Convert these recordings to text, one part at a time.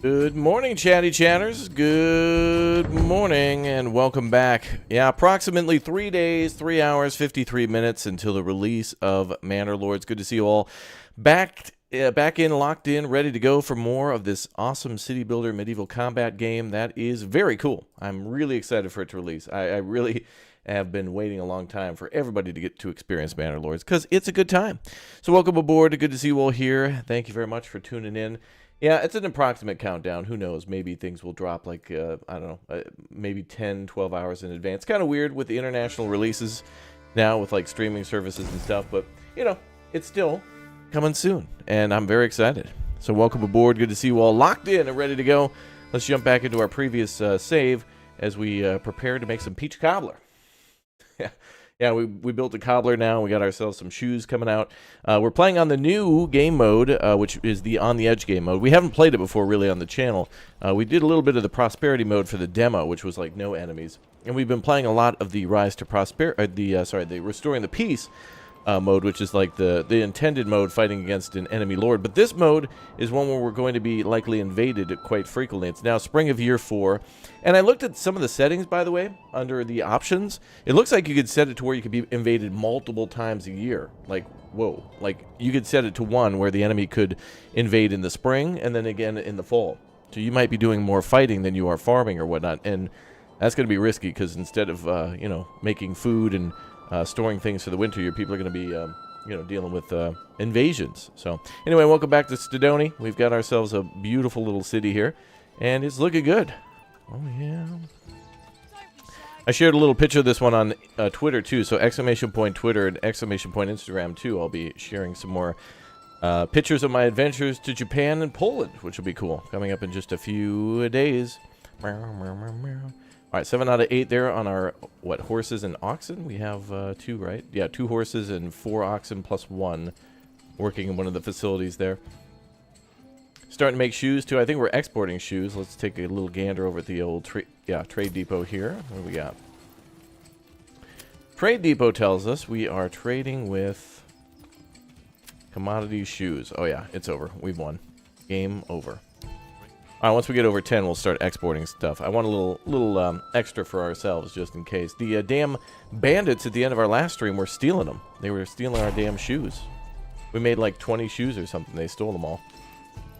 Good morning, chatty chatters. Good morning, and welcome back. Yeah, approximately 3 days, 3 hours, 53 minutes until the release of Manor Lords. Good to see you all back in, locked in, ready to go for more of this awesome city builder medieval combat game. That is very cool. I'm really excited for it to release. I really have been waiting a long time for everybody to get to experience Manor Lords because it's a good time. So welcome aboard. Good to see you all here. Thank you very much for tuning in. Yeah, it's an approximate countdown. Who knows? Maybe things will drop like, I don't know, maybe 10, 12 hours in advance. Kind of weird with the international releases now with like streaming services and stuff. But, you know, it's still coming soon. And I'm very excited. So welcome aboard. Good to see you all locked in and ready to go. Let's jump back into our previous save as we prepare to make some peach cobbler. Yeah, we built a cobbler now. We got ourselves some shoes coming out. We're playing on the new game mode, which is the On the Edge game mode. We haven't played it before really on the channel. We did a little bit of the prosperity mode for the demo, which was like no enemies. And we've been playing a lot of the Rise to Prosperity, the Restoring the Peace mode, which is like the intended mode fighting against an enemy lord. But this mode is one where we're going to be likely invaded quite frequently. It's now spring of year 4. And I looked at some of the settings, by the way, under the options. It looks like you could set it to where you could be invaded multiple times a year. Like, whoa. Like, you could set it to 1 where the enemy could invade in the spring and then again in the fall. So you might be doing more fighting than you are farming or whatnot. And that's going to be risky because instead of, making food and storing things for the winter, your people are going to be, dealing with invasions. So, anyway, welcome back to Stodoni. We've got ourselves a beautiful little city here, and it's looking good. Oh, yeah. I shared a little picture of this one on Twitter, too, so exclamation point Twitter and exclamation point Instagram, too. I'll be sharing some more pictures of my adventures to Japan and Poland, which will be cool, coming up in just a few days. All right, 7 out of 8 there on our, horses and oxen? We have 2, right? Yeah, 2 horses and 4 oxen plus 1 working in one of the facilities there. Starting to make shoes, too. I think we're exporting shoes. Let's take a little gander over at the old trade depot here. What do we got? Trade depot tells us we are trading with commodity shoes. Oh, yeah, it's over. We've won. Game over. All right, once we get over 10, we'll start exporting stuff. I want a little extra for ourselves, just in case. The damn bandits at the end of our last stream were stealing them. They were stealing our damn shoes. We made like 20 shoes or something. They stole them all.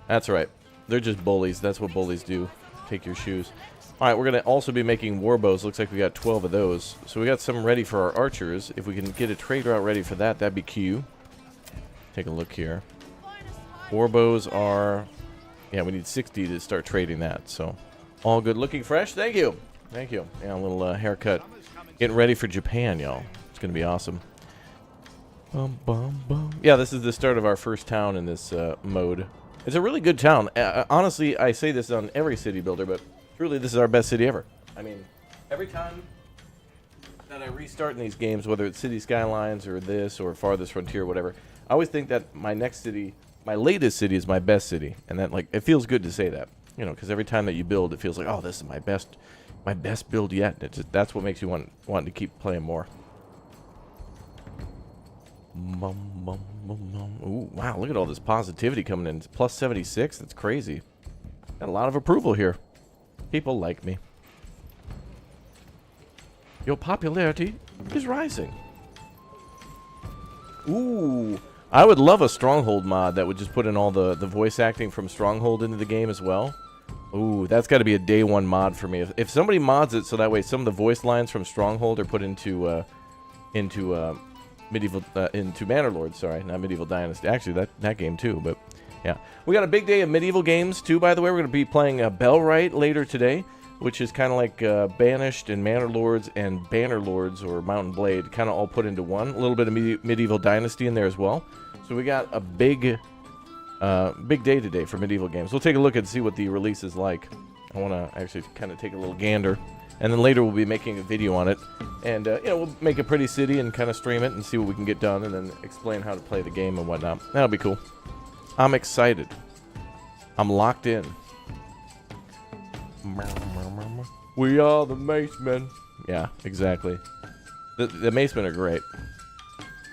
That's right. They're just bullies. That's what bullies do. Take your shoes. All right, we're going to also be making war bows. Looks like we got 12 of those. So we got some ready for our archers. If we can get a trade route ready for that, that'd be cute. Take a look here. War bows are... Yeah, we need 60 to start trading that, so all good. Looking fresh. Thank you. Thank you. Yeah, a little haircut. Getting ready for Japan, y'all. It's going to be awesome. Bum, bum, bum. Yeah, this is the start of our first town in this mode. It's a really good town. Honestly, I say this on every city builder, but truly this is our best city ever. I mean, every time that I restart in these games, whether it's City Skylines or this or Farthest Frontier or whatever, I always think that my next city... My latest city is my best city, and that it feels good to say that, because every time that you build, it feels like, oh, this is my best build yet. That's what makes you want to keep playing more. Ooh, wow, look at all this positivity coming in. It's plus 76. That's crazy. Got a lot of approval here. People like me. Your popularity is rising. Ooh. I would love a Stronghold mod that would just put in all the voice acting from Stronghold into the game as well. Ooh, that's got to be a day 1 mod for me. If somebody mods it so that way some of the voice lines from Stronghold are put into Manor Lords, sorry, not Medieval Dynasty. Actually, that game too, but yeah. We got a big day of medieval games too, by the way. We're going to be playing Bellwright later today, which is kind of like Banished and Manor Lords and Banner Lords or Mountain Blade, kind of all put into one. A little bit of Medieval Dynasty in there as well. So we got a big day today for medieval games. We'll take a look and see what the release is like. I want to actually kind of take a little gander. And then later we'll be making a video on it. And, we'll make a pretty city and kind of stream it and see what we can get done and then explain how to play the game and whatnot. That'll be cool. I'm excited. I'm locked in. We are the Macemen. Yeah, exactly. The Macemen are great.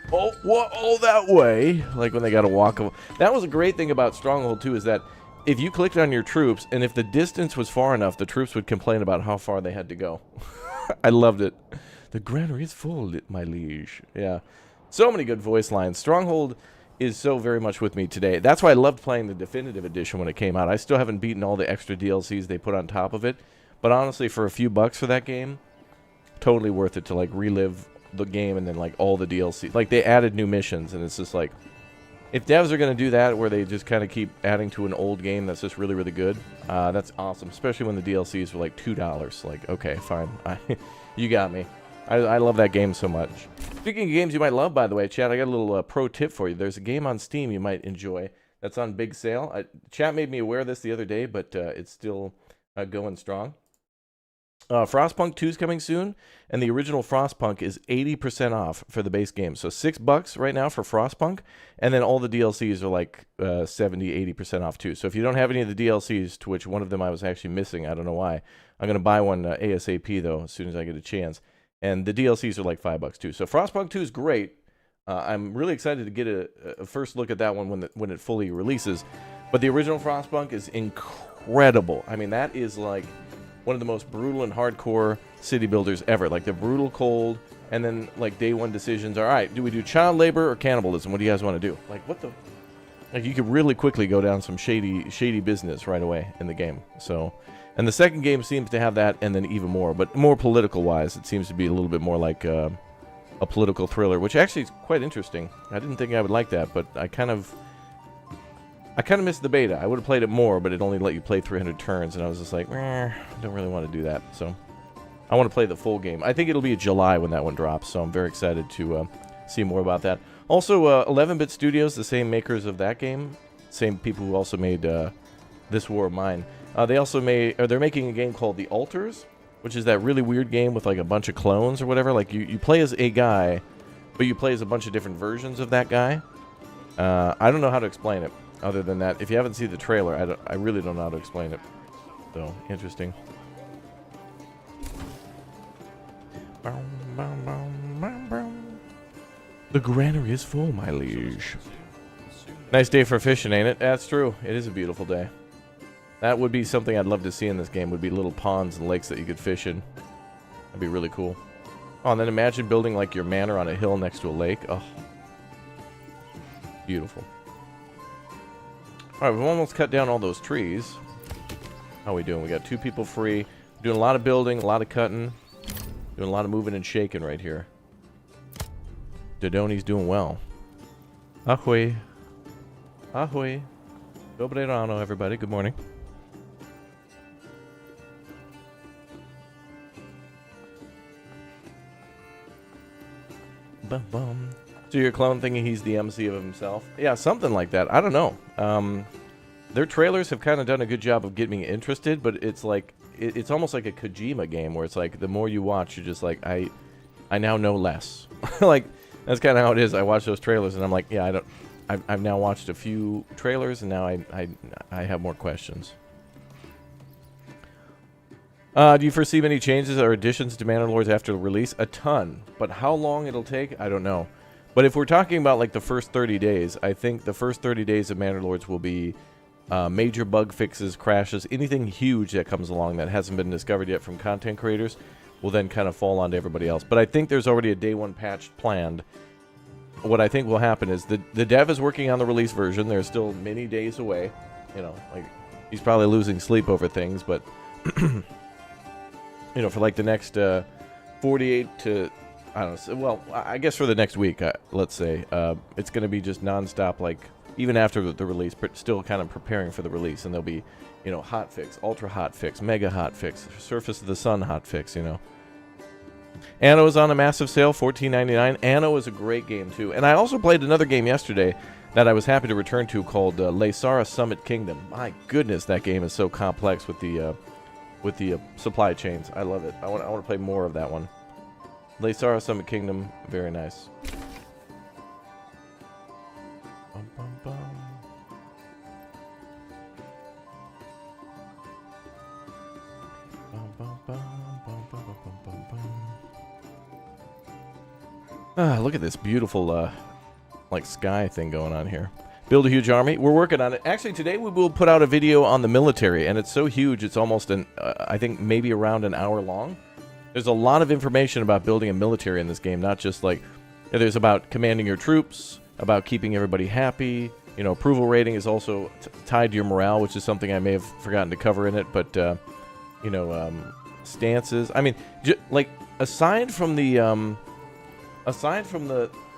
Oh, what? Oh, that way. Like when they got to walk. That was a great thing about Stronghold, too, is that if you clicked on your troops, and if the distance was far enough, the troops would complain about how far they had to go. I loved it. The granary is full, my liege. Yeah. So many good voice lines. Stronghold is so very much with me today. That's why I loved playing the Definitive Edition when it came out. I still haven't beaten all the extra DLCs they put on top of it. But honestly, for a few bucks for that game, totally worth it to, like, relive the game and then, like, all the DLC. Like, they added new missions, and it's just like... If devs are going to do that, where they just kind of keep adding to an old game that's just really, really good, that's awesome. Especially when the DLCs were like $2. Like, okay, fine. You got me. I love that game so much. Speaking of games you might love, by the way, chat, I got a little pro tip for you. There's a game on Steam you might enjoy that's on big sale. Chat made me aware of this the other day, but it's still going strong. Frostpunk 2 is coming soon, and the original Frostpunk is 80% off for the base game. So $6 right now for Frostpunk, and then all the DLCs are like 70-80% off too. So if you don't have any of the DLCs, to which one of them I was actually missing, I don't know why, I'm going to buy one ASAP though, as soon as I get a chance. And the DLCs are like $5 too. So Frostpunk 2 is great. I'm really excited to get a first look at that one when it fully releases. But the original Frostpunk is incredible. I mean, that is like... one of the most brutal and hardcore city builders ever. Like, the brutal cold, and then, like, day one decisions are, all right, do we do child labor or cannibalism? What do you guys want to do? Like, what the... Like, you could really quickly go down some shady business right away in the game. So, and the second game seems to have that, and then even more. But more political-wise, it seems to be a little bit more like a political thriller, which actually is quite interesting. I didn't think I would like that, but I kind of missed the beta. I would have played it more, but it only let you play 300 turns, and I was just like, I don't really want to do that. So I want to play the full game. I think it'll be July when that one drops, so I'm very excited to see more about that. Also, 11-Bit Studios, the same makers of that game, same people who also made This War of Mine. They're making a game called The Altars, which is that really weird game with like a bunch of clones or whatever. Like you play as a guy, but you play as a bunch of different versions of that guy. I don't know how to explain it. Other than that, if you haven't seen the trailer, I really don't know how to explain it. So, interesting. The granary is full, my liege. Nice day for fishing, ain't it? That's true. It is a beautiful day. That would be something I'd love to see in this game, would be little ponds and lakes that you could fish in. That'd be really cool. Oh, and then imagine building, like, your manor on a hill next to a lake. Oh. Beautiful. Alright, we've almost cut down all those trees. How are we doing? We got 2 people free. Doing a lot of building, a lot of cutting. Doing a lot of moving and shaking right here. Dodoni's doing well. Ahoy. Ahoy. Dobre rano, everybody. Good morning. Bum bum. So your clone thinking he's the MC of himself? Yeah, something like that. I don't know. Their trailers have kind of done a good job of getting me interested, but it's like it's almost like a Kojima game where it's like the more you watch, you're just like I now know less. Like that's kind of how it is. I watch those trailers and I'm like, yeah, I've now watched a few trailers and now I have more questions. Do you foresee many changes or additions to Manor Lords after the release? A ton, but how long it'll take, I don't know. But if we're talking about like the first 30 days, I think the first 30 days of Manor Lords will be major bug fixes, crashes, anything huge that comes along that hasn't been discovered yet from content creators will then kind of fall onto everybody else. But I think there's already a day one patch planned. What I think will happen is the dev is working on the release version. They're still many days away. You know, like he's probably losing sleep over things, but you know, for like the next 48 to I don't know. Well, I guess for the next week, let's say, it's going to be just nonstop, like, even after the release, but still kind of preparing for the release. And there'll be, you know, hot fix, ultra hot fix, mega hot fix, Surface of the Sun hot fix, you know. Anno is on a massive sale, $14.99. Anno is a great game, too. And I also played another game yesterday that I was happy to return to called Laysara Summit Kingdom. My goodness, that game is so complex with the supply chains. I love it. I want to play more of that one. Laysara Summit Kingdom, very nice. Bum, bum, bum. Bum, bum, bum, bum, bum, bum, bum, bum. Ah, look at this beautiful, like, sky thing going on here. Build a huge army. We're working on it. Actually, today we will put out a video on the military, and it's so huge, it's almost I think maybe around an hour long. There's a lot of information about building a military in this game, not just like, there's about commanding your troops, about keeping everybody happy. You know, approval rating is also tied to your morale, which is something I may have forgotten to cover in it, but, you know, stances. I mean, like, aside from the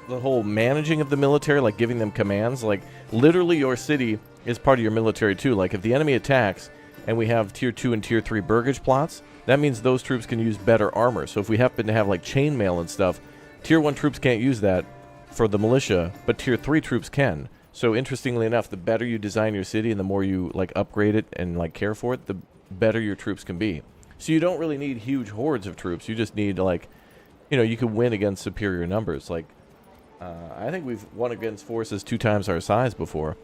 whole managing of the military, like giving them commands, like literally your city is part of your military too. Like if the enemy attacks and we have tier 2 and tier 3 burgage plots, that means those troops can use better armor. So if we happen to have like chainmail and stuff, tier 1 troops can't use that for the militia, but tier 3 troops can. So interestingly enough, the better you design your city and the more you like upgrade it and like care for it, the better your troops can be. So you don't really need huge hordes of troops. You just need like, you know, you can win against superior numbers. Like, I think we've won against forces 2 times our size before,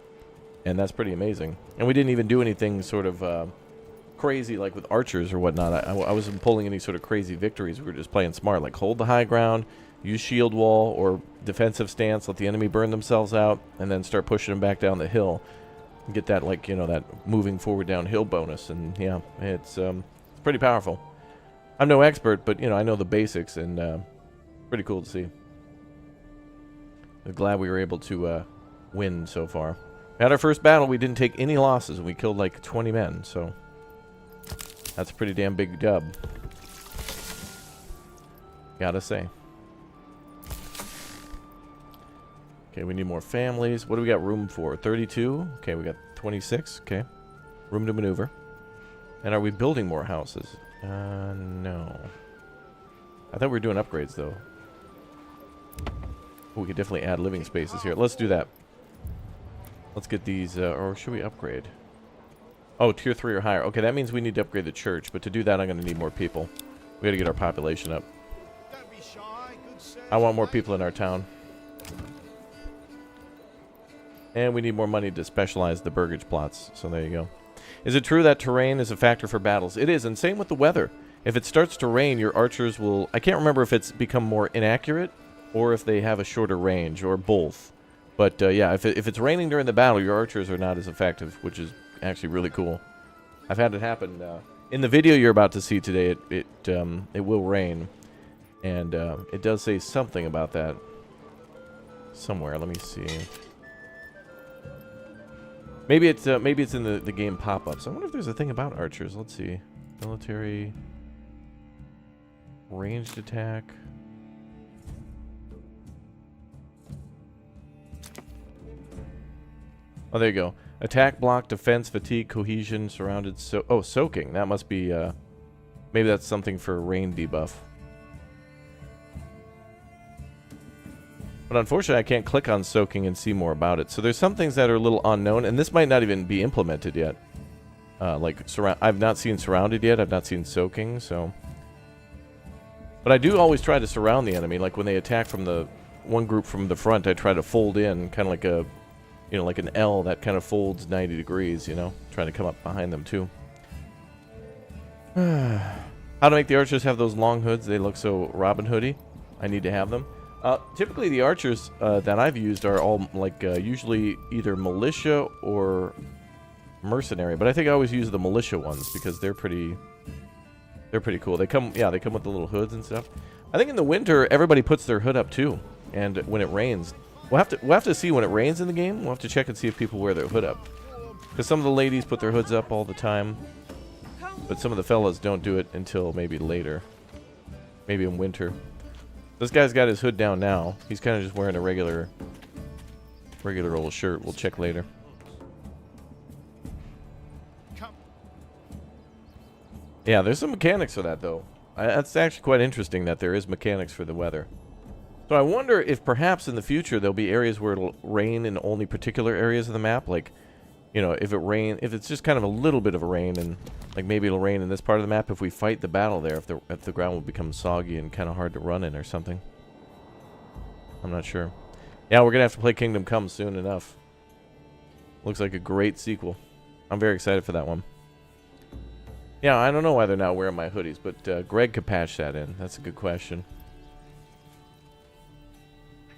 and that's pretty amazing. And we didn't even do anything sort of crazy like with archers or whatnot. I wasn't pulling any sort of crazy victories. We were just playing smart, like hold the high ground, use shield wall or defensive stance, let the enemy burn themselves out, and then start pushing them back down the hill. And get that, like, you know, that moving forward downhill bonus. And yeah, it's pretty powerful. I'm no expert, but, you know, I know the basics, and pretty cool to see. I'm glad we were able to win so far. We had our first battle. We didn't take any losses, and we killed like 20 men, so that's a pretty damn big dub. Gotta say. Okay, we need more families. What do we got room for? 32? Okay, we got 26. Okay. Room to maneuver. And are we building more houses? No. I thought we were doing upgrades, though. We could definitely add living spaces here. Let's do that. Let's get these, or should we upgrade? Oh, tier 3 or higher. Okay, that means we need to upgrade the church, but to do that, I'm going to need more people. We got to get our population up. I want more people in our town. And we need more money to specialize the burgage plots, so there you go. Is it true that terrain is a factor for battles? It is, and same with the weather. If it starts to rain, your archers will... I can't remember if it's become more inaccurate or if they have a shorter range, or both. But yeah, if it's raining during the battle, your archers are not as effective, which is actually really cool. I've had it happen. In the video you're about to see today, it will rain. And it does say something about that somewhere. Let me see. Maybe it's in the game pop-ups. I wonder if there's a thing about archers. Let's see. Military... ranged attack... Oh, there you go. Attack, block, defense, fatigue, cohesion, surrounded, soaking. That must be, maybe that's something for rain debuff. But unfortunately, I can't click on soaking and see more about it. So there's some things that are a little unknown, and this might not even be implemented yet. Like, I've not seen surrounded yet. I've not seen soaking, so... But I do always try to surround the enemy. Like, when they attack from the one group from the front, I try to fold in, kind of like a... You know, like an L that kind of folds 90 degrees, you know? Trying to come up behind them, too. How to make the archers have those long hoods? They look so Robin Hoodie. I need to have them. Typically, the archers that I've used are all, like, usually either militia or mercenary. But I think I always use the militia ones because they're pretty cool. They come with the little hoods and stuff. I think in the winter, everybody puts their hood up, too. And when it rains... We'll have to see when it rains in the game. We'll have to check and see if people wear their hood up. Because some of the ladies put their hoods up all the time. But some of the fellas don't do it until maybe later. Maybe in winter. This guy's got his hood down now. He's kind of just wearing a regular old shirt. We'll check later. Yeah, there's some mechanics for that, though. That's actually quite interesting that there is mechanics for the weather. So I wonder if perhaps in the future there'll be areas where it'll rain in only particular areas of the map. Like, you know, if it's just kind of a little bit of a rain, and like maybe it'll rain in this part of the map if we fight the battle there, if the ground will become soggy and kind of hard to run in or something. I'm not sure. Yeah, we're gonna have to play Kingdom Come soon enough. Looks like a great sequel. I'm very excited for that one. Yeah, I don't know why they're not wearing my hoodies, but Greg could patch that in. That's a good question.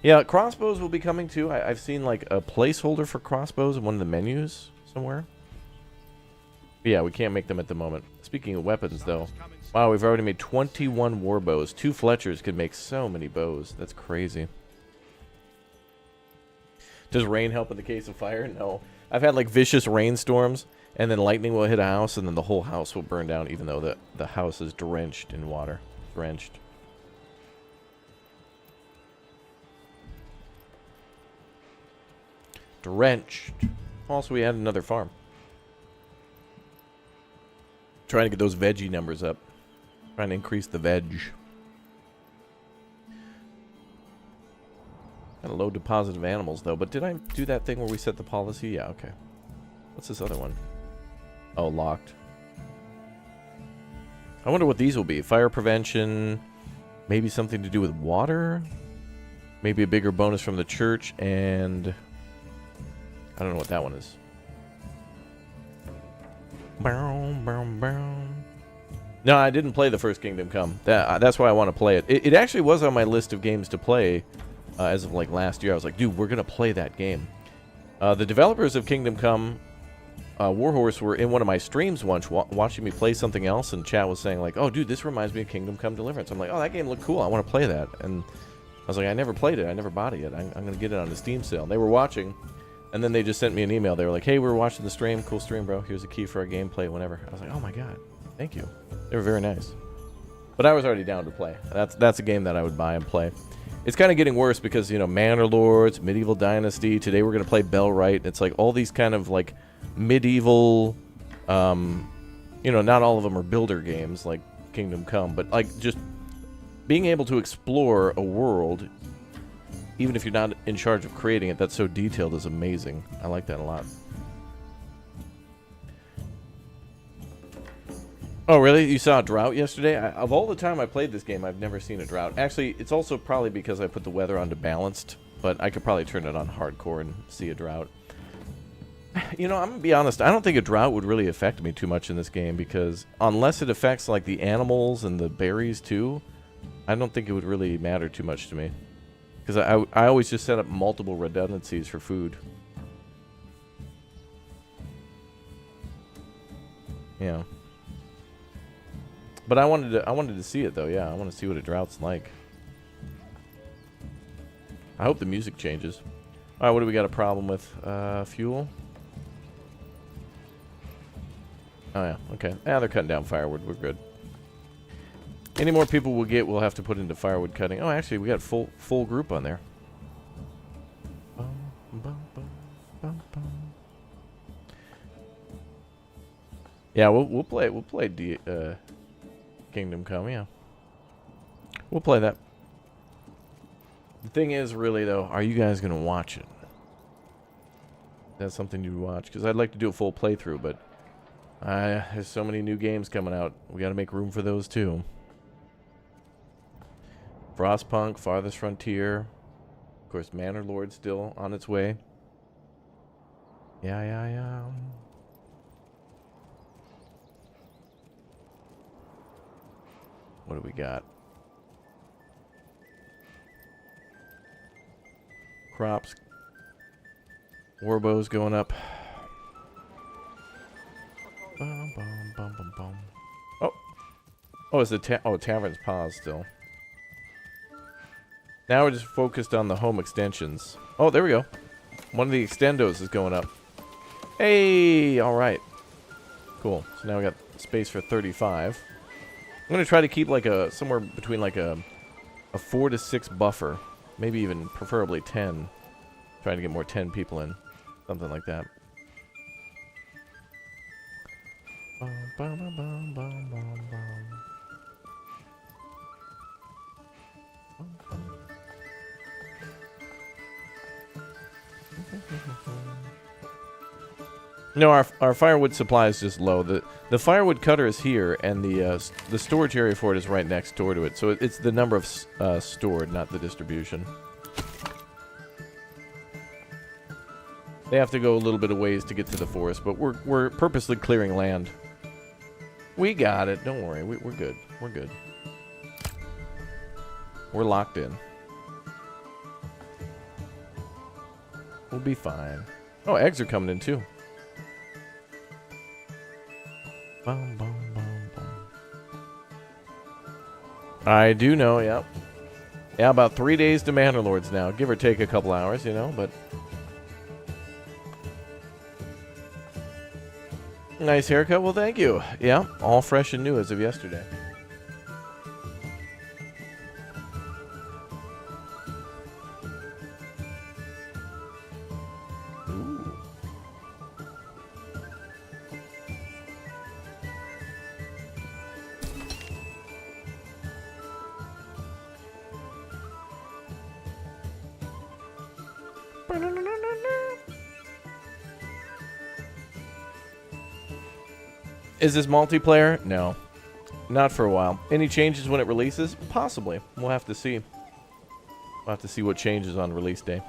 Yeah, crossbows will be coming too. I've seen like a placeholder for crossbows in one of the menus somewhere. But yeah, we can't make them at the moment. Speaking of weapons, though. Wow, we've already made 21 war bows. 2 Fletchers could make so many bows. That's crazy. Does rain help in the case of fire? No. I've had like vicious rainstorms, and then lightning will hit a house, and then the whole house will burn down, even though the house is drenched in water. Drenched. Drenched. Also, we had another farm. Trying to get those veggie numbers up. Trying to increase the veg. Got a low deposit of animals, though. But did I do that thing where we set the policy? Yeah, okay. What's this other one? Oh, locked. I wonder what these will be. Fire prevention. Maybe something to do with water. Maybe a bigger bonus from the church. And I don't know what that one is. No, I didn't play the first Kingdom Come. That's why I want to play it. It actually was on my list of games to play as of like last year. I was like, dude, we're going to play that game. The developers of Kingdom Come Warhorse were in one of my streams once watching me play something else, and chat was saying like, oh, dude, this reminds me of Kingdom Come Deliverance. I'm like, oh, that game looked cool. I want to play that. And I was like, I never played it. I never bought it yet. I'm going to get it on the Steam sale. And they were watching. And then they just sent me an email. They were like, hey, we were watching the stream. Cool stream, bro. Here's a key for our gameplay whenever. I was like, oh, my God. Thank you. They were very nice. But I was already down to play. That's a game that I would buy and play. It's kind of getting worse because, you know, Manor Lords, Medieval Dynasty. Today we're going to play Bellwright. It's like all these kind of, like, medieval, you know, not all of them are builder games like Kingdom Come. But, like, just being able to explore a world, even if you're not in charge of creating it, that's so detailed is amazing. I like that a lot. Oh, really? You saw a drought yesterday? Of all the time I played this game, I've never seen a drought. Actually, it's also probably because I put the weather onto balanced, but I could probably turn it on hardcore and see a drought. You know, I'm going to be honest. I don't think a drought would really affect me too much in this game because unless it affects, like, the animals and the berries, too, I don't think it would really matter too much to me. Because I always just set up multiple redundancies for food. Yeah. But I wanted to see it though. Yeah, I want to see what a drought's like. I hope the music changes. All right, what do we got a problem with? Fuel. Oh yeah, okay. Yeah, they're cutting down firewood. We're good. Any more people we'll have to put into firewood cutting. Oh, actually, we got full group on there. Yeah, we'll play Kingdom Come. Yeah, we'll play that. The thing is, really though, are you guys gonna watch it? That's something you watch because I'd like to do a full playthrough, but there's so many new games coming out. We got to make room for those too. Frostpunk, Farthest Frontier. Of course, Manor Lords still on its way. Yeah. What do we got? Crops. Warbows going up. Bum, bum, bum, bum, bum. Oh, it's the Tavern's Pause still. Now we're just focused on the home extensions. Oh, there we go. One of the extendos is going up. Hey, all right. Cool. So now we got space for 35. I'm going to try to keep like somewhere between like a 4 to 6 buffer. Maybe even preferably 10. Trying to get more 10 people in. Something like that. No, our firewood supply is just low. The firewood cutter is here, and the storage area for it is right next door to it. So it's the number of stored, not the distribution. They have to go a little bit of ways to get to the forest, but we're purposely clearing land. We got it. Don't worry. We're good. We're good. We're locked in. We'll be fine. Oh, eggs are coming in too. Boom, boom, boom, boom. I do know, yep. Yeah, about 3 days to Manor Lords now. Give or take a couple hours, you know, but... Nice haircut. Well, thank you. Yeah, all fresh and new as of yesterday. Ooh. Is this multiplayer? No. Not for a while. Any changes when it releases? Possibly. We'll have to see. We'll have to see what changes on release day.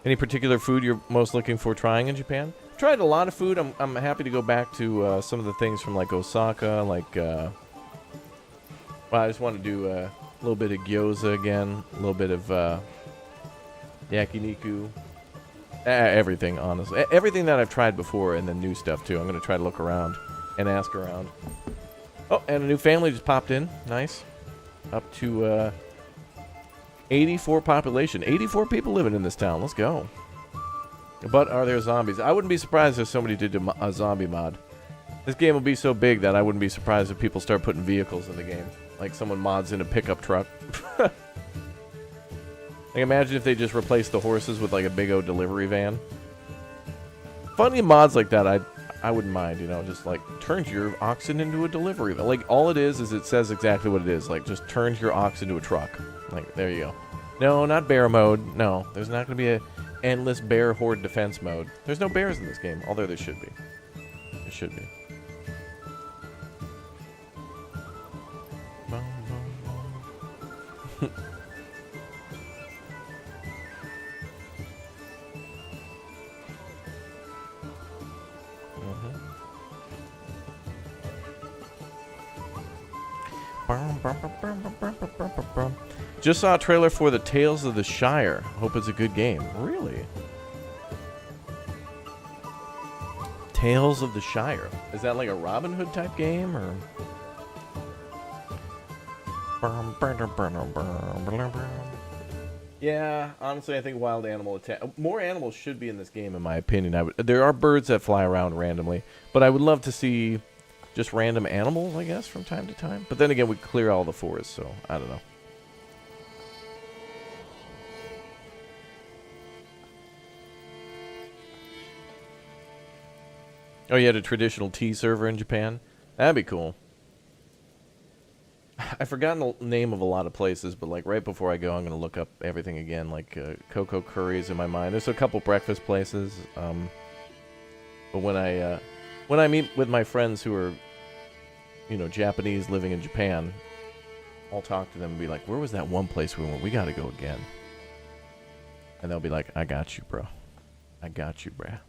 Any particular food you're most looking for trying in Japan? I've tried a lot of food. I'm happy to go back to some of the things from like Osaka, like well, I just want to do a little bit of gyoza again, a little bit of yakiniku. Everything, honestly. Everything that I've tried before, and then new stuff, too. I'm going to try to look around and ask around. Oh, and a new family just popped in. Nice. Up to 84 population. 84 people living in this town. Let's go. But are there zombies? I wouldn't be surprised if somebody did a zombie mod. This game will be so big that I wouldn't be surprised if people start putting vehicles in the game. Like someone mods in a pickup truck. Like, imagine if they just replaced the horses with, like, a big old delivery van. Funny mods like that, I wouldn't mind, you know, just, like, turns your oxen into a delivery van. Like, all it is it says exactly what it is. Like, just turns your ox into a truck. Like, there you go. No, not bear mode. No, there's not going to be a endless bear horde defense mode. There's no bears in this game, although there should be. There should be. Just saw a trailer for the Tales of the Shire. Hope it's a good game. Really? Tales of the Shire. Is that like a Robin Hood type game, or? Yeah, honestly, I think wild animal attack. More animals should be in this game, in my opinion. There are birds that fly around randomly, but I would love to see just random animals, I guess, from time to time. But then again, we clear all the forests, so I don't know. Oh, you had a traditional tea server in Japan? That'd be cool. I've forgotten the name of a lot of places, but like right before I go, I'm going to look up everything again. Like Cocoa Curry's in my mind. There's a couple breakfast places. But when I meet with my friends who are, you know, Japanese living in Japan, I'll talk to them and be like, where was that one place we went? We got to go again. And they'll be like, I got you, bro. I got you, bruh.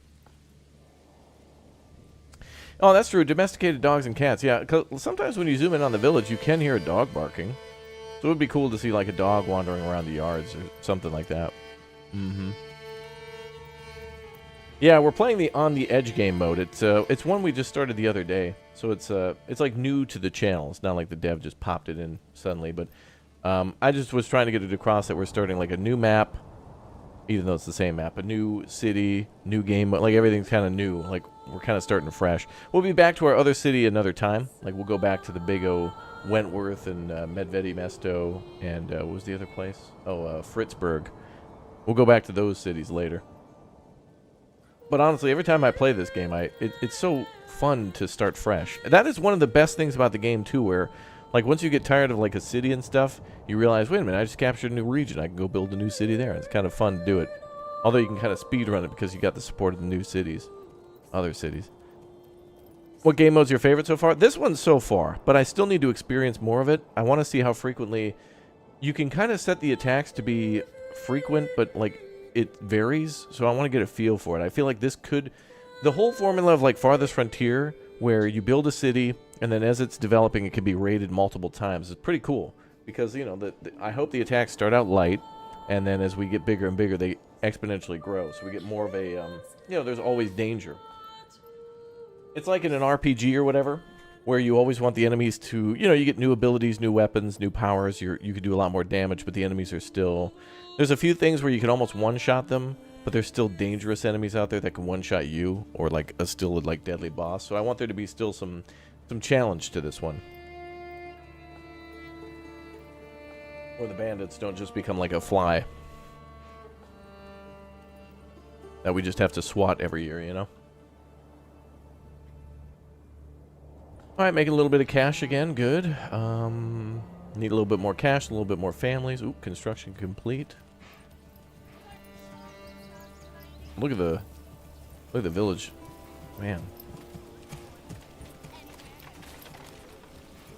Oh, that's true. Domesticated dogs and cats. Yeah, 'cause sometimes when you zoom in on the village, you can hear a dog barking. So it would be cool to see like a dog wandering around the yards or something like that. Mm-hmm. Yeah, we're playing the On the Edge game mode. It's one we just started the other day. So it's like new to the channel. It's not like the dev just popped it in suddenly. But I just was trying to get it across that we're starting like a new map, even though it's the same map. A new city, new game mode. Like everything's kind of new. Like we're kind of starting fresh. We'll be back to our other city another time. Like we'll go back to the big O Wentworth and Medvedi Mesto and what was the other place? Oh, Fritzburg. We'll go back to those cities later. But honestly, every time I play this game, it's so fun to start fresh. That is one of the best things about the game too, where like once you get tired of like a city and stuff, you realize, wait a minute, I just captured a new region. I can go build a new city there. It's kind of fun to do it. Although you can kind of speed run it because you got the support of the new cities, other cities. What game mode's your favorite so far? This one's so far, but I still need to experience more of it. I want to see how frequently you can kind of set the attacks to be frequent, but like it varies. So I want to get a feel for it. I feel like this could, the whole formula of like Farthest Frontier, where you build a city and then as it's developing, it can be raided multiple times. It's pretty cool because, you know, I hope the attacks start out light. And then as we get bigger and bigger, they exponentially grow. So we get more of a, you know, there's always danger. It's like in an RPG or whatever, where you always want the enemies to, you know, you get new abilities, new weapons, new powers. You can do a lot more damage, but the enemies are still... There's a few things where you can almost one-shot them, but there's still dangerous enemies out there that can one-shot you, or like a still like deadly boss. So I want there to be still some challenge to this one. Or the bandits don't just become like a fly that we just have to swat every year, you know? Alright, making a little bit of cash again. Good. Need a little bit more cash, a little bit more families. Ooh, construction complete. Look at the village. Man.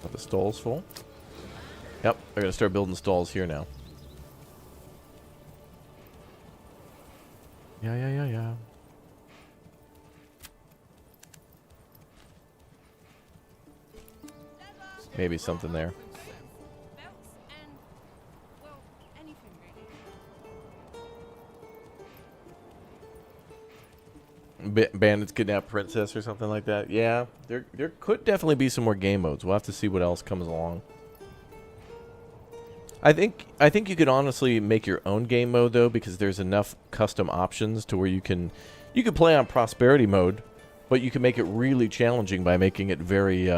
Got the stalls full. Yep, I gotta start building stalls here now. Yeah. Maybe something there. Bandits kidnap princess or something like that. Yeah, there could definitely be some more game modes. We'll have to see what else comes along. I think you could honestly make your own game mode though, because there's enough custom options to where you can play on prosperity mode, but you can make it really challenging by making it very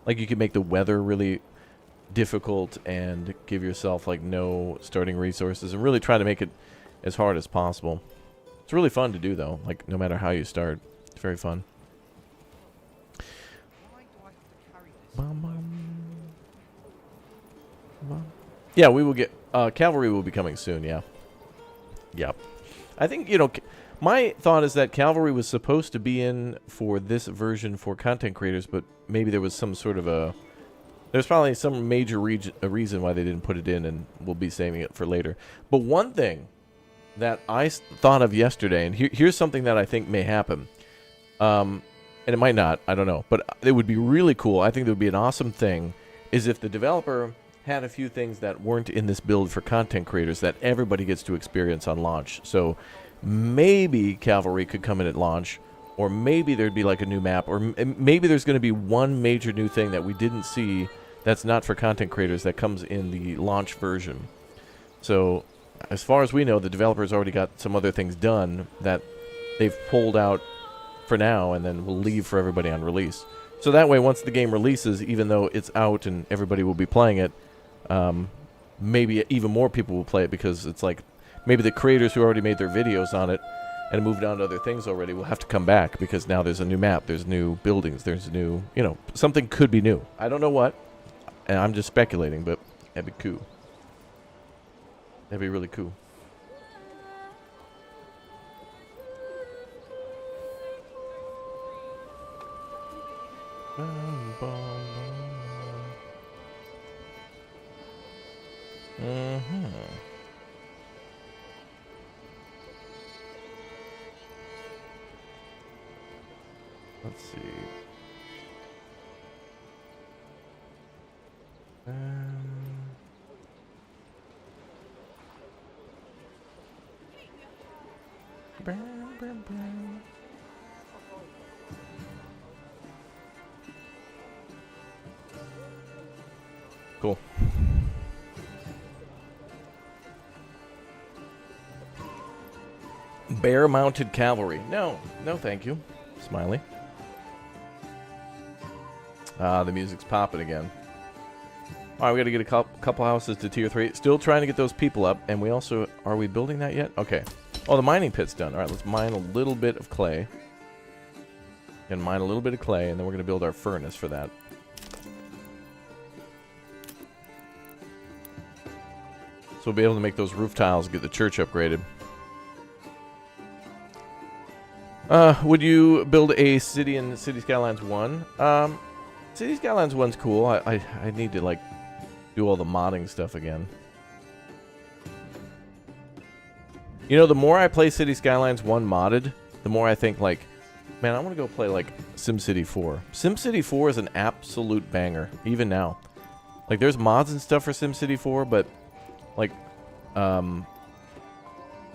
like you can make the weather really difficult and give yourself like no starting resources and really try to make it as hard as possible. It's really fun to do though, like no matter how you start. It's very fun. Yeah, we will get cavalry will be coming soon, yeah. Yep. I think, you know, my thought is that cavalry was supposed to be in for this version for content creators, but maybe there was some sort of a... There's probably some major reason why they didn't put it in, and we'll be saving it for later. But one thing that I thought of yesterday, and here's something that I think may happen, and it might not, I don't know, but it would be really cool. I think it would be an awesome thing, is if the developer had a few things that weren't in this build for content creators that everybody gets to experience on launch. So maybe cavalry could come in at launch, or maybe there'd be like a new map, or maybe there's going to be one major new thing that we didn't see that's not for content creators that comes in the launch version. So as far as we know, the developers already got some other things done that they've pulled out for now and then will leave for everybody on release. So that way, once the game releases, even though it's out and everybody will be playing it, maybe even more people will play it, because it's like maybe the creators who already made their videos on it and moved on to other things already will have to come back, because now there's a new map, there's new buildings, there's new, you know, something could be new. I don't know what, and I'm just speculating, but that'd be cool. That'd be really cool. Let's see. Cool. Bear-mounted cavalry. No, thank you. Smiley. The music's popping again. All right, we got to get a couple houses to tier 3. Still trying to get those people up, and we also... Are we building that yet? Okay. Oh, the mining pit's done. All right, let's mine a little bit of clay. And mine a little bit of clay, and then we're going to build our furnace for that. So we'll be able to make those roof tiles and get the church upgraded. Would you build a city in City Skylines 1? City Skylines 1's cool. I need to, like, do all the modding stuff again. You know, the more I play City Skylines 1 modded, the more I think, like, man, I want to go play, like, SimCity 4. SimCity 4 is an absolute banger, even now. Like, there's mods and stuff for SimCity 4, but, like, the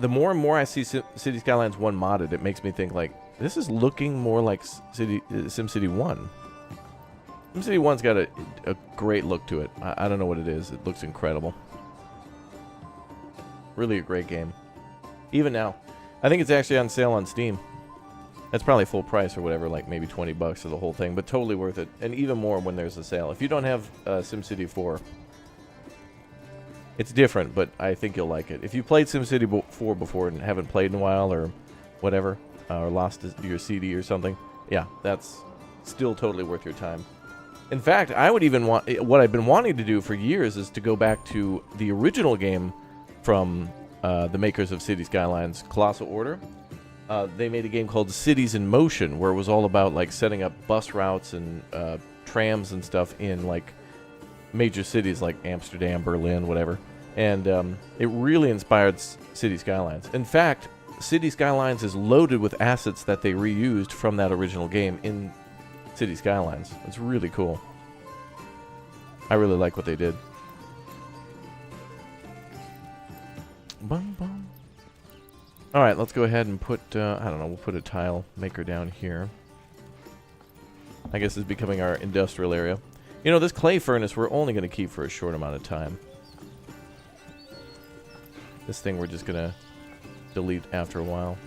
more and more I see City Skylines 1 modded, it makes me think, like, this is looking more like SimCity 1. SimCity 1's got a great look to it. I don't know what it is. It looks incredible. Really a great game. Even now. I think it's actually on sale on Steam. That's probably full price or whatever, like maybe 20 bucks for the whole thing, but totally worth it. And even more when there's a sale. If you don't have SimCity 4, it's different, but I think you'll like it. If you played SimCity 4 before and haven't played in a while or whatever, or lost your CD or something, yeah, that's still totally worth your time. In fact, I would even want... What I've been wanting to do for years is to go back to the original game from the makers of City Skylines, Colossal Order. They made a game called Cities in Motion, where it was all about, like, setting up bus routes and trams and stuff in, like, major cities like Amsterdam, Berlin, whatever. And it really inspired City Skylines. In fact, City Skylines is loaded with assets that they reused from that original game in City Skylines. It's really cool. I really like what they did. Bum, bum. All right, let's go ahead and put, I don't know, we'll put a tile maker down here. I guess it's becoming our industrial area. You know, this clay furnace we're only going to keep for a short amount of time. This thing we're just going to delete after a while.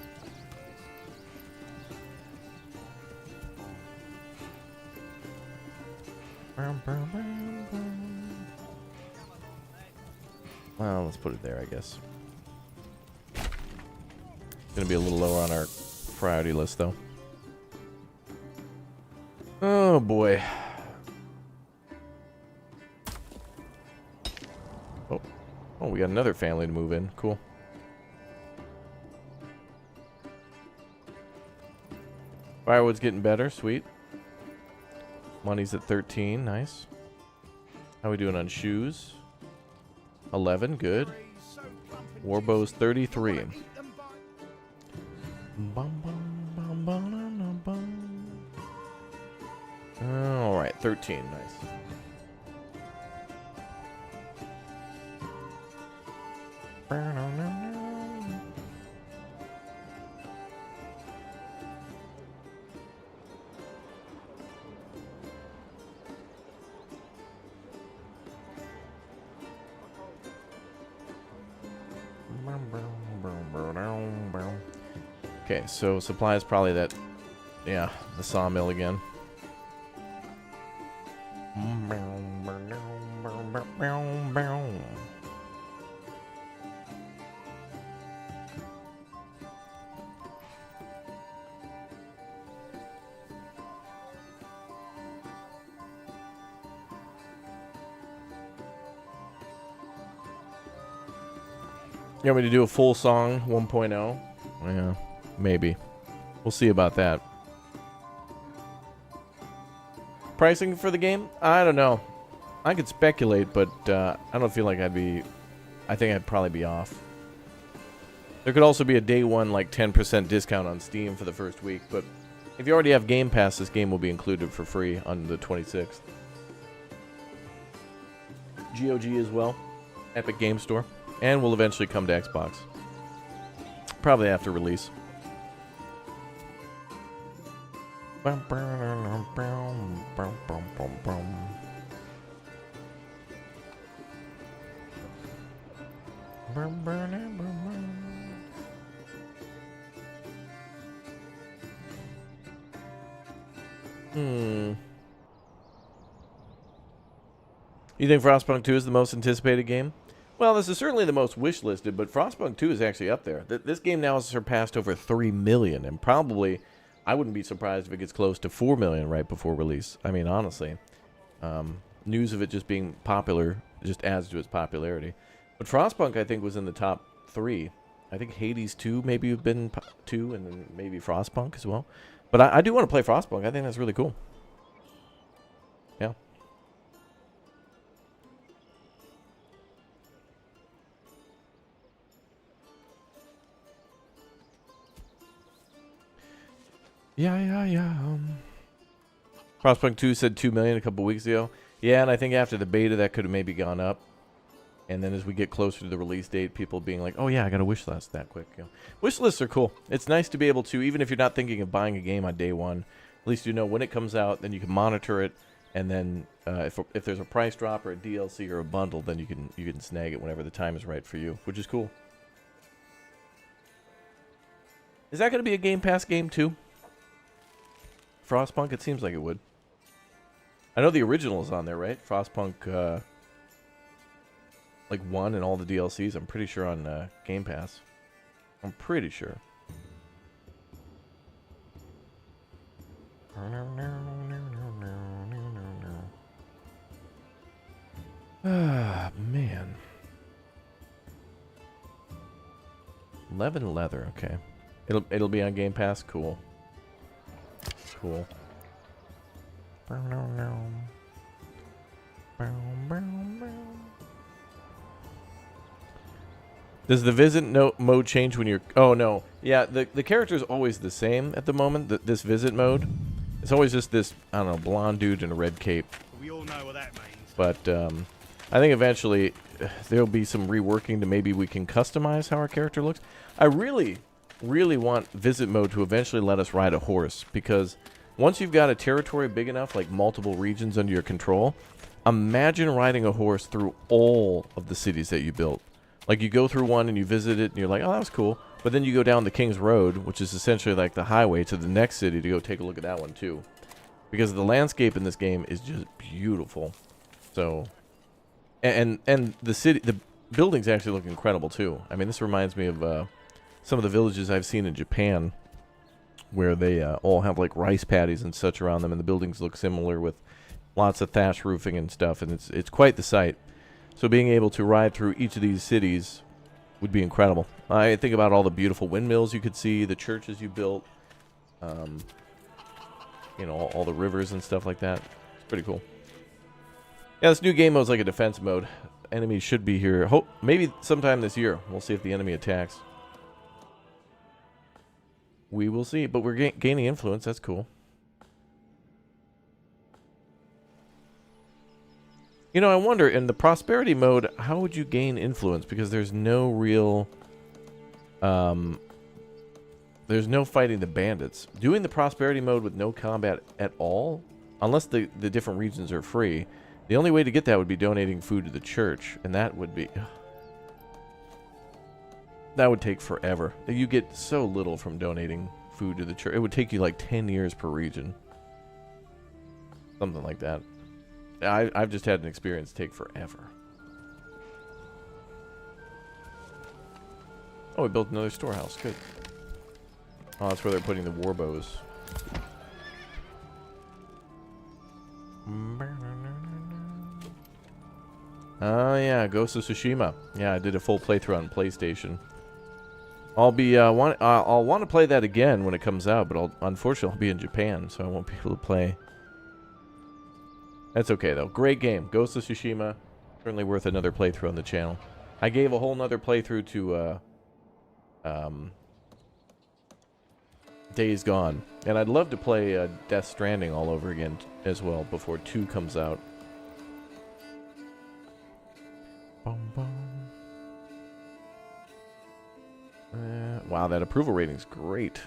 Well, let's put it there, I guess. Gonna be a little lower on our priority list, though. Oh, boy. Oh, we got another family to move in. Cool. Firewood's getting better. Sweet. Money's at 13. Nice. How we doing on shoes? 11. Good. Warbow's 33. Alright, 13. Nice. Okay, so supply is probably that, yeah, the sawmill again. You want me to do a full song 1.0? Yeah, maybe. We'll see about that. Pricing for the game? I don't know. I could speculate, but I don't feel like I'd be... I think I'd probably be off. There could also be a day one, like, 10% discount on Steam for the first week, but if you already have Game Pass, this game will be included for free on the 26th. GOG as well. Epic Game Store. And will eventually come to Xbox. Probably after release. You think Frostpunk 2 is the most anticipated game? Well, this is certainly the most wish-listed, but Frostpunk 2 is actually up there. This game now has surpassed over 3 million, and probably, I wouldn't be surprised if it gets close to 4 million right before release. I mean, honestly. News of it just being popular just adds to its popularity. But Frostpunk, I think, was in the top 3. I think Hades 2 maybe have been 2, and then maybe Frostpunk as well. But I do want to play Frostpunk. I think that's really cool. Yeah. Yeah. Frostpunk 2 said 2 million a couple weeks ago. Yeah, and I think after the beta, that could have maybe gone up. And then as we get closer to the release date, people being like, oh, yeah, I got a wish list that quick. You know, wish lists are cool. It's nice to be able to, even if you're not thinking of buying a game on day one, at least you know when it comes out, then you can monitor it. And then if there's a price drop or a DLC or a bundle, then you can snag it whenever the time is right for you, which is cool. Is that going to be a Game Pass game too? Frostpunk? It seems like it would. I know the original is on there, right? Frostpunk, like 1 and all the DLCs. I'm pretty sure on Game Pass. I'm pretty sure. Ah, man. 11 leather, okay. It'll be on Game Pass, cool. Cool. Does the visit mode change when you're... Oh, no. Yeah, the character's always the same at the moment, this visit mode. It's always just this, I don't know, blonde dude in a red cape. We all know what that means. But I think eventually there'll be some reworking to maybe we can customize how our character looks. I really want visit mode to eventually let us ride a horse, because once you've got a territory big enough, like multiple regions under your control, imagine riding a horse through all of the cities that you built. Like, you go through one and you visit it and you're like, oh, that was cool. But then you go down the King's Road, which is essentially like the highway to the next city, to go take a look at that one too. Because the landscape in this game is just beautiful. So, and the buildings actually look incredible too. I mean, this reminds me of some of the villages I've seen in Japan, where they all have like rice paddies and such around them, and the buildings look similar with lots of thatch roofing and stuff, and it's quite the sight. So being able to ride through each of these cities would be incredible. I think about all the beautiful windmills you could see, the churches you built, you know, all the rivers and stuff like that. It's pretty cool. Yeah, this new game mode's like a defense mode. Enemies should be here. Maybe sometime this year. We'll see if the enemy attacks. We will see, but we're gaining influence. That's cool. You know, I wonder, in the prosperity mode, how would you gain influence? Because there's no real... there's no fighting the bandits. Doing the prosperity mode with no combat at all, unless the different regions are free, the only way to get that would be donating food to the church, and that would be... that would take forever. You get so little from donating food to the church. It would take you like 10 years per region. Something like that. I've just had an experience take forever. Oh, we built another storehouse. Good. Oh, that's where they're putting the war bows. Oh, yeah. Ghost of Tsushima. Yeah, I did a full playthrough on PlayStation. I'll want to play that again when it comes out, but unfortunately I'll be in Japan, so I won't be able to play. That's okay, though. Great game. Ghost of Tsushima. Certainly worth another playthrough on the channel. I gave a whole nother playthrough to Days Gone. And I'd love to play Death Stranding all over again as well before 2 comes out. Boom, boom. Wow, that approval rating's great.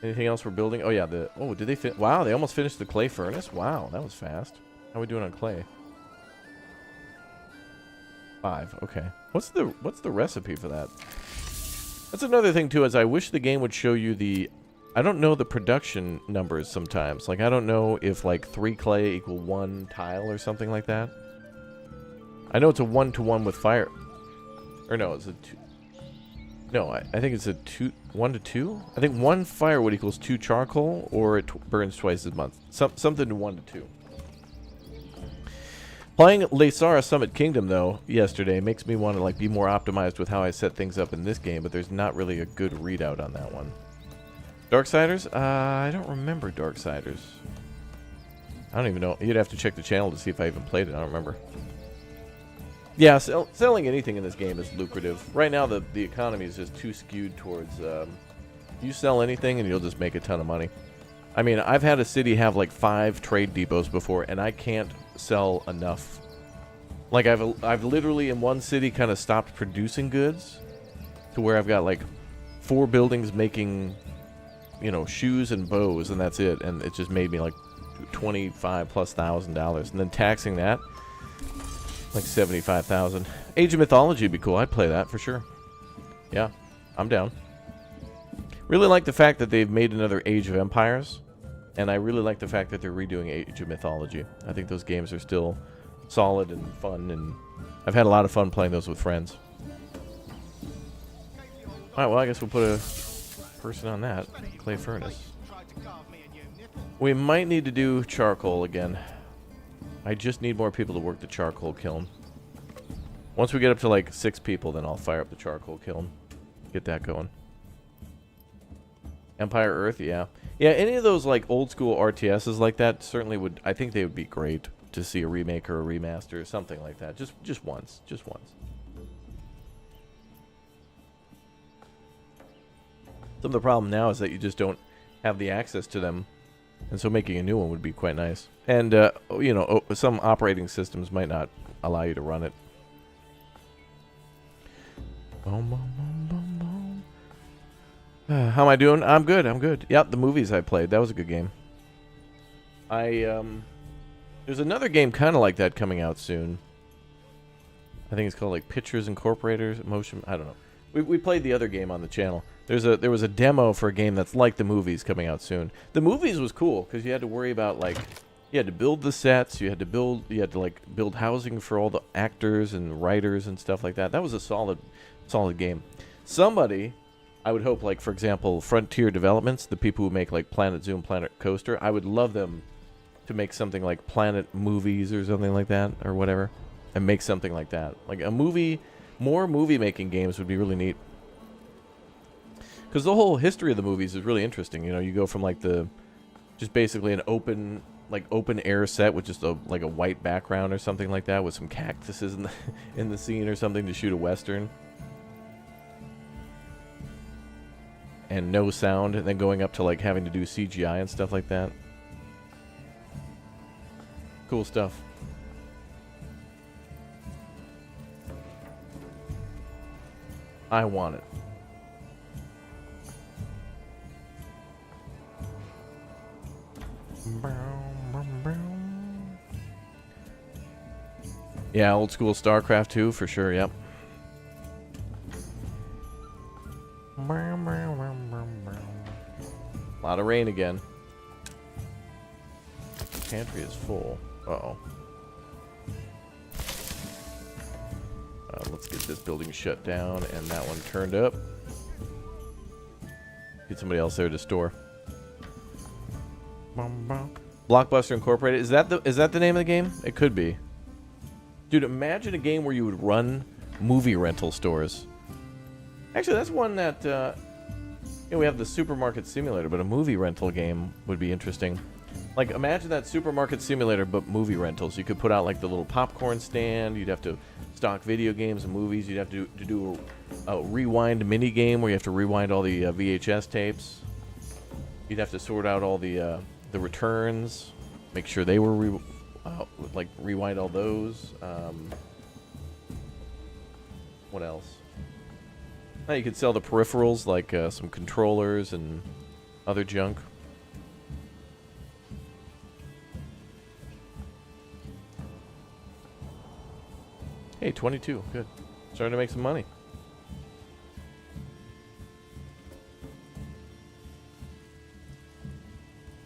Anything else we're building? Oh, yeah. Oh, did they wow, they almost finished the clay furnace? Wow, that was fast. How are we doing on clay? 5. Okay. What's the recipe for that? That's another thing, too, is I wish the game would show you the... I don't know the production numbers sometimes. Like, I don't know if, like, 3 clay equal 1 tile or something like that. I know it's a 1-to-1 with fire... Or no, it's a 2... No, I think it's a 1-to-2? I think 1 firewood equals 2 charcoal, or it burns twice as much. Something to 1-to-2. Playing Laysara Summit Kingdom, though, yesterday makes me want to like be more optimized with how I set things up in this game, but there's not really a good readout on that one. Darksiders? I don't remember Darksiders. I don't even know. You'd have to check the channel to see if I even played it. I don't remember. Yeah, selling anything in this game is lucrative. Right now, the economy is just too skewed towards... you sell anything and you'll just make a ton of money. I mean, I've had a city have like 5 trade depots before, and I can't sell enough. Like, I've literally in one city kind of stopped producing goods to where I've got like 4 buildings making, you know, shoes and bows, and that's it. And it just made me like $25,000+, and then taxing that like 75,000. Age of Mythology would be cool. I'd play that for sure. Yeah, I'm down. Really like the fact that they've made another Age of Empires, and I really like the fact that they're redoing Age of Mythology. I think those games are still solid and fun, and I've had a lot of fun playing those with friends. Alright, well, I guess we'll put a person on that. Clay furnace. We might need to do charcoal again. I just need more people to work the charcoal kiln. Once we get up to like 6 people, then I'll fire up the charcoal kiln. Get that going. Empire Earth, yeah. Yeah, any of those like old school RTSs like that certainly would, I think they would be great to see a remake or a remaster or something like that. Just once. Just once. Some of the problem now is that you just don't have the access to them, and so making a new one would be quite nice. And, you know, some operating systems might not allow you to run it. Boom, boom, boom, boom, boom. How am I doing? I'm good, I'm good. Yep, the movies I played. That was a good game. There's another game kind of like that coming out soon. I think it's called, like, Pictures Incorporated, Motion... I don't know. We played the other game on the channel. There was a demo for a game that's like the movies coming out soon. The movies was cool because you had to worry about like you had to build the sets, you had to like build housing for all the actors and writers and stuff like that. That was a solid game. Somebody, I would hope, like for example, Frontier Developments, the people who make like Planet Zoo and Planet Coaster, I would love them to make something like Planet Movies or something like that or whatever, and make something like that. Like a movie. More movie-making games would be really neat. Because the whole history of the movies is really interesting. You know, you go from like just basically an open air set with just like a white background or something like that with some cactuses in the scene or something to shoot a western. And no sound, and then going up to like having to do CGI and stuff like that. Cool stuff. I want it. Yeah, old school StarCraft 2 for sure, yep. A lot of rain again. Pantry is full. Uh-oh. Let's get this building shut down and that one turned up. Get somebody else there to store. Blockbuster Incorporated. Is that the name of the game? It could be. Dude, imagine a game where you would run movie rental stores. Actually, that's one that we have the supermarket simulator, but a movie rental game would be interesting. Like, imagine that supermarket simulator, but movie rentals. You could put out, like, the little popcorn stand. You'd have to stock video games and movies. You'd have to do a rewind mini game where you have to rewind all the VHS tapes. You'd have to sort out all the returns, make sure they were, rewind all those. What else? Now you could sell the peripherals, like some controllers and other junk. Hey, 22. Good. Starting to make some money.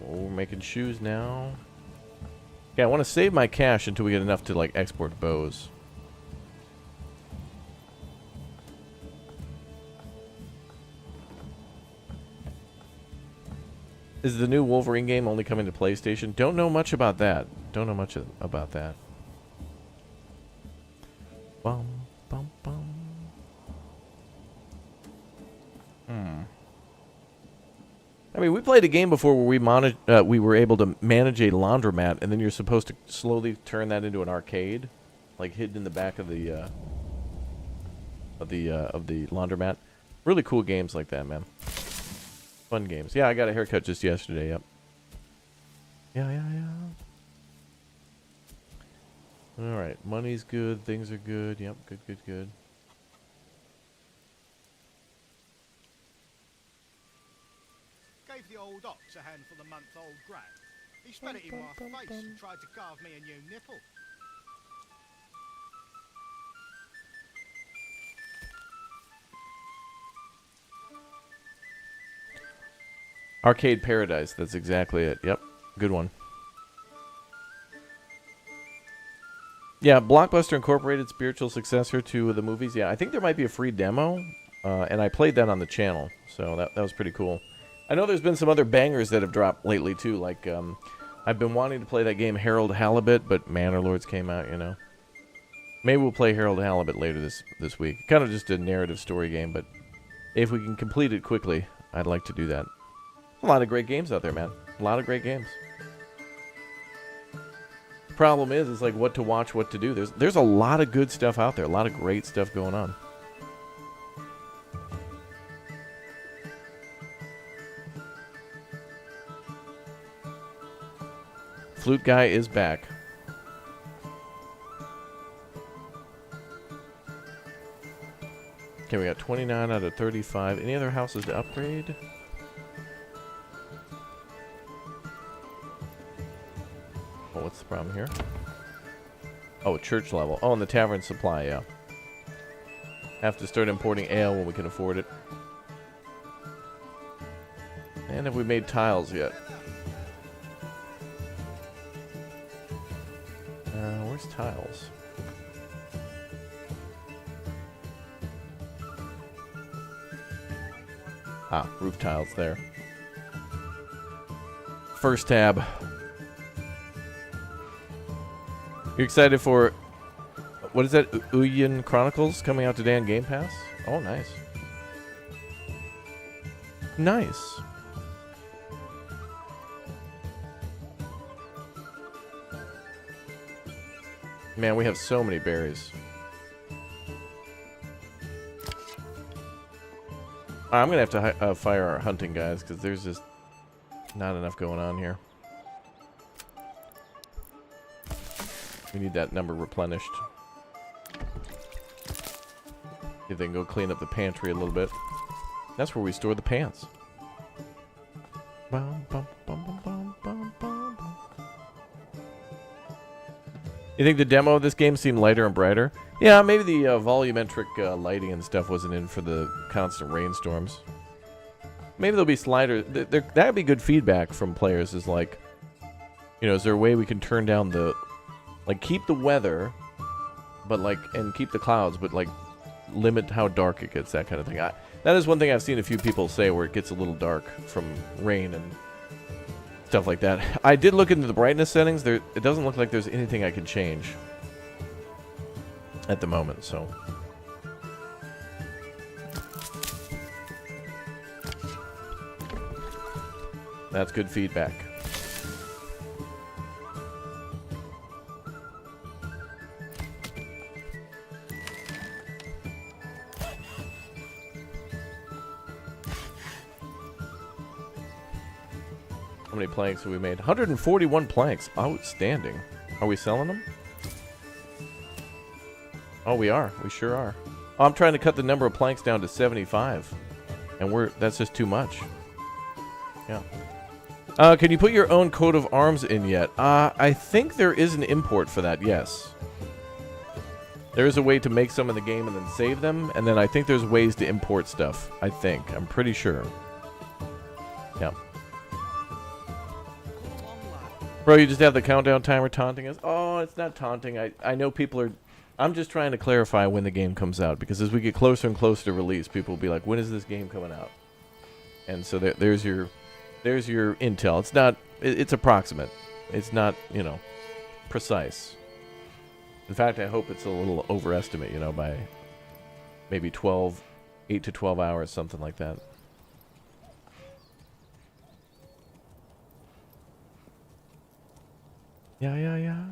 Oh, we're making shoes now. Yeah, I want to save my cash until we get enough to, like, export bows. Is the new Wolverine game only coming to PlayStation? Don't know much about that. Don't know much about that. Bum, bum, bum. I mean, we played a game before where we were able to manage a laundromat, and then you're supposed to slowly turn that into an arcade, like hidden in the back of the laundromat. Really cool games like that, man. Fun games. Yeah, I got a haircut just yesterday. Yep. Yeah, yeah, yeah. All right, money's good, things are good. Yep, good, good, good. Gave the old ox a handful of month-old grain. He spat it in my face and tried to carve me a new nipple. Arcade Paradise, that's exactly it. Yep, good one. Yeah, Blockbuster Incorporated, spiritual successor to the movies. Yeah, I think there might be a free demo, and I played that on the channel, so that was pretty cool. I know there's been some other bangers that have dropped lately, too, like, I've been wanting to play that game Harold Halibut, but Manor Lords came out, you know. Maybe we'll play Harold Halibut later this week. Kind of just a narrative story game, but if we can complete it quickly, I'd like to do that. A lot of great games out there, man. A lot of great games. Problem is like what to watch, what to do. There's a lot of good stuff out there. A lot of great stuff going on. Flute Guy is back. Okay, we got 29 out of 35. Any other houses to upgrade? Oh, what's the problem here? Oh, church level. Oh, and the tavern supply, yeah. Have to start importing ale when we can afford it. And have we made tiles yet? Where's tiles? Ah, roof tiles there. First tab. You excited for, what is that, Uyin Chronicles coming out today on Game Pass? Oh, nice. Nice. Man, we have so many berries. I'm going to have to fire our hunting guys because there's just not enough going on here. We need that number replenished. If they can go clean up the pantry a little bit. That's where we store the pants. Bum, bum, bum, bum, bum, bum, bum, bum. You think the demo of this game seemed lighter and brighter? Yeah, maybe the volumetric lighting and stuff wasn't in for the constant rainstorms. Maybe there'll be sliders. That'd be good feedback from players. Is like, you know, is there a way we can turn down the, like, keep the weather, but like, and keep the clouds, but like, limit how dark it gets, that kind of thing. That is one thing I've seen a few people say where it gets a little dark from rain and stuff like that. I did look into the brightness settings. It doesn't look like there's anything I can change at the moment, so. That's good feedback. How many planks have we made? 141 planks. Outstanding. Are we selling them? Oh, we are. We sure are. Oh, I'm trying to cut the number of planks down to 75. And that's just too much. Yeah. Can you put your own coat of arms in yet? I think there is an import for that, yes. There is a way to make some in the game and then save them. And then I think there's ways to import stuff. I think. I'm pretty sure. Yeah. Bro, you just have the countdown timer taunting us? Oh, it's not taunting. I know people are... I'm just trying to clarify when the game comes out. Because as we get closer and closer to release, people will be like, when is this game coming out? And so there's your intel. It's not... It's approximate. It's not, you know, precise. In fact, I hope it's a little overestimate, you know, by maybe 8 to 12 hours, something like that. Yeah.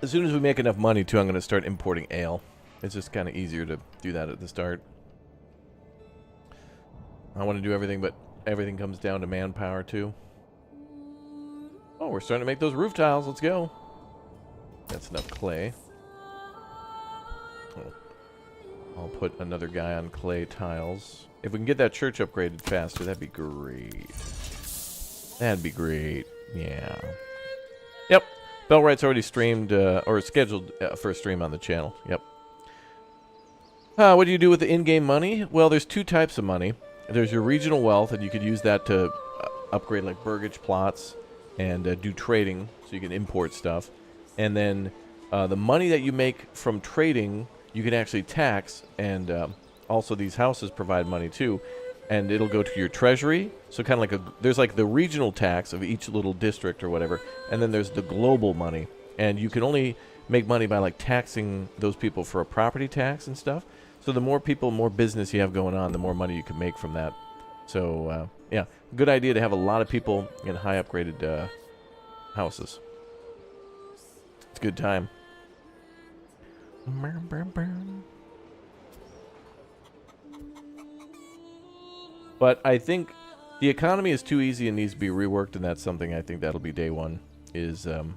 As soon as we make enough money, too, I'm going to start importing ale. It's just kind of easier to do that at the start. I want to do everything, but everything comes down to manpower, too. Oh, we're starting to make those roof tiles. Let's go. That's enough clay. Oh. I'll put another guy on clay tiles. If we can get that church upgraded faster, that'd be great. That'd be great. Yeah. Yep. Bellright's already streamed, or scheduled for a stream on the channel. Yep. What do you do with the in-game money? Well, there's two types of money. There's your regional wealth, and you could use that to upgrade like burgage plots and do trading, so you can import stuff. And then the money that you make from trading, you can actually tax, and also these houses provide money too. And it'll go to your treasury. So kind of like there's like the regional tax of each little district or whatever, and then there's the global money. And you can only make money by like taxing those people for a property tax and stuff. So the more people, more business you have going on, the more money you can make from that. So yeah, good idea to have a lot of people in high upgraded houses. It's a good time. But I think the economy is too easy and needs to be reworked, and that's something I think that'll be day one, is kind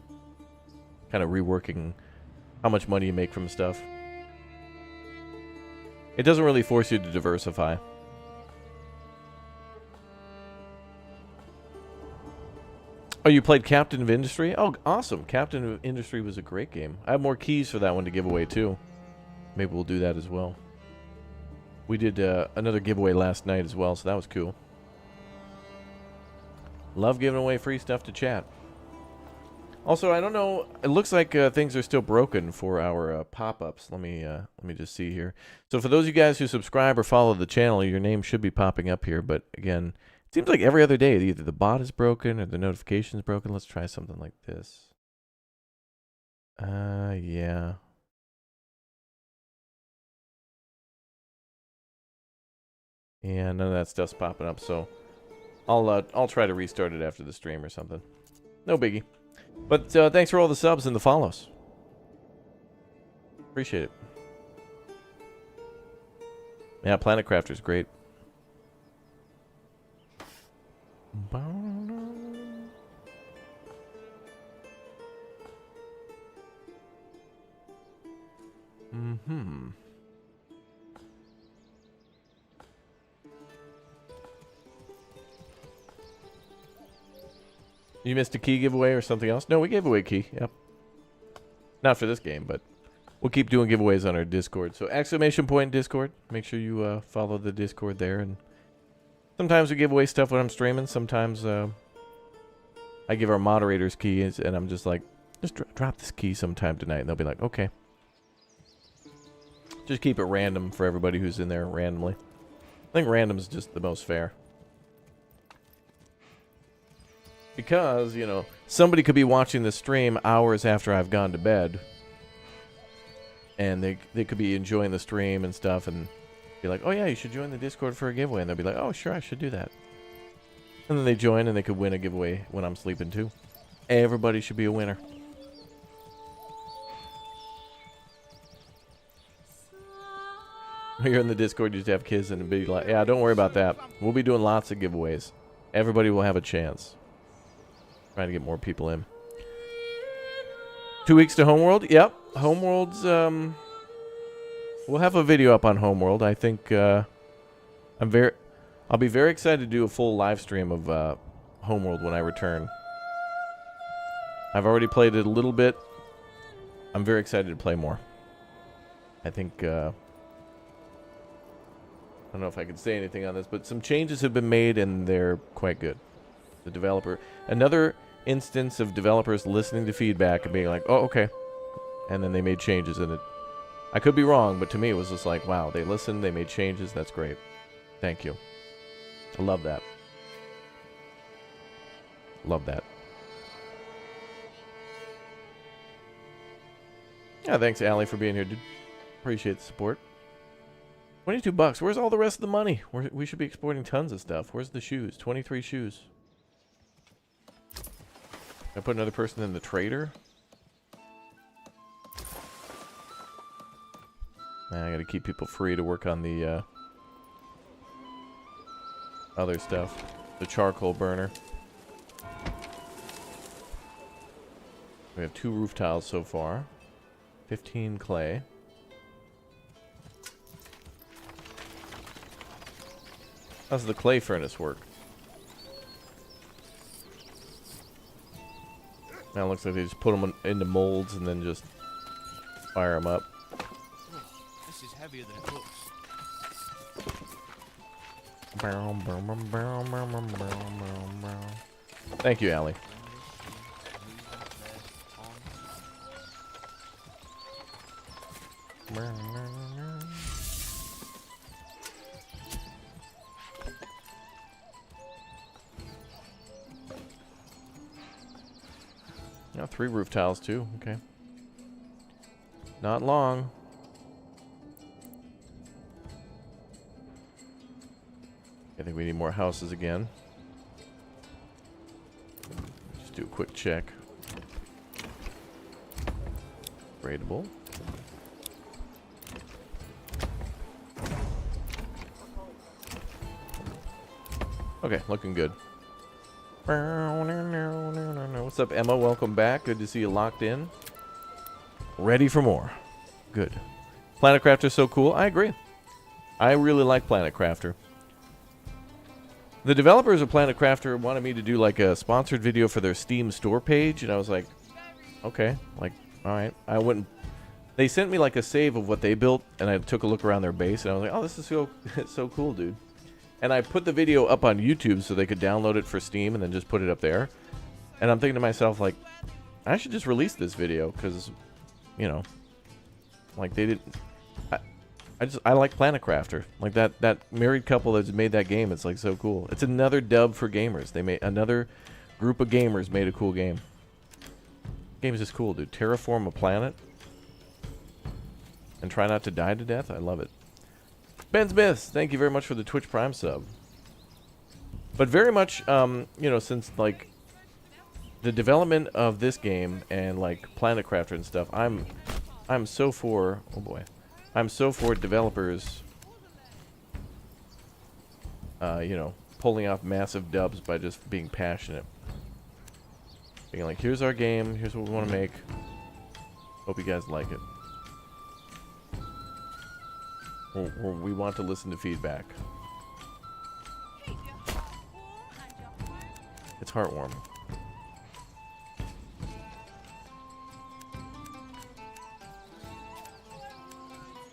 of reworking how much money you make from stuff. It doesn't really force you to diversify. Oh, you played Captain of Industry? Oh, awesome. Captain of Industry was a great game. I have more keys for that one to give away, too. Maybe we'll do that as well. We did another giveaway last night as well, so that was cool. Love giving away free stuff to chat. Also, I don't know. It looks like things are still broken for our pop-ups. Let me just see here. So for those of you guys who subscribe or follow the channel, your name should be popping up here. But again, it seems like every other day, either the bot is broken or the notification is broken. Let's try something like this. Yeah. Yeah, none of that stuff's popping up. So I'll try to restart it after the stream or something. No biggie. But thanks for all the subs and the follows. Appreciate it. Yeah, Planet Crafter's great. Mm-hmm. You missed a key giveaway or something else? No, we gave away a key. Yep. Not for this game, but we'll keep doing giveaways on our Discord. So exclamation point Discord. Make sure you follow the Discord there. And sometimes we give away stuff when I'm streaming. Sometimes I give our moderators keys, and I'm just like, just drop this key sometime tonight. And they'll be like, okay. Just keep it random for everybody who's in there randomly. I think random is just the most fair. Because, you know, somebody could be watching the stream hours after I've gone to bed. And they could be enjoying the stream and stuff and be like, oh yeah, you should join the Discord for a giveaway. And they'll be like, oh sure, I should do that. And then they join and they could win a giveaway when I'm sleeping too. Everybody should be a winner. You're in the Discord, you just have kids and be like, yeah, don't worry about that. We'll be doing lots of giveaways. Everybody will have a chance. Trying to get more people in. 2 weeks to Homeworld? Yep. Homeworld's, we'll have a video up on Homeworld. I think, I'll be very excited to do a full live stream of, Homeworld when I return. I've already played it a little bit. I'm very excited to play more. I think, I don't know if I can say anything on this, but some changes have been made and they're quite good. The developer, another instance of developers listening to feedback and being like, oh, okay. And then they made changes in it. I could be wrong, but to me it was just like, wow, they listened, they made changes, that's great. Thank you. I love that. Love that. Yeah, thanks, Allie, for being here, dude. Appreciate the support. $22. Where's all the rest of the money? We should be exporting tons of stuff. Where's the shoes? 23 shoes. I put another person in the trader. I gotta keep people free to work on the other stuff. The charcoal burner. We have 2 roof tiles so far. 15 clay. How's the clay furnace work? Now it looks like they just put them into molds and then just fire them up. This is heavier than it looks. Thank you, Allie. Yeah, 3 roof tiles too. Okay. Not long. I think we need more houses again. Just do a quick check. Raidable. Okay, looking good. What's up, Emma? Welcome back. Good to see you locked in. Ready for more. Good. Planet Crafter is so cool. I agree. I really like Planet Crafter. The developers of Planet Crafter wanted me to do like a sponsored video for their Steam store page, and I was like, okay, like, all right. I went. They sent me like a save of what they built, and I took a look around their base, and I was like, oh, this is so so cool, dude. And I put the video up on YouTube so they could download it for Steam and then just put it up there. And I'm thinking to myself, like, I should just release this video because, you know, like they didn't. I like Planet Crafter. Like that married couple that's made that game. It's like so cool. It's another dub for gamers. They made another group of gamers made a cool game. Game is just cool, dude. Terraform a planet and try not to die to death. I love it. Ben Smith, thank you very much for the Twitch Prime sub. But very much, you know, since like the development of this game and like Planet Crafter and stuff, I'm so for. Oh boy. I'm so for developers, you know, pulling off massive dubs by just being passionate. Being like, here's our game, here's what we want to make. Hope you guys like it. Or we want to listen to feedback. It's heartwarming.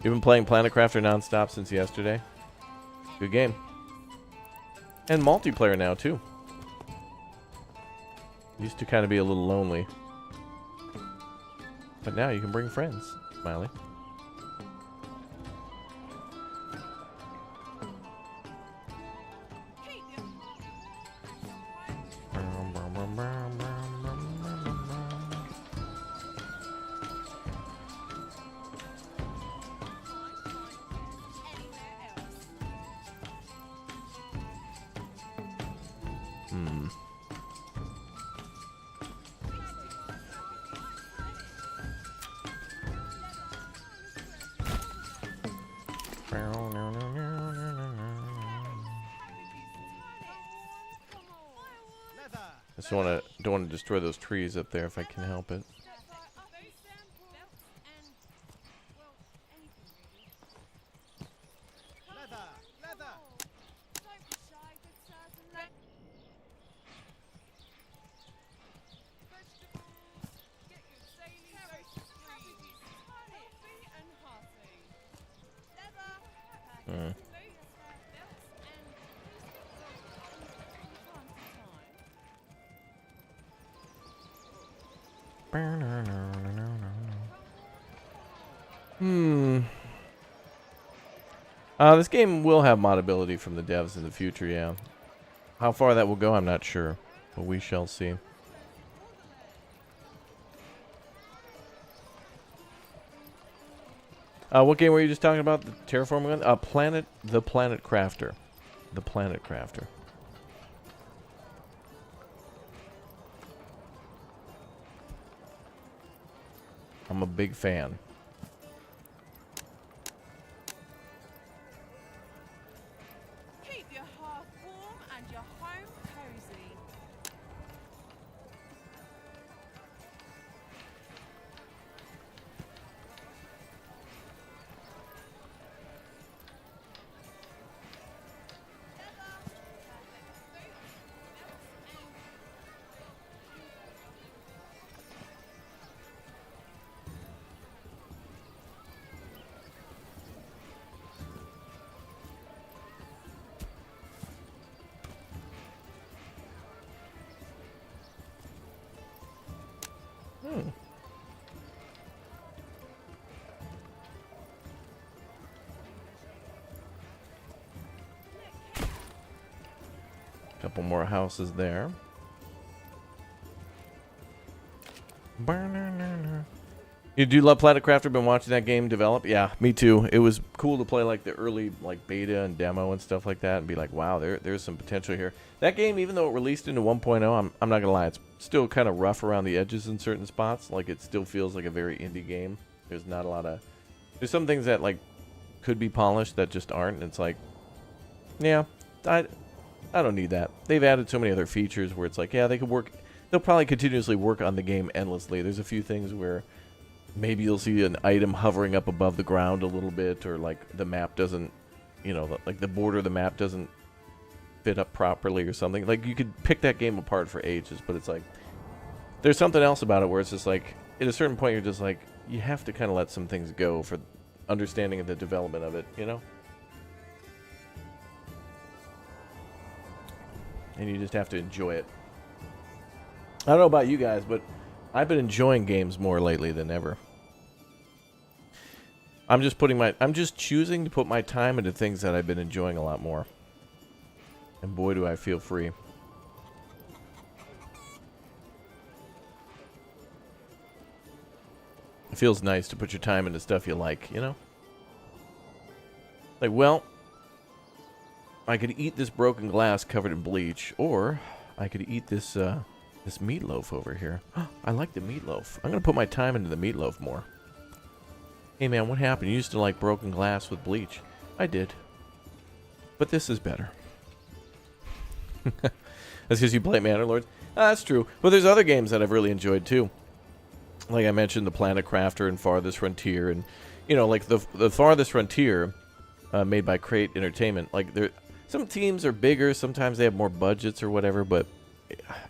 You've been playing Planet Crafter nonstop since yesterday. Good game. And multiplayer now, too. Used to kind of be a little lonely. But now you can bring friends, Smiley. Don't want to destroy those trees up there if I can help it. This game will have modability from the devs in the future, yeah. How far that will go, I'm not sure, but we shall see. What game were you just talking about? The terraforming one? The Planet Crafter. The Planet Crafter. I'm a big fan. Couple more houses there. You do love Planet Crafter? Been watching that game develop? Yeah, me too. It was cool to play like the early like beta and demo and stuff like that, and be like, wow, there's some potential here. That game, even though it released into 1.0, I'm not gonna lie, it's still kind of rough around the edges in certain spots. Like it still feels like a very indie game. There's not a lot of, there's some things that like could be polished that just aren't. And it's like, yeah, I don't need that. They've added so many other features where it's like, yeah, they could work. They'll probably continuously work on the game endlessly. There's a few things where maybe you'll see an item hovering up above the ground a little bit, or like the map doesn't, you know, like the border of the map doesn't fit up properly or something. Like you could pick that game apart for ages, but it's like there's something else about it where it's just like at a certain point you're just like, you have to kind of let some things go for understanding of the development of it, you know? And you just have to enjoy it. I don't know about you guys, but I've been enjoying games more lately than ever. I'm just choosing to put my time into things that I've been enjoying a lot more. And boy, do I feel free. It feels nice to put your time into stuff you like, you know? Like, well, I could eat this broken glass covered in bleach, or I could eat this this meatloaf over here. I like the meatloaf. I'm gonna put my time into the meatloaf more. Hey man, what happened? You used to like broken glass with bleach. I did. But this is better. That's because you play Manor Lords? That's true. But there's other games that I've really enjoyed too. Like I mentioned, the Planet Crafter and Farthest Frontier, and you know, like the Farthest Frontier, made by Crate Entertainment. Like some teams are bigger, sometimes they have more budgets or whatever, but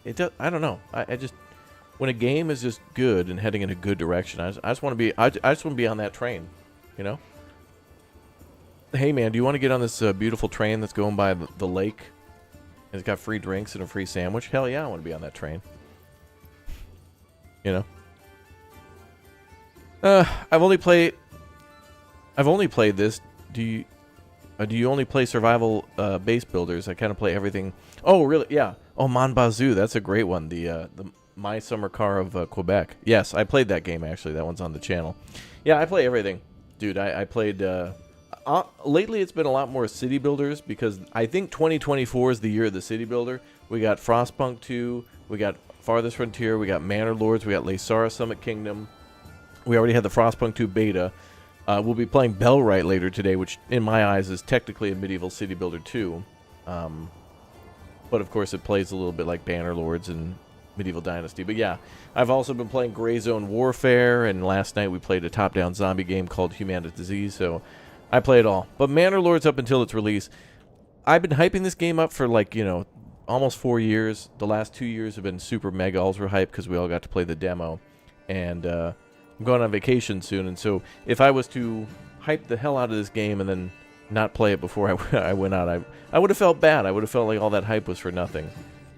it does. I don't know. I just, when a game is just good and heading in a good direction, I just want to be. I just want to be on that train, you know. Hey man, do you want to get on this beautiful train that's going by the lake? And it's got free drinks and a free sandwich. Hell yeah, I want to be on that train. You know. I've only played this. Do you only play survival base builders? I kind of play everything. Oh, really? Yeah. Oh, Mon Bazou. That's a great one. The My Summer Car of Quebec. Yes, I played that game, actually. That one's on the channel. Yeah, I play everything. Dude, I played... lately, it's been a lot more city builders, because I think 2024 is the year of the city builder. We got Frostpunk 2. We got Farthest Frontier. We got Manor Lords. We got Laysara Summit Kingdom. We already had the Frostpunk 2 beta. We'll be playing Bellwright later today, which in my eyes is technically a medieval city builder too. But of course it plays a little bit like Banner Lords and Medieval Dynasty. But yeah, I've also been playing Gray Zone Warfare, and last night we played a top-down zombie game called Humanity Disease, so I play it all. But Manor Lords, up until its release, I've been hyping this game up for like, you know, almost 4 years. The last 2 years have been super mega ultra hype because we all got to play the demo. And I'm going on vacation soon, and so if I was to hype the hell out of this game and then not play it before I went out, I would have felt bad. I would have felt like all that hype was for nothing.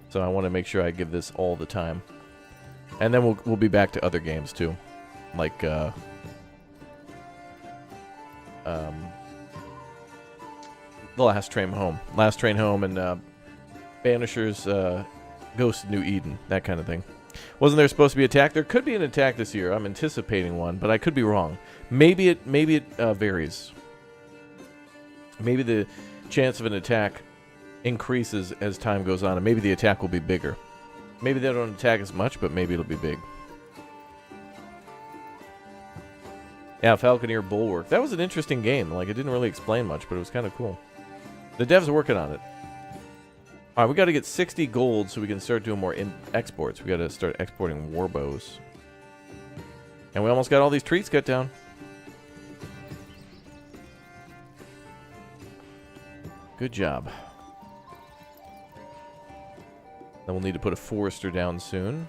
So I want to make sure I give this all the time. And then we'll be back to other games too, like The Last Train Home, and Banisher's Ghost of New Eden, that kind of thing. Wasn't there supposed to be an attack? There could be an attack this year. I'm anticipating one, but I could be wrong. Maybe it varies. Maybe the chance of an attack increases as time goes on, and maybe the attack will be bigger. Maybe they don't attack as much, but maybe it'll be big. Yeah, Falconeer Bulwark. That was an interesting game. Like, it didn't really explain much, but it was kind of cool. The devs are working on it. All right, we got to get 60 gold so we can start doing more exports. We got to start exporting warbows. And we almost got all these trees cut down. Good job. Then we'll need to put a forester down soon. And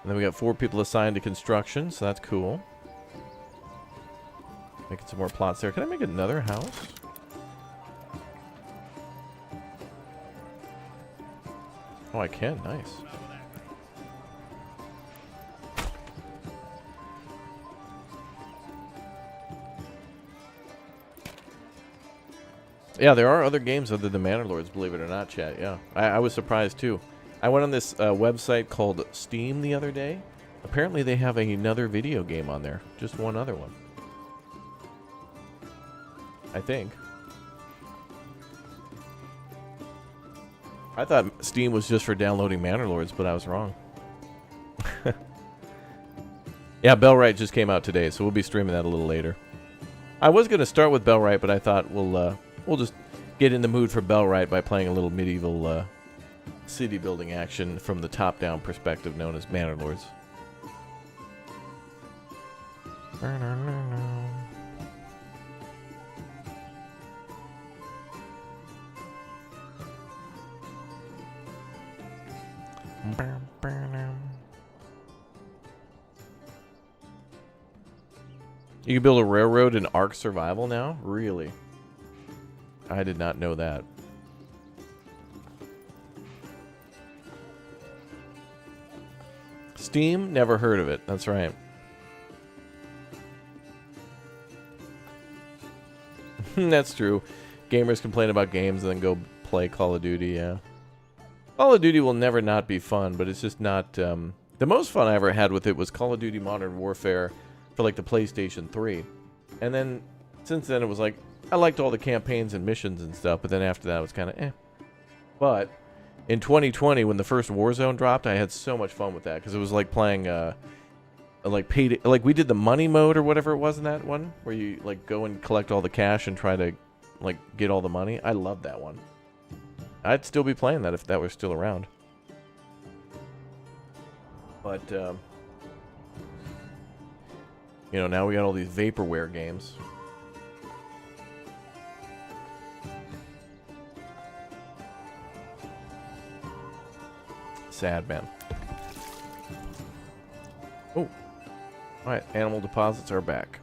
then we got 4 people assigned to construction, so that's cool. Making some more plots there. Can I make another house? Oh, I can. Nice. Yeah, there are other games other than Manor Lords, believe it or not, chat. Yeah, I was surprised too. I went on this website called Steam the other day. Apparently they have another video game on there. Just one other one. I think. I thought Steam was just for downloading Manor Lords, but I was wrong. Yeah, Bellwright just came out today, so we'll be streaming that a little later. I was going to start with Bellwright, but I thought we'll just get in the mood for Bellwright by playing a little medieval city building action from the top-down perspective known as Manor Lords. You can build a railroad in Ark Survival now? Really? I did not know that. Steam? Never heard of it. That's right. That's true. Gamers complain about games and then go play Call of Duty, yeah. Call of Duty will never not be fun, but it's just not... the most fun I ever had with it was Call of Duty Modern Warfare for like the PlayStation 3. And then, since then, it was like, I liked all the campaigns and missions and stuff, but then after that, it was kind of eh. But in 2020, when the first Warzone dropped, I had so much fun with that, because it was like playing, like we did the money mode or whatever it was in that one, where you like go and collect all the cash and try to like get all the money. I loved that one. I'd still be playing that if that were still around. But, you know, now we got all these vaporware games. Sad, man. Oh. Alright, animal deposits are back.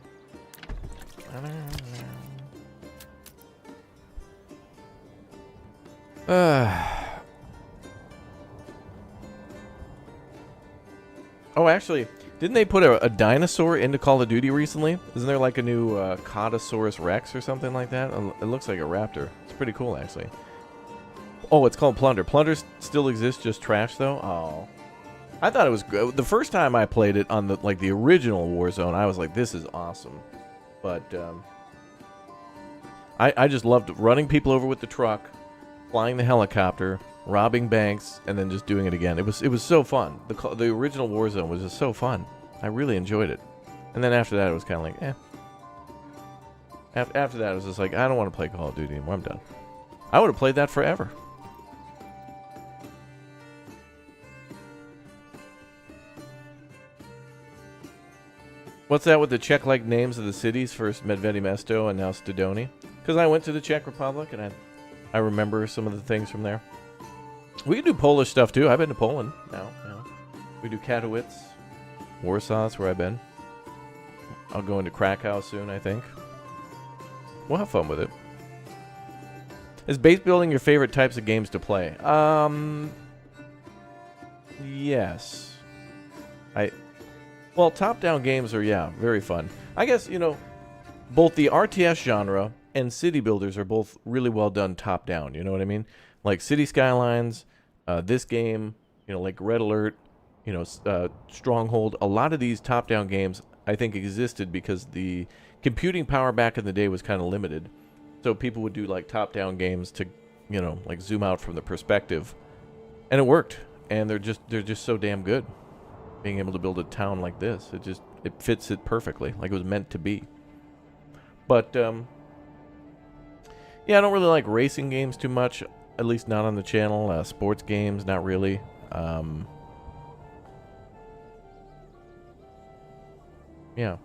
Oh, actually, didn't they put a dinosaur into Call of Duty recently? Isn't there like a new Codosaurus Rex or something like that? It looks like a raptor. It's pretty cool, actually. Oh, it's called Plunder. Plunder still exists, just trash, though? Oh. I thought it was good. The first time I played it on the original Warzone, I was like, this is awesome. But, I just loved running people over with the truck, flying the helicopter, robbing banks, and then just doing it again. It was so fun. The original Warzone was just so fun. I really enjoyed it. And then after that, it was kind of like, eh. After that, it was just like, I don't want to play Call of Duty anymore. I'm done. I would have played that forever. What's that with the Czech-like names of the cities? First Medvedy Mesto and now Stodony? Because I went to the Czech Republic and I remember some of the things from there. We can do Polish stuff too. I've been to Poland now. Yeah. We do Katowice, Warsaw's where I've been. I'll go into Krakow soon, I think. We'll have fun with it. Is base building your favorite types of games to play? Yes. Well, top-down games are, yeah, very fun. I guess, you know, both the RTS genre and city builders are both really well done top-down, you know what I mean? Like City Skylines, this game, you know, like Red Alert, you know, Stronghold. A lot of these top-down games, I think, existed because the computing power back in the day was kind of limited. So people would do, like, top-down games to, you know, like, zoom out from the perspective. And it worked. And they're just so damn good. Being able to build a town like this, it fits it perfectly, like it was meant to be. But yeah, I don't really like racing games too much, at least not on the channel. Sports games, not really. Yeah,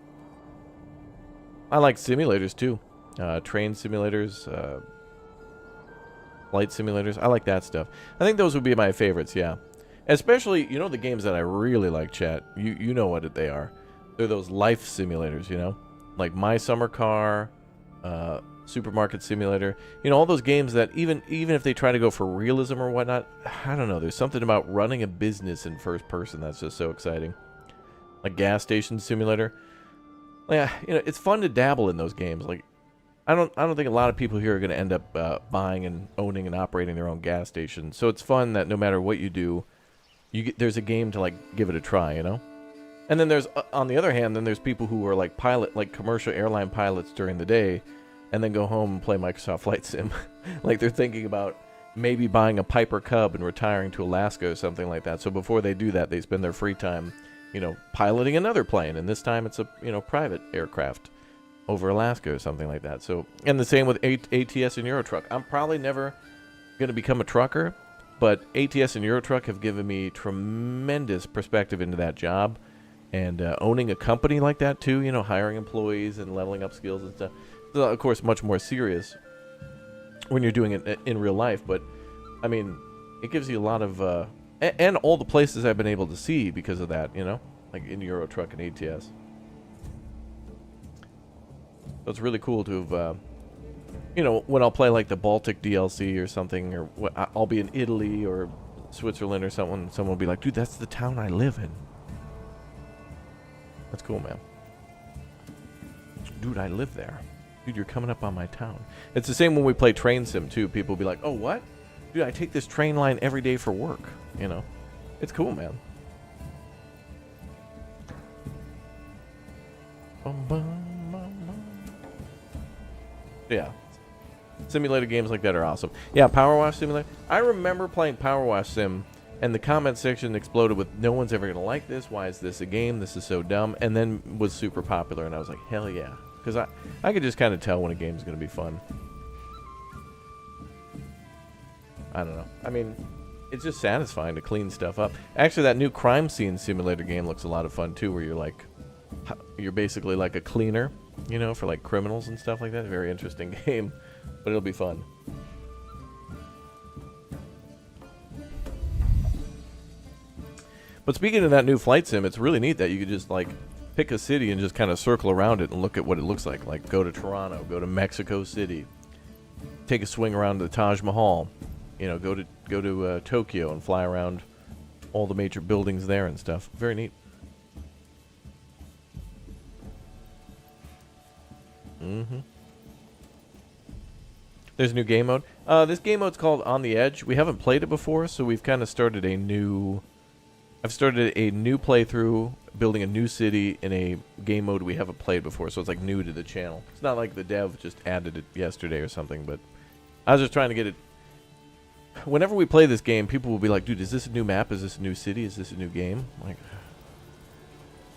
I like simulators too, train simulators, flight simulators. I like that stuff. I think those would be my favorites. Yeah. Especially, you know, the games that I really like, chat. You know what they are. They're those life simulators, you know? Like My Summer Car, Supermarket Simulator. You know, all those games that even if they try to go for realism or whatnot, I don't know. There's something about running a business in first person that's just so exciting. Like Gas Station Simulator. Yeah, you know, it's fun to dabble in those games. Like, I don't think a lot of people here are going to end up buying and owning and operating their own gas station. So it's fun that no matter what you do, there's a game to like give it a try, you know. And then there's on the other hand, then there's people who are like commercial airline pilots during the day, and then go home and play Microsoft Flight Sim, like they're thinking about maybe buying a Piper Cub and retiring to Alaska or something like that. So before they do that, they spend their free time, piloting another plane, and this time it's a private aircraft over Alaska or something like that. So, and the same with ATS and Eurotruck. I'm probably never going to become a trucker, but ATS and Eurotruck have given me tremendous perspective into that job, and owning a company like that too. Hiring employees and leveling up skills and stuff. So, of course, much more serious when you're doing it in real life, but I mean, it gives you a lot of and all the places I've been able to see because of that, like in Eurotruck and ATS. So it's really cool to have, when I'll play like the Baltic DLC or something, or I'll be in Italy or Switzerland or something, someone will be like, dude, that's the town I live in. That's cool, man. Dude, I live there. Dude, you're coming up on my town. It's the same when we play Train Sim, too. People will be like, oh, what? Dude, I take this train line every day for work. It's cool, man. Yeah. Simulator games like that are awesome. Yeah, Power Wash Simulator. I remember playing Power Wash Sim, and the comment section exploded with, no one's ever going to like this. Why is this a game? This is so dumb. And then was super popular, and I was like, hell yeah. Because I could just kind of tell when a game's going to be fun. I don't know. I mean, it's just satisfying to clean stuff up. Actually, that new crime scene simulator game looks a lot of fun, too, where you're basically like a cleaner, for like criminals and stuff like that. Very interesting game, but it'll be fun. But speaking of that new flight sim, it's really neat that you could just like pick a city and just kind of circle around it and look at what it looks like. Like go to Toronto, go to Mexico City, take a swing around the Taj Mahal, go to Tokyo and fly around all the major buildings there and stuff. Very neat. There's a new game mode. This game mode's called On the Edge. We haven't played it before, so we've kind of started I've started a new playthrough, building a new city in a game mode we haven't played before, so it's like new to the channel. It's not like the dev just added it yesterday or something, but I was just trying to get it. Whenever we play this game, people will be like, dude, is this a new map? Is this a new city? Is this a new game? Like,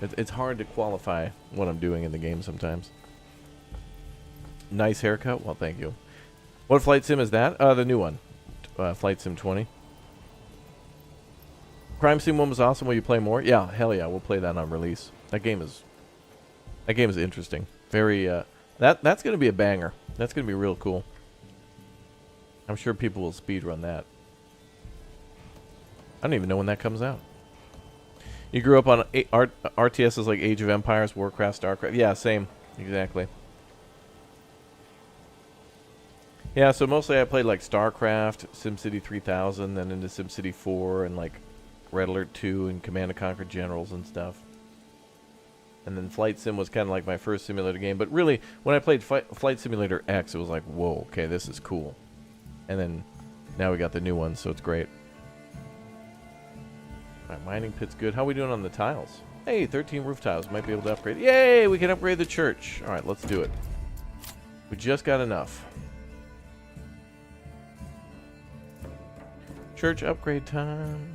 it's hard to qualify what I'm doing in the game sometimes. Nice haircut? Well, thank you. What flight sim is that? The new one. Flight Sim 20. Crime Sim 1 was awesome. Will you play more? Yeah, hell yeah, we'll play that on release. That game is interesting. Very that's gonna be a banger. That's gonna be real cool. I'm sure people will speedrun that. I don't even know when that comes out. You grew up on RTSs like Age of Empires, Warcraft, StarCraft. Yeah, same. Exactly. Yeah, so mostly I played like StarCraft, SimCity 3000, then into SimCity 4, and like Red Alert 2 and Command & Conquer Generals and stuff. And then Flight Sim was kind of like my first simulator game. But really, when I played Flight Simulator X, it was like, whoa, okay, this is cool. And then now we got the new one, so it's great. All right, mining pit's good. How are we doing on the tiles? Hey, 13 roof tiles. Might be able to upgrade. Yay, we can upgrade the church. All right, let's do it. We just got enough. Church upgrade time.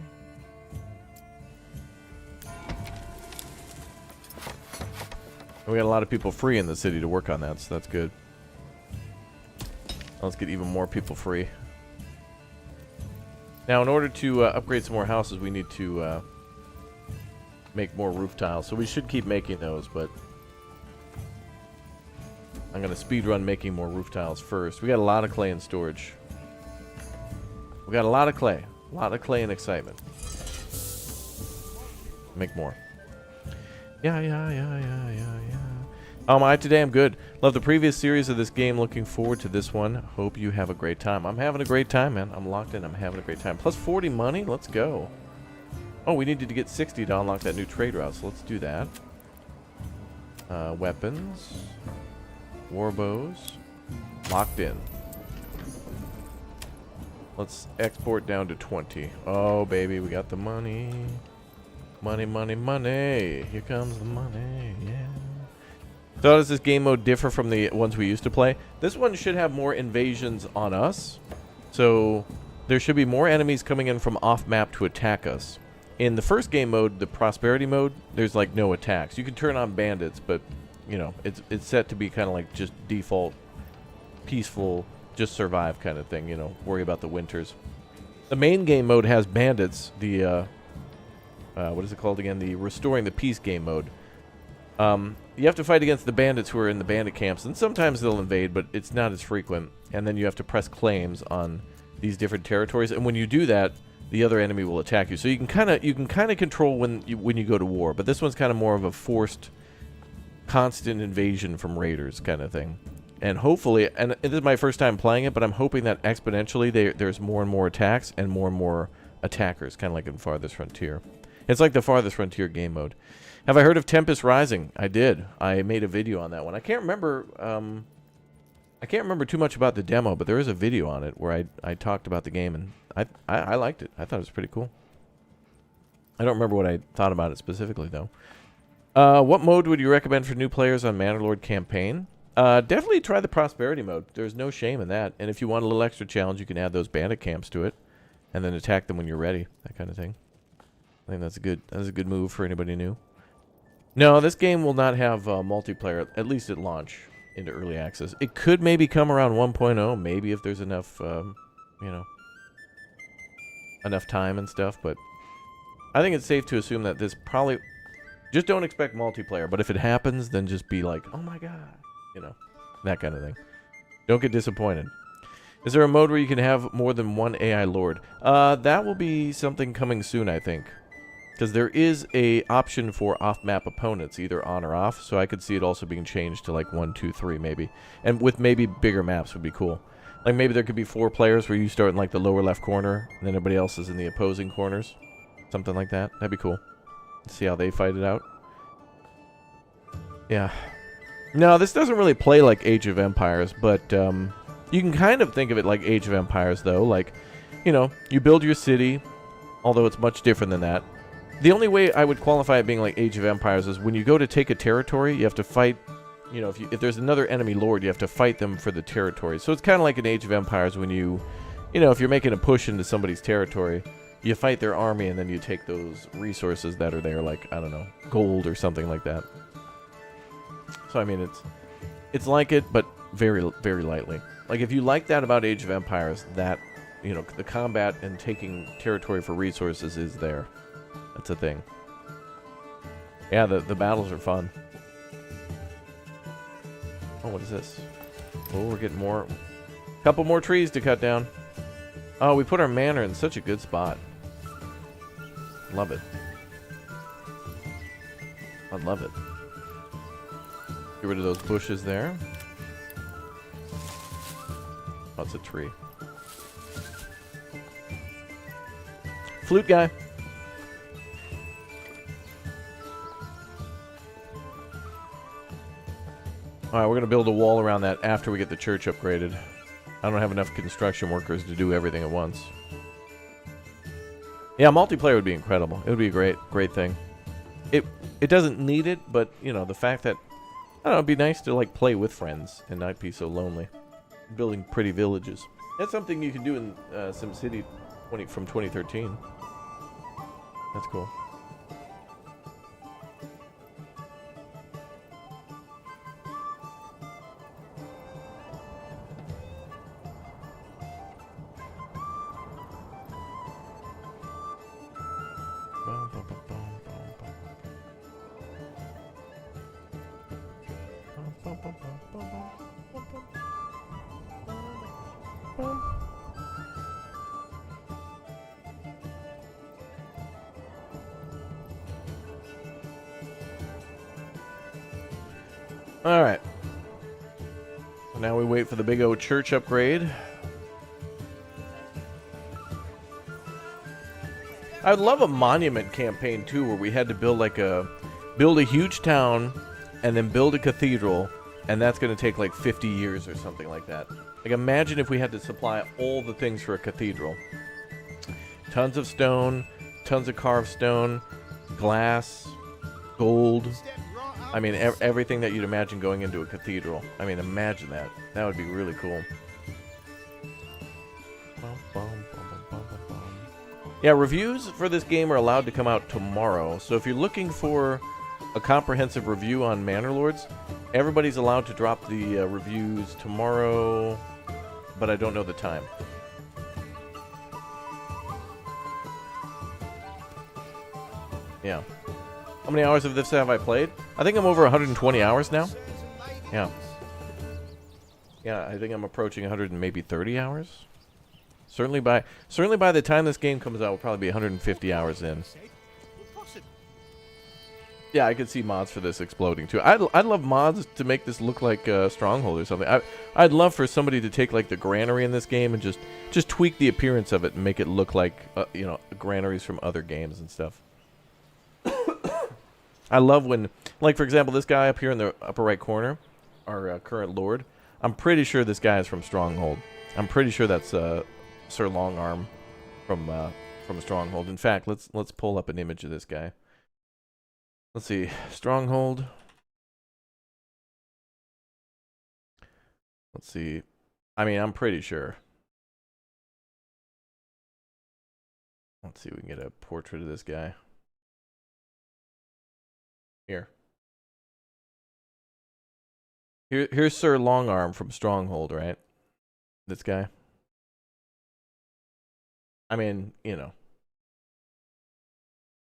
We got a lot of people free in the city to work on that, so that's good. Let's get even more people free. Now, in order to upgrade some more houses, we need to make more roof tiles. So we should keep making those, but I'm going to speedrun making more roof tiles first. We got a lot of clay in storage. We got a lot of clay. A lot of clay and excitement. Make more. Yeah. Today I'm good. Love the previous series of this game. Looking forward to this one. Hope you have a great time. I'm having a great time, man. I'm locked in. I'm having a great time. Plus 40 money. Let's go. Oh, we needed to get 60 to unlock that new trade route, so let's do that. Weapons. War bows. Locked in. Let's export down to 20. Oh, baby, we got the money. Money, money, money. Here comes the money, yeah. So how does this game mode differ from the ones we used to play? This one should have more invasions on us. So there should be more enemies coming in from off-map to attack us. In the first game mode, the prosperity mode, there's like no attacks. You can turn on bandits, but you know, it's set to be kind of like just default, peaceful, just survive kind of thing, you know, worry about the winters. The main game mode has bandits, the, what is it called again? The Restoring the Peace game mode. You have to fight against the bandits who are in the bandit camps, and sometimes they'll invade, but it's not as frequent. And then you have to press claims on these different territories, and when you do that, the other enemy will attack you. So you can kind of control when you go to war, but this one's kind of more of a forced, constant invasion from raiders kind of thing. And hopefully, and this is my first time playing it, but I'm hoping that exponentially there's more and more attacks and more attackers, kind of like in Farthest Frontier. It's like the Farthest Frontier game mode. Have I heard of Tempest Rising? I did. I made a video on that one. I can't remember too much about the demo, but there is a video on it where I talked about the game, and I liked it. I thought it was pretty cool. I don't remember what I thought about it specifically, though. What mode would you recommend for new players on Manor Lord campaign? Definitely try the prosperity mode. There's no shame in that. And if you want a little extra challenge, you can add those bandit camps to it, and then attack them when you're ready. That kind of thing. I think that's a good move for anybody new. No, this game will not have multiplayer, at least at launch, into early access. It could maybe come around 1.0, maybe if there's enough, you know, enough time and stuff. But I think it's safe to assume that this probably, just don't expect multiplayer. But if it happens, then just be like, oh my god, you know, that kind of thing. Don't get disappointed. Is there a mode where you can have more than one AI Lord? That will be something coming soon, I think. Because there is a option for off-map opponents, either on or off, so I could see it also being changed to like 1, 2, 3 maybe. And with maybe bigger maps would be cool. Like maybe there could be 4 players where you start in like the lower left corner, and then everybody else is in the opposing corners. Something like that. That'd be cool. See how they fight it out. Yeah. No, this doesn't really play like Age of Empires, but you can kind of think of it like Age of Empires, though. Like, you know, you build your city, although it's much different than that. The only way I would qualify it being like Age of Empires is when you go to take a territory, you have to fight, you know, if there's another enemy lord, you have to fight them for the territory. So it's kind of like an Age of Empires when you know, if you're making a push into somebody's territory, you fight their army and then you take those resources that are there, like, I don't know, gold or something like that. So, I mean, it's like it, but very, very lightly. Like, if you like that about Age of Empires, that, you know, the combat and taking territory for resources is there. That's a thing. Yeah, the battles are fun. Oh, what is this? Oh, we're getting more. Couple more trees to cut down. Oh, we put our manor in such a good spot. Love it. I love it. Get rid of those bushes there. Oh, it's a tree. Flute guy. Alright, we're going to build a wall around that after we get the church upgraded. I don't have enough construction workers to do everything at once. Yeah, multiplayer would be incredible. It would be a great thing. It doesn't need it, but, you know, the fact that, I don't know, it'd be nice to, like, play with friends and not be so lonely. Building pretty villages. That's something you can do in SimCity from 2013. That's cool. Alright. So now we wait for the big old church upgrade. I'd love a monument campaign too, where we had to build like build a huge town and then build a cathedral And that's going to take like 50 years or something like that. Like, imagine if we had to supply all the things for a cathedral. Tons of stone, tons of carved stone, glass, gold. I mean, everything that you'd imagine going into a cathedral. I mean, imagine that. That would be really cool. Yeah, reviews for this game are allowed to come out tomorrow. So if you're looking for a comprehensive review on Manor Lords, everybody's allowed to drop the reviews tomorrow, but I don't know the time. Yeah. How many hours of this have I played? I think I'm over 120 hours now. Yeah. Yeah, I think I'm approaching 100 and maybe 30 hours. Certainly by the time this game comes out, we'll probably be 150 hours in. Yeah, I could see mods for this exploding too. I'd love mods to make this look like Stronghold or something. I'd love for somebody to take like the granary in this game and just tweak the appearance of it and make it look like you know, granaries from other games and stuff. I love when, like for example, this guy up here in the upper right corner, our current lord. I'm pretty sure this guy is from Stronghold. I'm pretty sure that's Sir Longarm from Stronghold. In fact, let's pull up an image of this guy. Let's see, Stronghold. Let's see. I mean, I'm pretty sure. Let's see if we can get a portrait of this guy. Here's Sir Longarm from Stronghold, right? This guy. I mean, you know.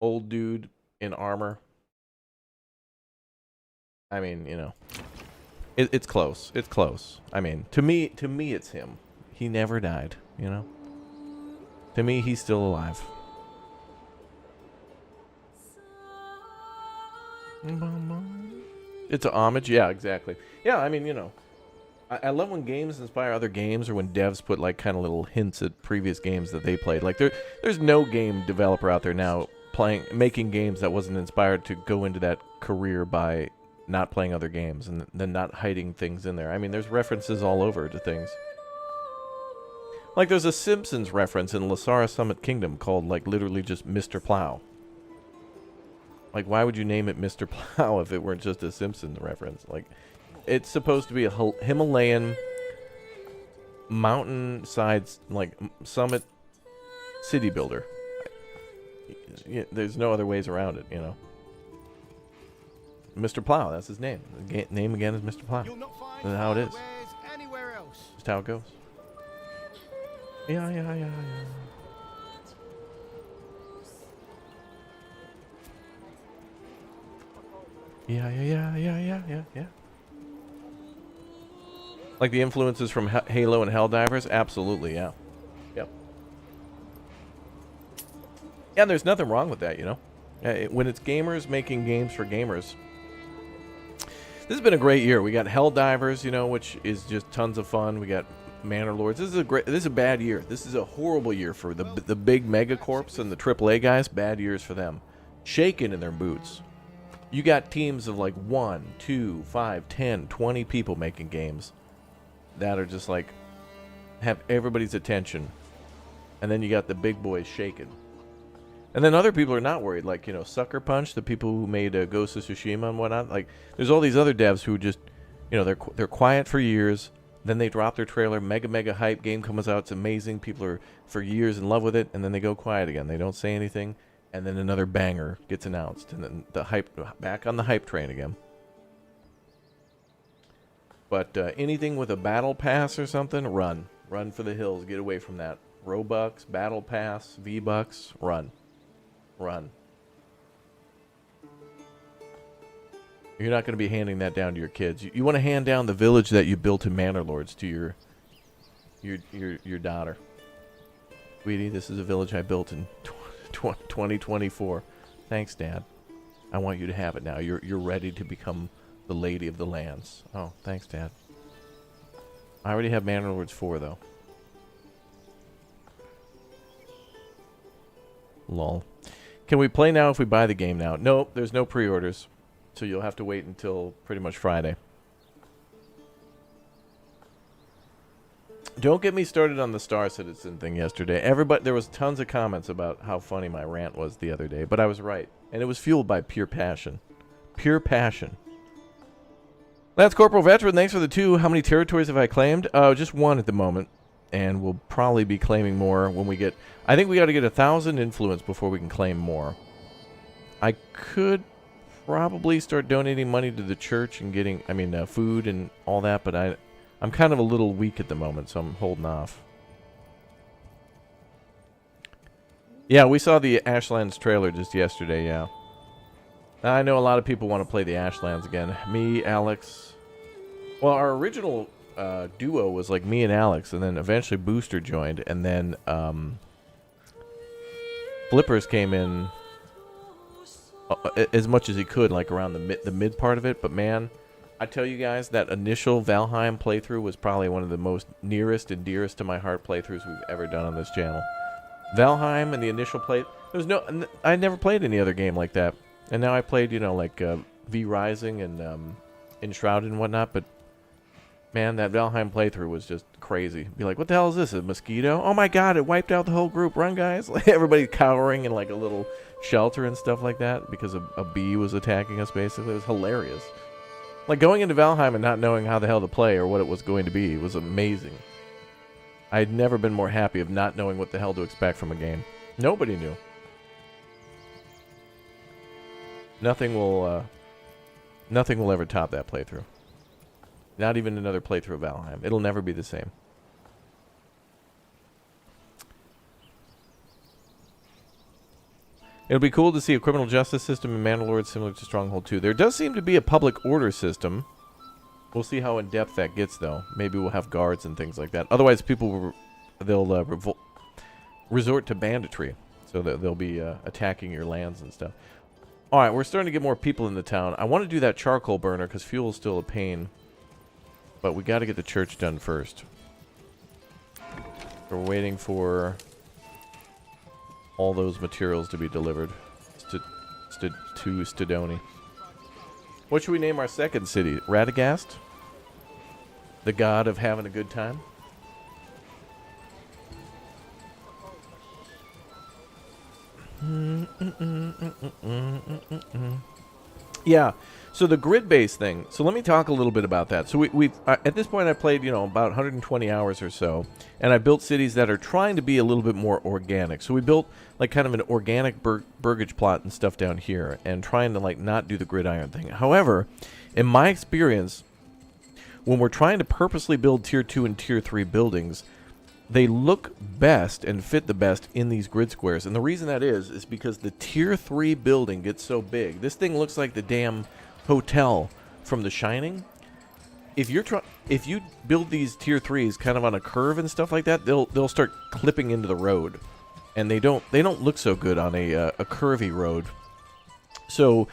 Old dude in armor. I mean, you know. It's close. It's close. I mean, to me it's him. He never died, you know? To me, he's still alive. It's a homage. Yeah, exactly. Yeah, I mean, you know. I love when games inspire other games, or when devs put like kind of little hints at previous games that they played. Like there's no game developer out there now making games that wasn't inspired to go into that career by not playing other games and then not hiding things in there. I mean, there's references all over to things. Like there's a Simpsons reference in Lasara Summit Kingdom called like literally just Mr. Plow. Like, why would you name it Mr. Plow if it weren't just a Simpsons reference? Like, it's supposed to be a Himalayan mountainside, like, summit city builder. There's no other ways around it, you know. Mr. Plow, that's his name. The name again is Mr. Plow. That's how it is. Just how it goes. Yeah. Yeah. Like the influences from Halo and Helldivers? Absolutely, yeah. Yep. Yeah, there's nothing wrong with that, you know? When it's gamers making games for gamers. This has been a great year. We got Helldivers, you know, which is just tons of fun. We got Manor Lords. This is a bad year. This is a horrible year for the big megacorps and the AAA guys. Bad years for them. Shaking in their boots. You got teams of like 1, 2, 5, 10, 20 people making games that are just like have everybody's attention. And then you got the big boys shaking. And then other people are not worried, like, you know, Sucker Punch, the people who made Ghost of Tsushima and whatnot. Like, there's all these other devs who just, you know, they're quiet for years. Then they drop their trailer, mega hype, game comes out, it's amazing. People are for years in love with it, and then they go quiet again. They don't say anything. And then another banger gets announced, and then the hype, back on the hype train again. But anything with a battle pass or something, run for the hills, get away from that. Robux, battle pass, V-Bucks, run. You're not going to be handing that down to your kids. You want to hand down the village that you built in Manor Lords to your daughter. Sweetie, this is a village I built in 2024. Thanks, Dad. I want you to have it now. You're ready to become the lady of the lands. Oh, thanks, Dad. I already have Manor Lords 4, though. Lol. Can we play now if we buy the game now? Nope, there's no pre-orders. So you'll have to wait until pretty much Friday. Don't get me started on the Star Citizen thing yesterday. There was tons of comments about how funny my rant was the other day, but I was right. And it was fueled by pure passion. Pure passion. Lance Corporal Veteran, thanks for the 2. How many territories have I claimed? Just 1 at the moment. And we'll probably be claiming more when we get... I think we got to get 1,000 influence before we can claim more. I could probably start donating money to the church and getting, food and all that, but I'm kind of a little weak at the moment, so I'm holding off. Yeah, we saw the Ashlands trailer just yesterday, yeah. I know a lot of people want to play the Ashlands again. Me, Alex. Well, our original duo was like me and Alex, and then eventually Booster joined, and then Flippers came in as much as he could, like around the mid part of it, but man... I tell you guys, that initial Valheim playthrough was probably one of the most nearest and dearest to my heart playthroughs we've ever done on this channel. Valheim and the initial play... I never played any other game like that. And now I played, V Rising and Enshrouded and whatnot, but... Man, that Valheim playthrough was just crazy. Be like, what the hell is this, a mosquito? Oh my god, it wiped out the whole group. Run, guys. Like, everybody cowering in like a little shelter and stuff like that because a bee was attacking us, basically. It was hilarious. Like, going into Valheim and not knowing how the hell to play or what it was going to be was amazing. I had never been more happy of not knowing what the hell to expect from a game. Nobody knew. Nothing will ever top that playthrough. Not even another playthrough of Valheim. It'll never be the same. It'll be cool to see a criminal justice system in Manor Lords similar to Stronghold 2. There does seem to be a public order system. We'll see how in-depth that gets, though. Maybe we'll have guards and things like that. Otherwise, people they'll resort to banditry. So that they'll be attacking your lands and stuff. Alright, we're starting to get more people in the town. I want to do that charcoal burner because fuel is still a pain. But we got to get the church done first. We're waiting for... all those materials to be delivered to Stidoni. What should we name our second city? Radagast? The god of having a good time? Yeah, so the grid-based thing. So let me talk a little bit about that. So we've at this point I played, about 120 hours or so, and I built cities that are trying to be a little bit more organic. So we built like kind of an organic burgage plot and stuff down here, and trying to like not do the gridiron thing. However, in my experience, when we're trying to purposely build tier 2 and tier 3 buildings, they look best and fit the best in these grid squares. And the reason that is because the tier 3 building gets so big. This thing looks like the damn hotel from The Shining. If you build these tier 3s kind of on a curve and stuff like that, they'll start clipping into the road. And they don't look so good on a curvy road. So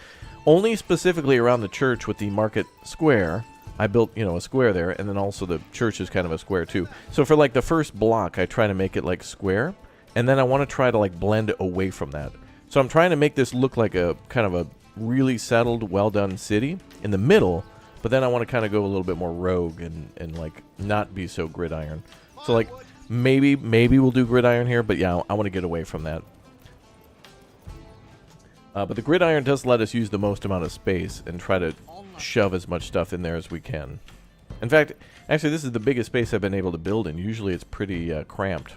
only specifically around the church with the market square, I built, a square there, and then also the church is kind of a square too. So for like the first block, I try to make it like square, and then I want to try to like blend away from that. So I'm trying to make this look like a kind of a really settled, well done city in the middle, but then I want to kind of go a little bit more rogue and like not be so gridiron. So like maybe we'll do gridiron here, but yeah, I want to get away from that. But the gridiron does let us use the most amount of space and try to shove as much stuff in there as we can. In fact, actually this is the biggest space I've been able to build in. Usually it's pretty cramped.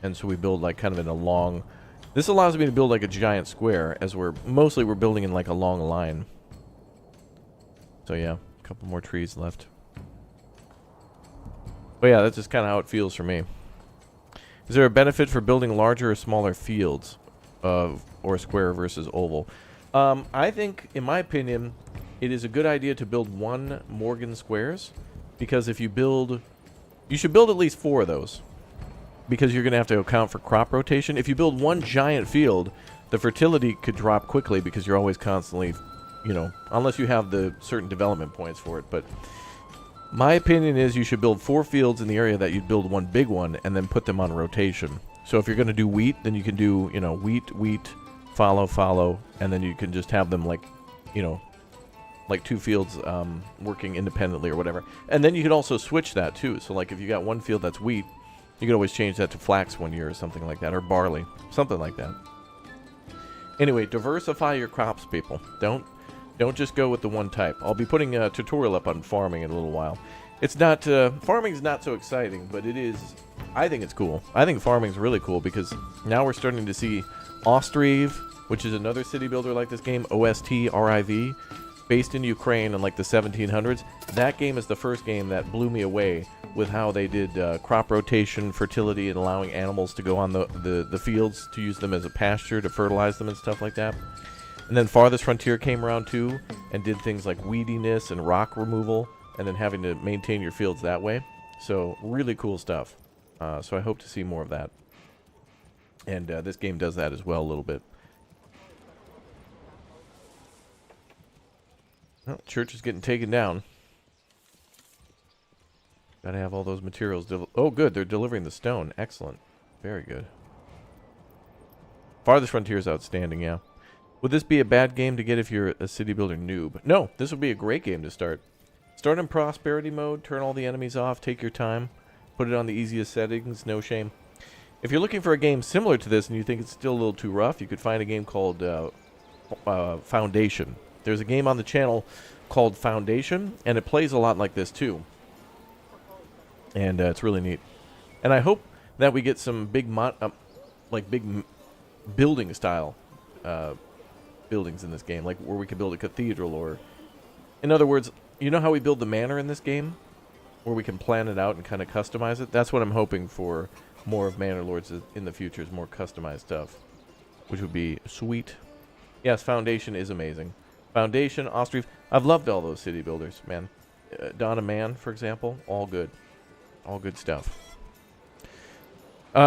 And so we build like kind of in a long... This allows me to build like a giant square, as we're building in like a long line. So yeah, a couple more trees left. But yeah, that's just kind of how it feels for me. Is there a benefit for building larger or smaller fields? Or square versus oval? I think, in my opinion, it is a good idea to build 1 Morgan squares, because if you build... You should build at least 4 of those, because you're going to have to account for crop rotation. If you build 1 giant field, the fertility could drop quickly because you're always constantly, unless you have the certain development points for it. But my opinion is you should build 4 fields in the area that you'd build 1 big one and then put them on rotation. So if you're going to do wheat, then you can do, wheat, follow, and then you can just have them like, like 2 fields working independently or whatever. And then you could also switch that too. So like if you got one field that's wheat, you could always change that to flax one year or something like that, or barley, something like that. Anyway, diversify your crops, people. Don't just go with the one type. I'll be putting a tutorial up on farming in a little while. It's not farming's not so exciting, but it is. I think it's cool. I think farming's really cool because now we're starting to see Ostriv, which is another city builder like this game, OSTRIV, based in Ukraine in like the 1700s. That game is the first game that blew me away with how they did crop rotation, fertility, and allowing animals to go on the fields to use them as a pasture to fertilize them and stuff like that. And then Farthest Frontier came around too and did things like weediness and rock removal, and then having to maintain your fields that way. So really cool stuff. So I hope to see more of that. And this game does that as well a little bit. Well, church is getting taken down. Gotta have all those materials. Oh, good. They're delivering the stone. Excellent. Very good. Farthest Frontier is outstanding, yeah. Would this be a bad game to get if you're a city builder noob? No, this would be a great game to start. Start in prosperity mode, turn all the enemies off, take your time, put it on the easiest settings, no shame. If you're looking for a game similar to this and you think it's still a little too rough, you could find a game called Foundation. There's a game on the channel called Foundation, and it plays a lot like this too. And it's really neat. And I hope that we get some big building style buildings in this game, like where we could build a cathedral, or in other words, you know how we build the manor in this game, where we can plan it out and kind of customize it. That's what I'm hoping for more of Manor Lords in the future, is more customized stuff, which would be sweet. Yes, Foundation is amazing. Foundation, Ostriv, I've loved all those city builders, man. Donna Man, for example, all good stuff.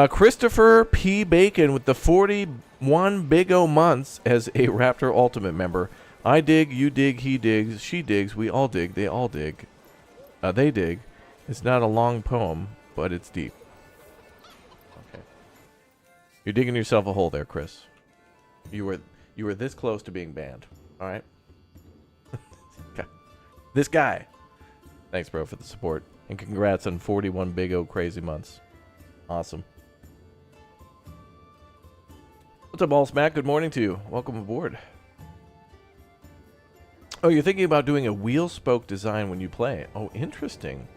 Christopher P. Bacon with the 41 big O months as a Raptor Ultimate member. I dig, you dig, he digs, she digs, we all dig, they all dig. They dig. It's not a long poem, but it's deep. Okay. You're digging yourself a hole there, Chris. You were this close to being banned. All right? This guy. Thanks, bro, for the support. And congrats on 41 big O crazy months. Awesome. What's up, All Smack? Good morning to you. Welcome aboard. Oh, you're thinking about doing a wheel spoke design when you play. Oh, interesting.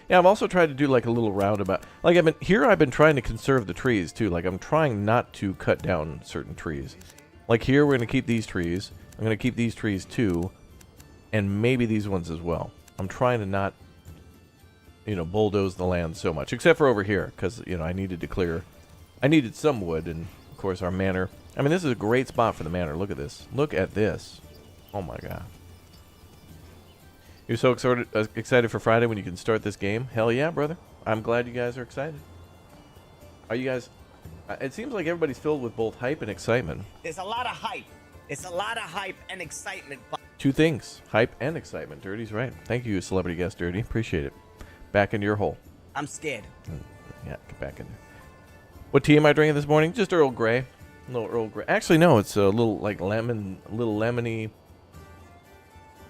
Yeah, I've also tried to do like a little roundabout. Like I've been trying to conserve the trees too. Like I'm trying not to cut down certain trees. Like here, we're going to keep these trees. I'm going to keep these trees too. And maybe these ones as well. I'm trying to not, bulldoze the land so much. Except for over here, because, I needed to clear. I needed some wood, and, of course, our manor. I mean, this is a great spot for the manor. Look at this. Look at this. Oh, my God. You're so excited for Friday when you can start this game? Hell yeah, brother. I'm glad you guys are excited. Are you guys... it seems like everybody's filled with both hype and excitement. There's a lot of hype. It's a lot of hype and excitement. Two things. Hype and excitement. Dirty's right. Thank you, celebrity guest Dirty. Appreciate it. Back in your hole. I'm scared. Yeah, get back in there. What tea am I drinking this morning? Just Earl Grey. A little Earl Grey. Actually, no. It's a little, like, lemon, a little lemony.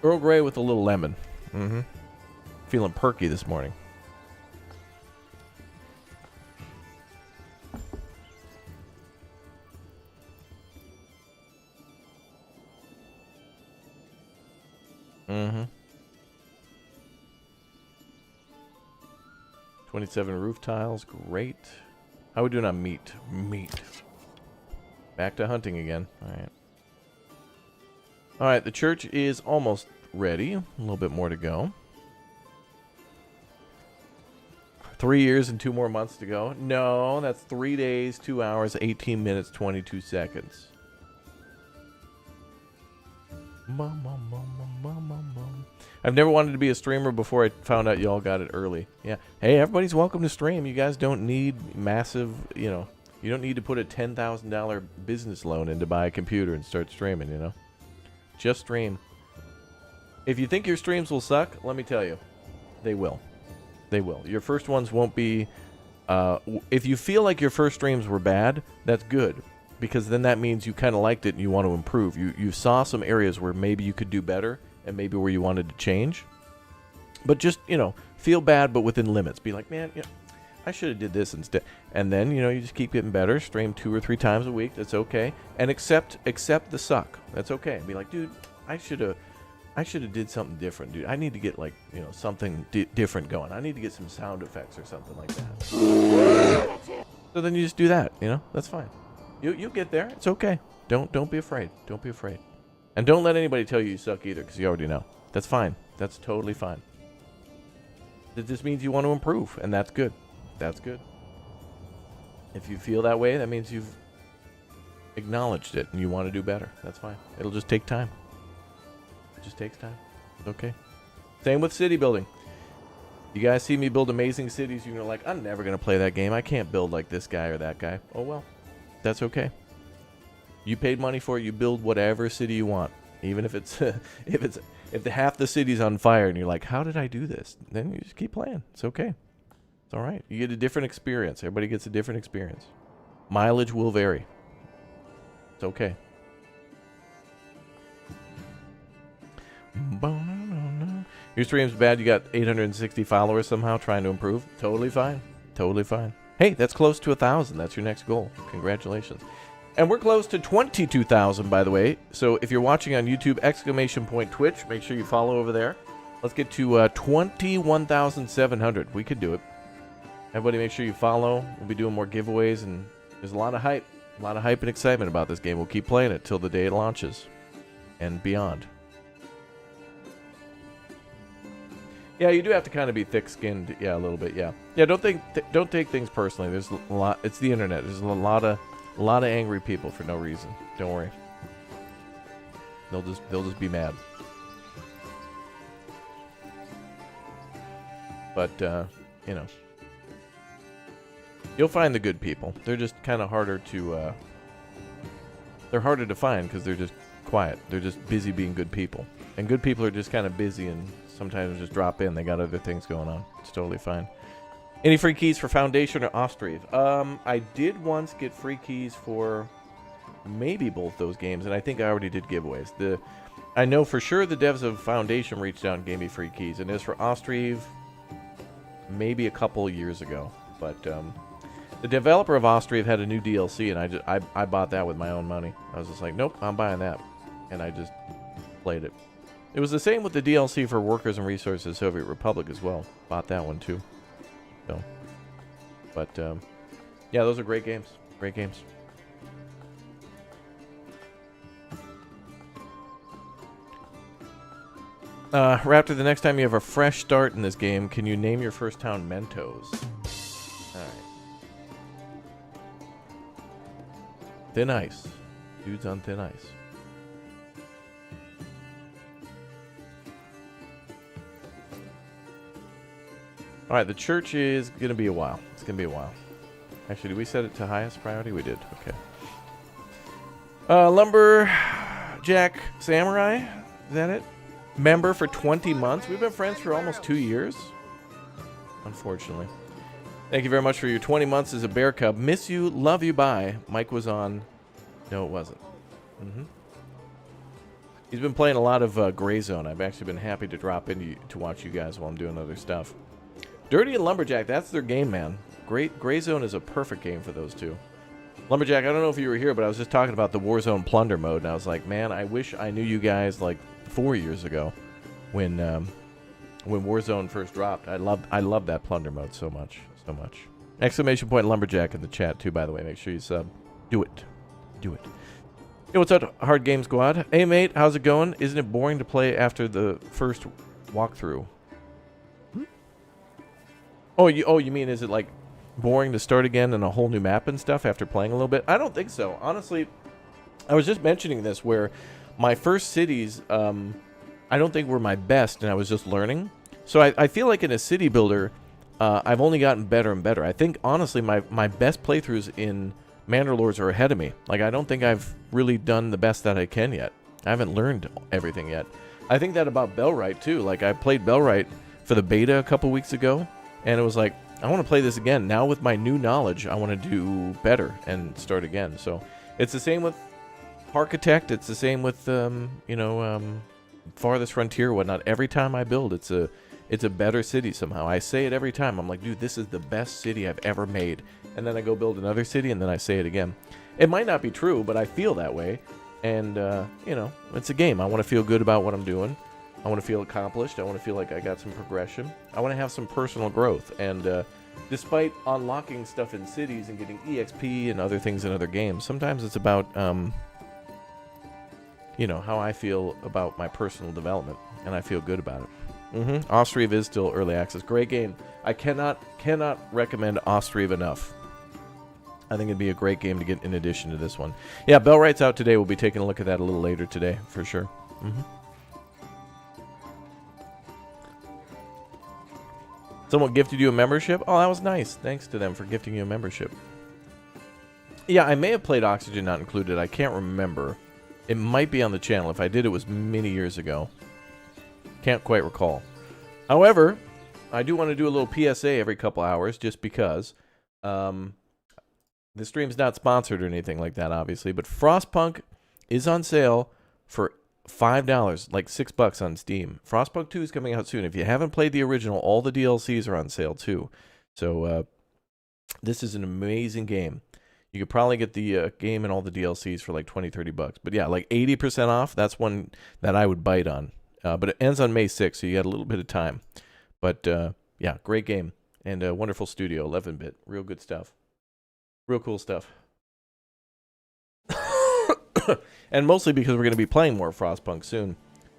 Earl Grey with a little lemon. Mm-hmm. Feeling perky this morning. Mm-hmm. 27 roof tiles. Great. How are we doing on meat? Meat. Back to hunting again. Alright. Alright, the church is almost ready. A little bit more to go. 3 years and 2 more months to go. No, that's 3 days, 2 hours, 18 minutes, 22 seconds. I've never wanted to be a streamer before I found out y'all got it early. Yeah. Hey, everybody's welcome to stream. You guys don't need massive, you don't need to put a $10,000 business loan in to buy a computer and start streaming, Just stream. If you think your streams will suck, let me tell you, they will. They will. Your first ones won't be... if you feel like your first streams were bad, that's good. Because then that means you kind of liked it and you want to improve. You saw some areas where maybe you could do better, and maybe where you wanted to change. But just, feel bad, but within limits. Be like, man, I should have did this instead. And then, you just keep getting better. Stream 2 or 3 times a week. That's okay. And accept the suck. That's okay. Be like, dude, I should have did something different, dude. I need to get something different going. I need to get some sound effects or something like that. So then you just do that, That's fine. You'll get there. It's okay. Don't be afraid. Don't be afraid. And don't let anybody tell you suck either, because you already know. That's fine. That's totally fine. It just means you want to improve, and that's good. That's good. If you feel that way, that means you've acknowledged it and you want to do better. That's fine. It'll just take time. It just takes time. It's okay. Same with city building. You guys see me build amazing cities, you're like, I'm never going to play that game. I can't build like this guy or that guy. Oh, well. That's okay. You paid money for it. You build whatever city you want. Even if it's if half the city's on fire and you're like, how did I do this? Then you just keep playing. It's okay. It's all right. You get a different experience. Everybody gets a different experience. Mileage will vary. It's okay. Your stream's bad. You got 860 followers somehow trying to improve. Totally fine. Totally fine. Hey, that's close to 1,000. That's your next goal. Congratulations. And we're close to 22,000, by the way. So if you're watching on YouTube, !Twitch, make sure you follow over there. Let's get to 21,700. We could do it. Everybody make sure you follow. We'll be doing more giveaways, and there's a lot of hype. A lot of hype and excitement about this game. We'll keep playing it till the day it launches and beyond. Yeah, you do have to kind of be thick-skinned. Yeah, a little bit. Yeah. Yeah. Don't take things personally. There's a lot. It's the internet. There's a lot of angry people for no reason. Don't worry. They'll just be mad. But you'll find the good people. They're just kind of harder to. They're harder to find because they're just quiet. They're just busy being good people, and good people are just kind of busy and sometimes just drop in. They got other things going on. It's totally fine. Any free keys for Foundation or Ostriv? I did once get free keys for maybe both those games, and I think I already did giveaways. I know for sure the devs of Foundation reached out and gave me free keys, and as for Ostriv, maybe a couple years ago. But the developer of Ostriv had a new DLC, and I bought that with my own money. I was just like, nope, I'm buying that, and I just played it. It was the same with the DLC for Workers and Resources Soviet Republic as well. Bought that one too. So, but yeah, those are great games. Great games. Raptor, the next time you have a fresh start in this game, can you name your first town Mentos? Alright. Thin ice. Dudes on thin ice. Alright, the church is going to be a while. It's going to be a while. Actually, did we set it to highest priority? We did. Okay. Lumberjack Samurai? Is that it? Member for 20 months? We've been friends for almost 2 years. Unfortunately. Thank you very much for your 20 months as a bear cub. Miss you, love you, bye. Mike was on. No, it wasn't. He's been playing a lot of Gray Zone. I've actually been happy to drop in to watch you guys while I'm doing other stuff. Dirty and Lumberjack, that's their game, man. Gray Zone is a perfect game for those two. Lumberjack, I don't know if you were here, but I was just talking about the Warzone Plunder mode, and I was like, man, I wish I knew you guys like 4 years ago when Warzone first dropped. I love that Plunder mode so much. Exclamation point Lumberjack in the chat, too, by the way. Make sure you sub. Do it. Do it. Hey, what's up, Hard Game Squad? Hey, mate, how's it going? Isn't it boring to play after the first walkthrough? Oh, you mean, is it like boring to start again in a whole new map and stuff after playing a little bit? I don't think so. Honestly, I was just mentioning this where my first cities, I don't think were my best, and I was just learning. So I feel like in a city builder, I've only gotten better and better. I think, honestly, my best playthroughs in Manor Lords are ahead of me. Like, I don't think I've really done the best that I can yet. I haven't learned everything yet. I think that about Bellwright, too. Like, I played Bellwright for the beta a couple weeks ago, and it was like, I want to play this again. Now with my new knowledge, I want to do better and start again. So it's the same with Architect. It's the same with, farthest frontier, whatnot. Every time I build, it's a better city somehow. I say it every time. I'm like, dude, this is the best city I've ever made. And then I go build another city, and then I say it again. It might not be true, but I feel that way. And, you know, it's a game. I want to feel good about what I'm doing. I want to feel accomplished. I want to feel like I got some progression. I want to have some personal growth. And despite unlocking stuff in cities and getting EXP and other things in other games, sometimes it's about, you know, how I feel about my personal development. And I feel good about it. Ostriv is still early access. Great game. I cannot recommend Ostriv enough. I think it'd be a great game to get in addition to this one. Yeah, Bellright's out today. We'll be taking a look at that a little later today, for sure. Someone gifted you a membership? Oh, that was nice. Thanks to them for gifting you a membership. Yeah, I may have played Oxygen Not Included. I can't remember. It might be on the channel. If I did, it was many years ago. Can't quite recall. However, I do want to do a little PSA every couple hours just because. The stream's not sponsored or anything like that, obviously, but Frostpunk is on sale for $5, like $6 on Steam. Frostpunk 2 is coming out soon. If you haven't played the original, all the DLCs are on sale too. So this is an amazing game. You could probably get the game and all the DLCs for like $20-30. But yeah, like 80% off, that's one that I would bite on. But it ends on May 6th, so you got a little bit of time. But yeah, great game. And a wonderful studio, 11-bit. Real good stuff. Real cool stuff. And mostly because we're going to be playing more Frostpunk soon.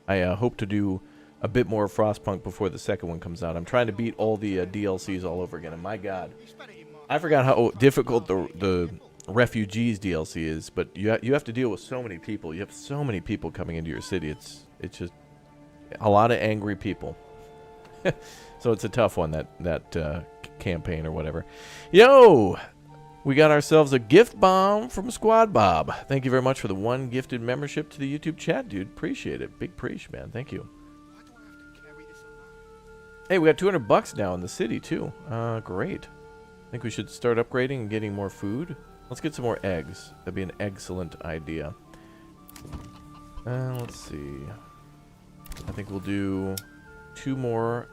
I hope to do a bit more Frostpunk before the second one comes out. I'm trying to beat all the DLCs all over again. And my God, I forgot how difficult the Refugees DLC is. But you have to deal with so many people. You have so many people coming into your city. It's just a lot of angry people. So it's a tough one, that campaign or whatever. Yo! We got ourselves a gift bomb from Squad Bob. Thank you very much for the one gifted membership to the YouTube chat, dude. Appreciate it. Big preach, man. Thank you. Hey, we got $200 now in the city, too. Great. I think we should start upgrading and getting more food. Let's get some more eggs. That'd be an excellent idea. Let's see. I think we'll do 2 more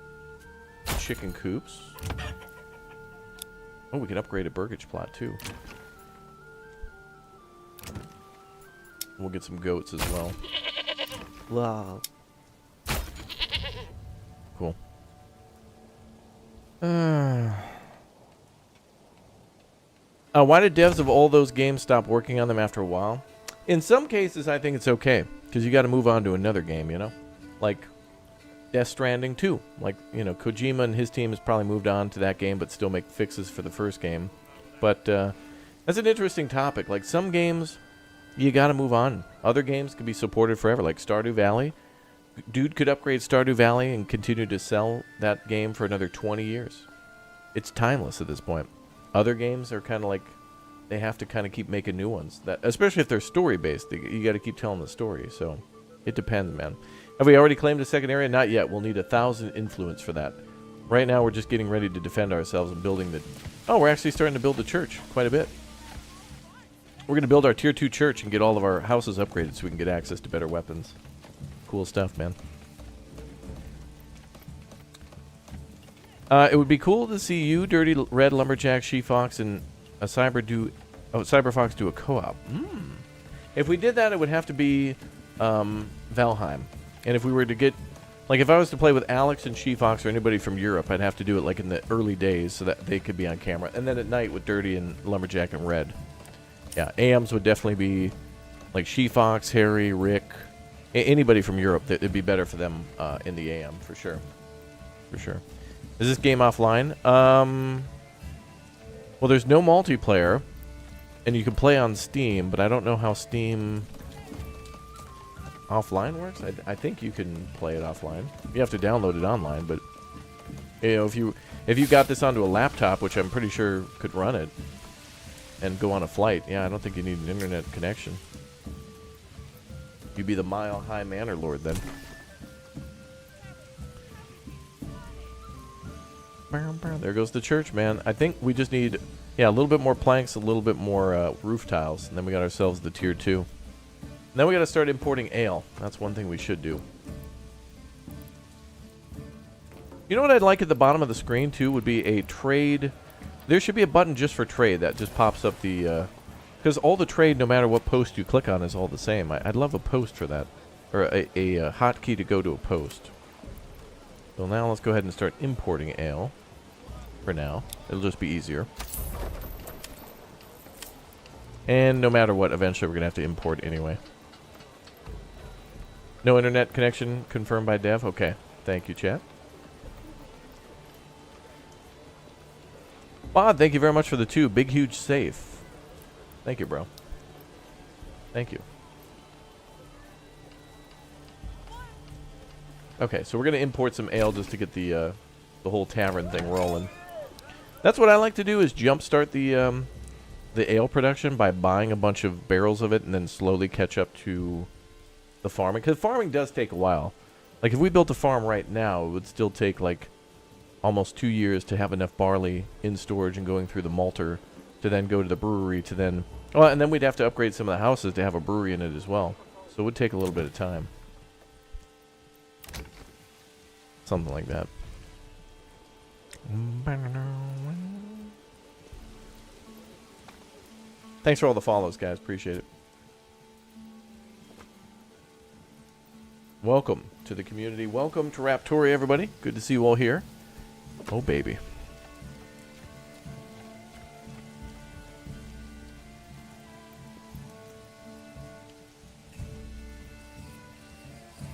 chicken coops. Oh, we can upgrade a burgage plot, too. We'll get some goats as well. Wow. Cool. Why did devs of all those games stop working on them after a while? In some cases, I think it's okay. Because you got to move on to another game, you know? Like Death Stranding 2. Like, you know, Kojima and his team has probably moved on to that game, but still make fixes for the first game. But that's an interesting topic. Like, some games, you got to move on. Other games can be supported forever, like Stardew Valley. Dude could upgrade Stardew Valley and continue to sell that game for another 20 years. It's timeless at this point. Other games are kind of like, they have to kind of keep making new ones. That, especially if they're story-based, you got to keep telling the story. So, it depends, man. Have we already claimed a second area? Not yet. We'll need 1,000 influence for that. Right now, we're just getting ready to defend ourselves and building the... Oh, we're actually starting to build the church quite a bit. We're going to build our Tier 2 church and get all of our houses upgraded so we can get access to better weapons. Cool stuff, man. It would be cool to see you, Dirty Red Lumberjack, She-Fox, and a Cyberfox do a co-op. If we did that, it would have to be Valheim. And if we were to get... Like, if I was to play with Alex and She-Fox or anybody from Europe, I'd have to do it, like, in the early days so that they could be on camera. And then at night with Dirty and Lumberjack and Red. Yeah, AMs would definitely be, like, She-Fox, Harry, Rick... Anybody from Europe, it'd be better for them in the AM, for sure. For sure. Is this game offline? Well, there's no multiplayer, and you can play on Steam, but I don't know how Steam offline works. I think you can play it offline. You have to download it online, but you know, if you got this onto a laptop, which I'm pretty sure could run it, and go on a flight, yeah, I don't think you need an internet connection. You'd be the mile-high Manor Lord then. There goes the church, man. I think we just need, yeah, a little bit more planks, a little bit more roof tiles, and then we got ourselves the Tier 2. And then we got to start importing ale. That's one thing we should do. You know what I'd like at the bottom of the screen, too, would be a trade. There should be a button just for trade that just pops up the... Because all the trade, no matter what post you click on, is all the same. I'd love a post for that. Or a hotkey to go to a post. So now let's go ahead and start importing ale. For now. It'll just be easier. And no matter what, eventually we're going to have to import anyway. No internet connection confirmed by dev? Okay. Thank you, chat. Bod, thank you very much for the 2. Big, huge safe. Thank you, bro. Thank you. Okay, so we're going to import some ale just to get the whole tavern thing rolling. That's what I like to do, is jumpstart the ale production by buying a bunch of barrels of it and then slowly catch up to the farming. Because farming does take a while. Like, if we built a farm right now, it would still take, like, almost 2 years to have enough barley in storage and going through the malter to then go to the brewery to then... Well, and then we'd have to upgrade some of the houses to have a brewery in it as well. So it would take a little bit of time. Something like that. Thanks for all the follows, guys. Appreciate it. Welcome to the community. Welcome to Raptori, everybody. Good to see you all here. Oh, baby.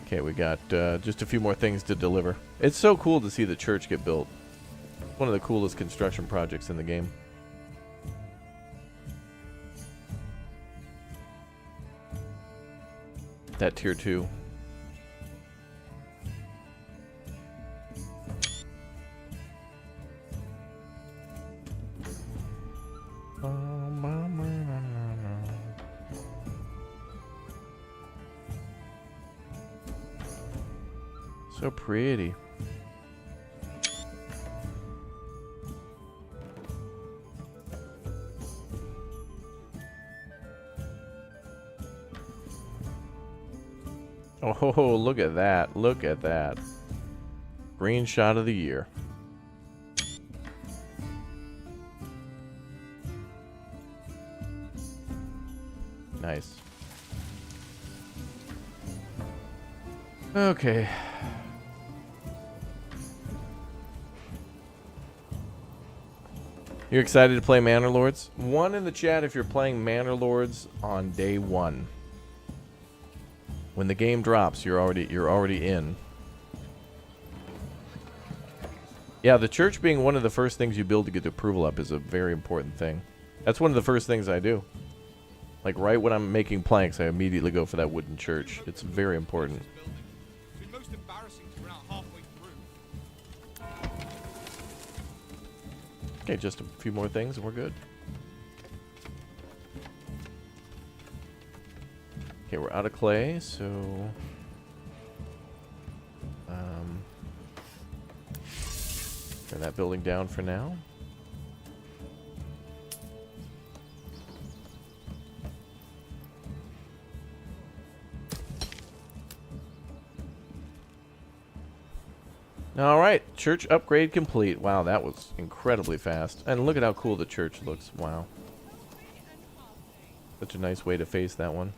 Okay, we got just a few more things to deliver. It's so cool to see the church get built. One of the coolest construction projects in the game. That tier 2. So pretty. Oh, look at that. Look at that. Green shot of the year. Nice. Okay. You're excited to play Manor Lords? 1 in the chat if you're playing Manor Lords on day 1. When the game drops, you're already in. Yeah, the church being one of the first things you build to get the approval up is a very important thing. That's one of the first things I do. Like right when I'm making planks, I immediately go for that wooden church. It's very important. It's been most embarrassing to run out halfway through. Okay, just a few more things and we're good. Okay, we're out of clay, so... turn that building down for now. Alright, church upgrade complete. Wow, that was incredibly fast. And look at how cool the church looks. Wow. Such a nice way to face that one.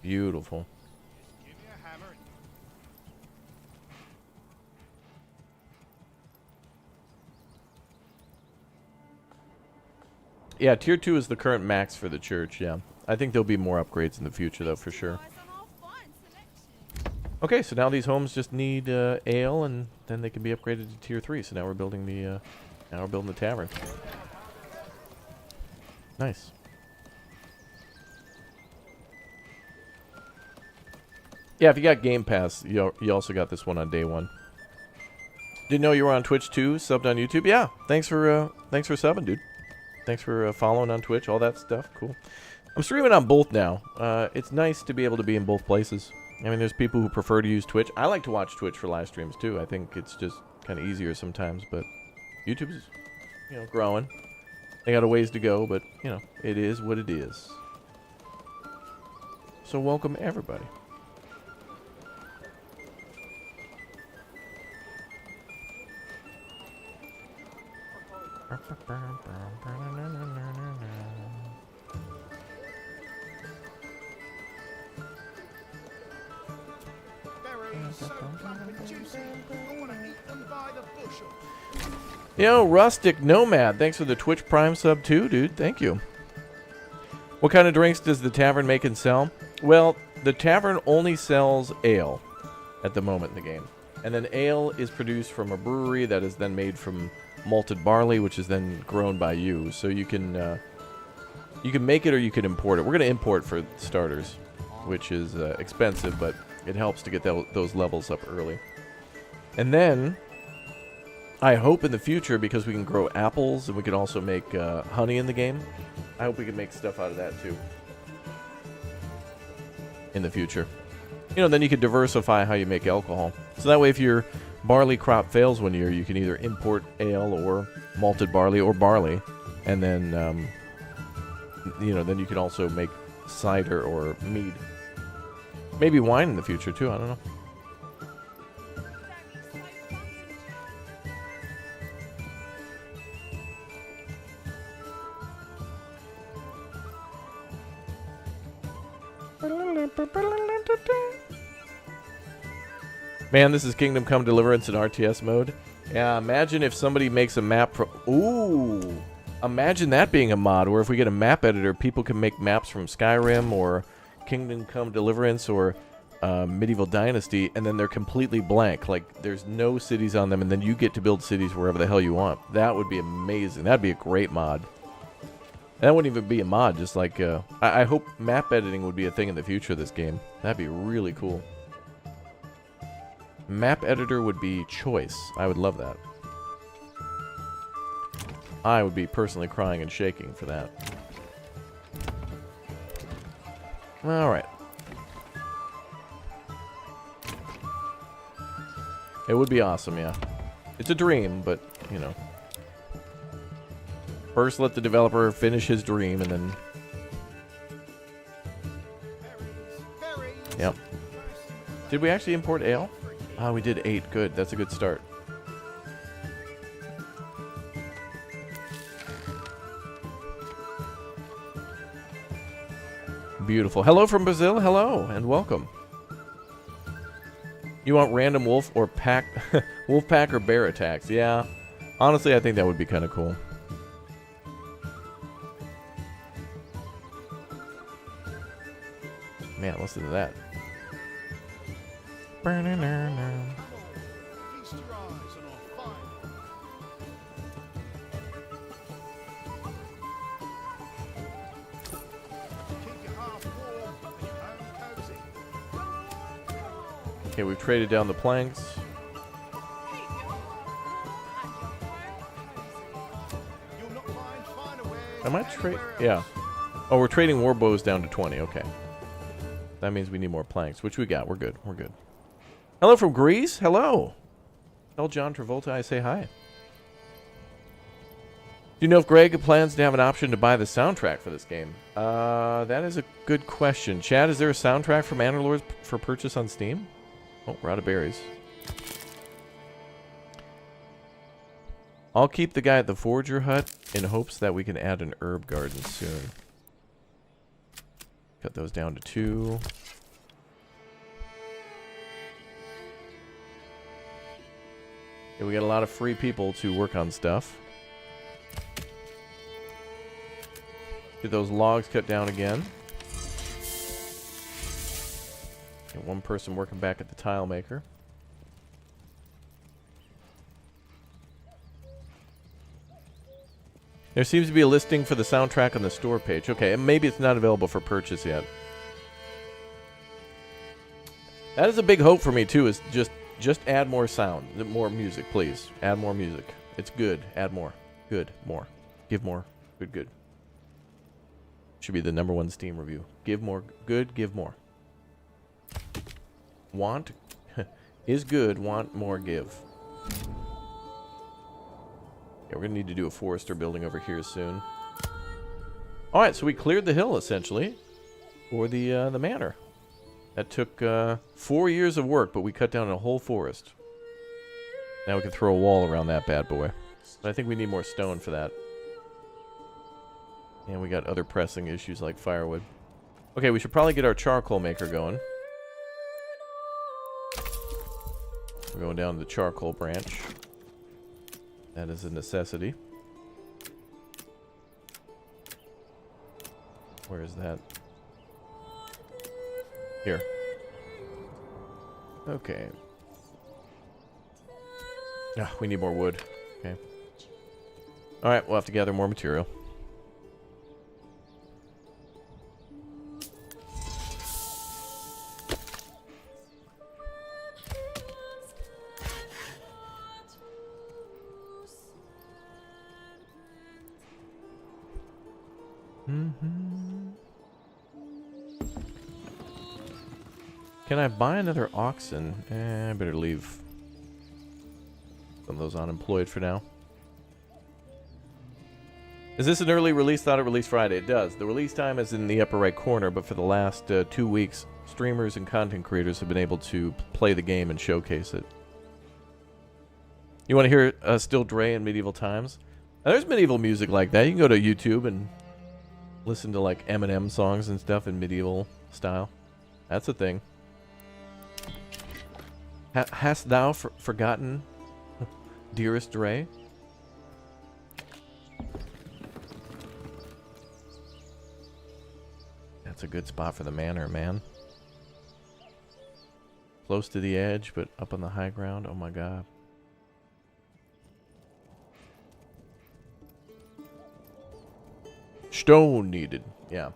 Beautiful. Give me a hammer. Yeah, tier 2 is the current max for the church, yeah. I think there'll be more upgrades in the future, though, for sure. Okay, so now these homes just need ale, and then they can be upgraded to tier 3. So now we're building the tavern. Nice. Yeah, if you got Gamepass, you also got this one on day 1. Didn't know you were on Twitch too. Subbed on YouTube. Yeah, thanks for subbing, dude. Thanks for following on Twitch. All that stuff. Cool. I'm streaming on both now. It's nice to be able to be in both places. I mean, there's people who prefer to use Twitch. I like to watch Twitch for live streams too. I think it's just kind of easier sometimes. But YouTube's, growing. They got a ways to go, but it is what it is. So welcome everybody. Berries so plump and juicy, I want to eat them by the bushel. Yo, Rustic Nomad, thanks for the Twitch Prime sub too, dude. Thank you. What kind of drinks does the tavern make and sell? Well, the tavern only sells ale at the moment in the game. And then ale is produced from a brewery that is then made from malted barley, which is then grown by you. So you can make it or you can import it. We're going to import for starters, which is expensive, but it helps to get those levels up early. And then I hope in the future, because we can grow apples and we can also make honey in the game, I hope we can make stuff out of that too in the future. You know, then you can diversify how you make alcohol. So that way if your barley crop fails one year, you can either import ale or malted barley or barley. And then, you know, then you can also make cider or mead. Maybe wine in the future too, I don't know. Man, this is Kingdom Come Deliverance in RTS mode. Yeah, imagine if somebody makes a map from... Ooh! Imagine that being a mod, where if we get a map editor, people can make maps from Skyrim or Kingdom Come Deliverance or Medieval Dynasty, and then they're completely blank. Like, there's no cities on them, and then you get to build cities wherever the hell you want. That would be amazing. That'd be a great mod. That wouldn't even be a mod, just like... I hope map editing would be a thing in the future of this game. That'd be really cool. Map editor would be choice. I would love that. I would be personally crying and shaking for that. Alright. It would be awesome, yeah. It's a dream, but, you know. First, let the developer finish his dream, and then... Yep. Did we actually import ale? Oh, we did 8. Good. That's a good start. Beautiful. Hello from Brazil. Hello, and welcome. You want random wolf or pack... wolf pack or bear attacks? Yeah. Honestly, I think that would be kind of cool. Man, listen to that. Feast your eyes on our fine. Keep your heart warm and your home cozy. Okay, we've traded down the planks. You'll not find finer wares Am I trade? anywhere Yeah. else. Oh, we're trading war bows down to 20. Okay. That means we need more planks, which we got. We're good. We're good. Hello from Greece. Hello. Tell John Travolta I say hi. Do you know if Greg plans to have an option to buy the soundtrack for this game? That is a good question. Chad, is there a soundtrack for Manor Lords for purchase on Steam? Oh, we're out of berries. I'll keep the guy at the Forger Hut in hopes that we can add an herb garden soon. Cut those down to 2. Yeah, we got a lot of free people to work on stuff. Get those logs cut down again. Get one person working back at the tile maker. There seems to be a listing for the soundtrack on the store page. Okay, and maybe it's not available for purchase yet. That is a big hope for me too, is just add more sound, more music, please. Add more music. It's good. Add more. Good. More. Give more. Good, good. Should be the #1 Steam review. Give more. Good. Give more. Want is good. Want more. Give. Yeah, we're gonna need to do a forester building over here soon. All right, so we cleared the hill essentially for the manor. That took 4 years of work, but we cut down a whole forest. Now we can throw a wall around that bad boy. But I think we need more stone for that. And we got other pressing issues like firewood. Okay, we should probably get our charcoal maker going. We're going down to the charcoal branch. That is a necessity. Where is that? Here. Okay. Ah, we need more wood. Okay. Alright, we'll have to gather more material. Can I buy another oxen? I better leave some of those unemployed for now. Is this an early release? Thought it released Friday. It does. The release time is in the upper right corner, but for the last 2 weeks, streamers and content creators have been able to play the game and showcase it. You want to hear Still Dre in medieval times? Now, there's medieval music like that. You can go to YouTube and listen to like Eminem songs and stuff in medieval style. That's a thing. Hast thou forgotten, dearest Dre? That's a good spot for the manor, man. Close to the edge, but up on the high ground. Oh my god. Stone needed. Yeah.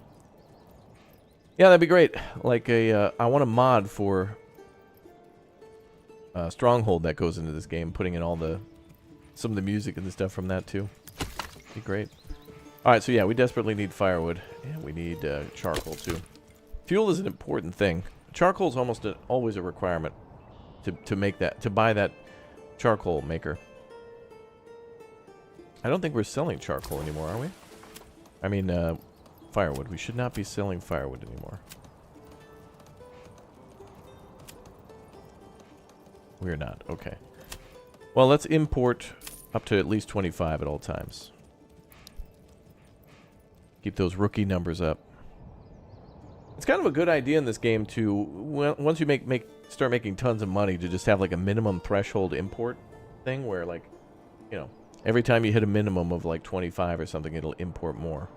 Yeah, that'd be great. Like a, I want a mod for Stronghold that goes into this game, putting in all some of the music and the stuff from that too. Be great. All right, so yeah, we desperately need firewood, and we need charcoal too. Fuel is an important thing. Charcoal is almost always a requirement to buy that charcoal maker. I don't think we're selling charcoal anymore, are we? I mean, firewood. We should not be selling firewood anymore. We're not. Okay. Well, let's import up to at least 25 at all times. Keep those rookie numbers up. It's kind of a good idea in this game to, once you start making tons of money, to just have like a minimum threshold import thing where, like, you know, every time you hit a minimum of like 25 or something, it'll import more.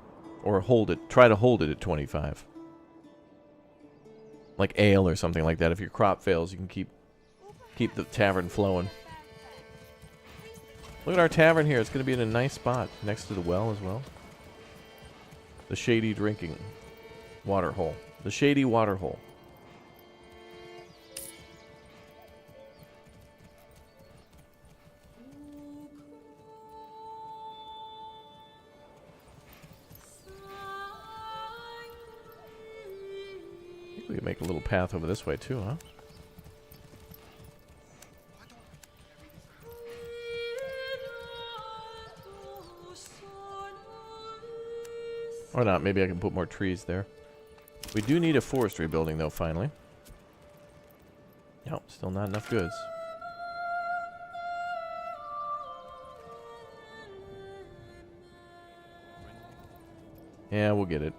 Or try to hold it at 25. Like ale or something like that. If your crop fails, you can keep the tavern flowing. Look at our tavern here. It's going to be in a nice spot next to the well as well. The shady drinking water hole. The shady water hole. I think we can make a little path over this way too, huh? Or not, maybe I can put more trees there. We do need a forestry building though, finally. Nope, still not enough goods. Yeah, we'll get it.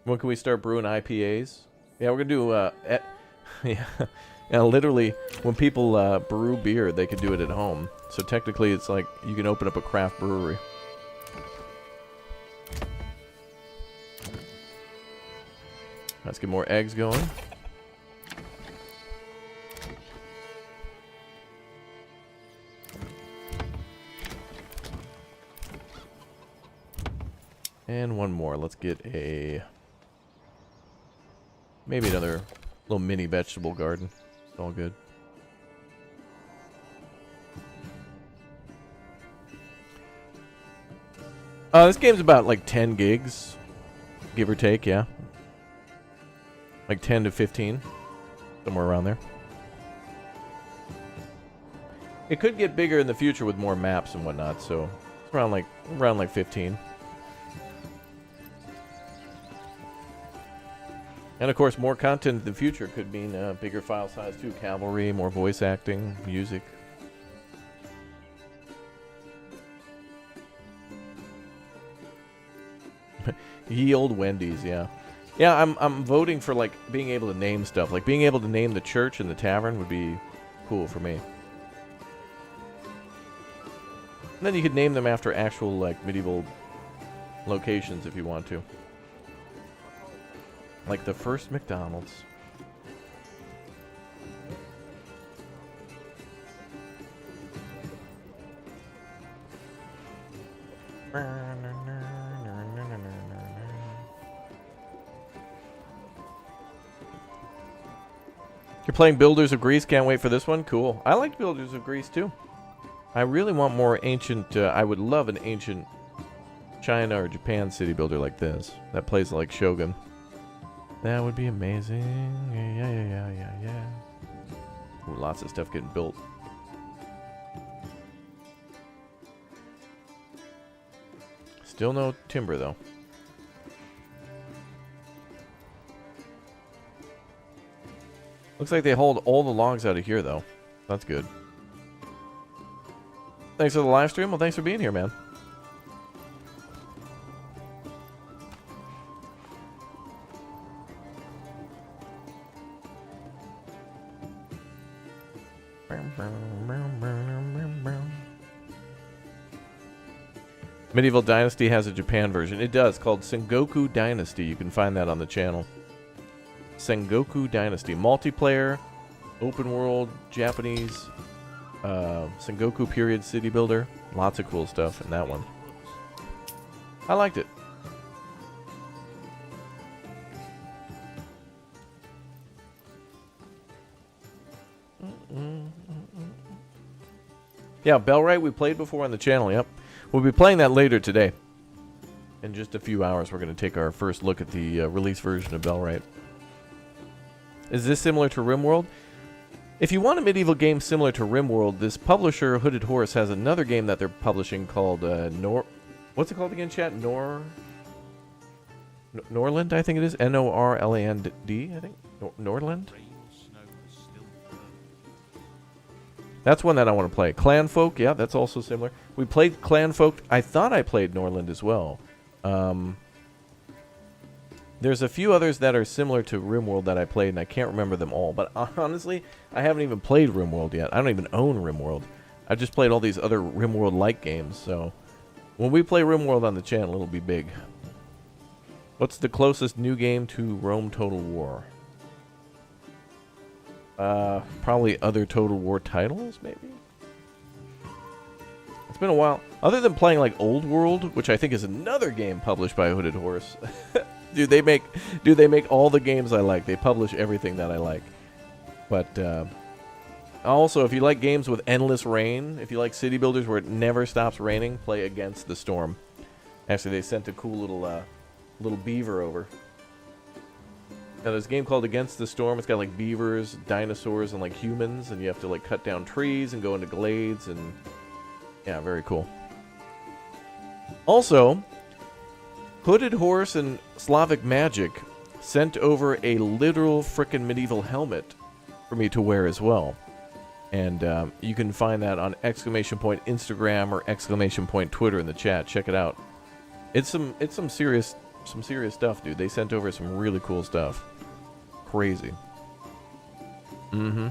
When can we start brewing IPAs? Yeah, we're gonna do, yeah, literally, when people brew beer, they can do it at home. So technically, it's like you can open up a craft brewery. Let's get more eggs going. And one more. Let's get maybe another little mini vegetable garden. It's all good. This game's about like 10 gigs, give or take, yeah. Like 10 to 15, somewhere around there. It could get bigger in the future with more maps and whatnot, so it's around like 15. And of course, more content in the future could mean bigger file size too. Cavalry, more voice acting, music. Ye old Wendy's, yeah. Yeah, I'm voting for like being able to name stuff. Like being able to name the church and the tavern would be cool for me. And then you could name them after actual like medieval locations if you want to. Like the first McDonald's. You're playing Builders of Greece. Can't wait for this one. Cool. I liked Builders of Greece too. I really want more ancient. I would love an ancient China or Japan city builder like this that plays like Shogun. That would be amazing. Yeah. Ooh, lots of stuff getting built. Still no timber though. Looks like they hauled all the logs out of here, though. That's good. Thanks for the live stream. Well, thanks for being here, man. Medieval Dynasty has a Japan version. It does, called Sengoku Dynasty. You can find that on the channel. Sengoku Dynasty. Multiplayer, open world, Japanese, Sengoku period city builder. Lots of cool stuff in that one. I liked it. Yeah, Bellwright we played before on the channel, yep. We'll be playing that later today. In just a few hours, we're going to take our first look at the release version of Bellwright. Is this similar to RimWorld? If you want a medieval game similar to RimWorld, this publisher, Hooded Horse, has another game that they're publishing called What's it called again, chat? Norland, I think it is. Norland, I think. Norland? That's one that I want to play. Clanfolk, yeah, that's also similar. We played Clanfolk. I thought I played Norland as well. There's a few others that are similar to RimWorld that I played, and I can't remember them all. But honestly, I haven't even played RimWorld yet. I don't even own RimWorld. I've just played all these other RimWorld-like games. So when we play RimWorld on the channel, it'll be big. What's the closest new game to Rome Total War? Probably other Total War titles, maybe? It's been a while. Other than playing like Old World, which I think is another game published by Hooded Horse. Dude, they make all the games I like. They publish everything that I like. But also, if you like games with endless rain, if you like city builders where it never stops raining, play Against the Storm. Actually, they sent a cool little beaver over. Now, there's a game called Against the Storm. It's got like beavers, dinosaurs, and like humans, and you have to like cut down trees and go into glades, and yeah, very cool. Also, Hooded Horse and Slavic Magic sent over a literal frickin' medieval helmet for me to wear as well. And you can find that on ! Instagram or ! Twitter in the chat. Check it out. It's some serious stuff, dude. They sent over some really cool stuff. Crazy. Mm-hmm.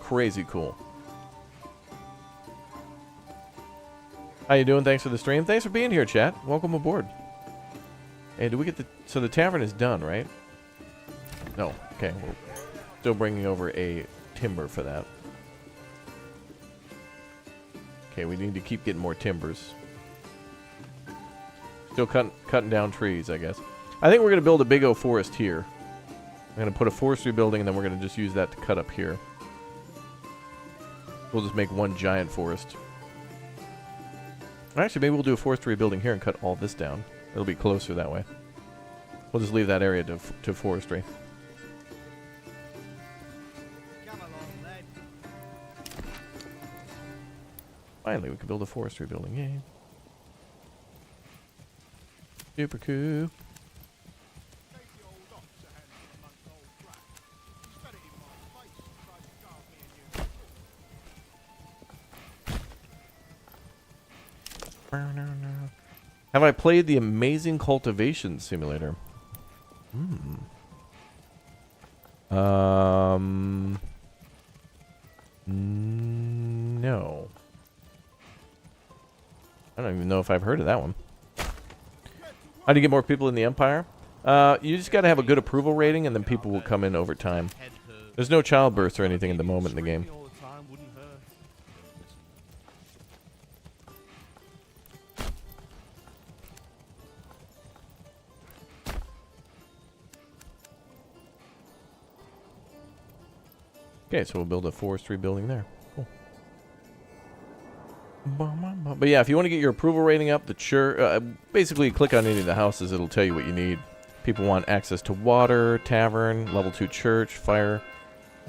Crazy cool. How you doing? Thanks for the stream. Thanks for being here, chat. Welcome aboard. Hey, do we get the... So the tavern is done, right? No. Okay. We're still bringing over a timber for that. Okay, we need to keep getting more timbers. Still cutting down trees, I guess. I think we're going to build a big old forest here. I'm going to put a forestry building, and then we're going to just use that to cut up here. We'll just make one giant forest. Actually, maybe we'll do a forestry building here and cut all this down. It'll be closer that way. We'll just leave that area to forestry. Come along, lad. Finally, we can build a forestry building. Yay. Super cool. Have I played the amazing cultivation simulator? No. I don't even know if I've heard of that one. How do you get more people in the Empire? You just got to have a good approval rating, and then people will come in over time. There's no childbirths or anything at the moment in the game. Okay, so we'll build a forestry building there. Cool. But yeah, if you want to get your approval rating up, the church, basically click on any of the houses, it'll tell you what you need. People want access to water, tavern, level 2 church, fire,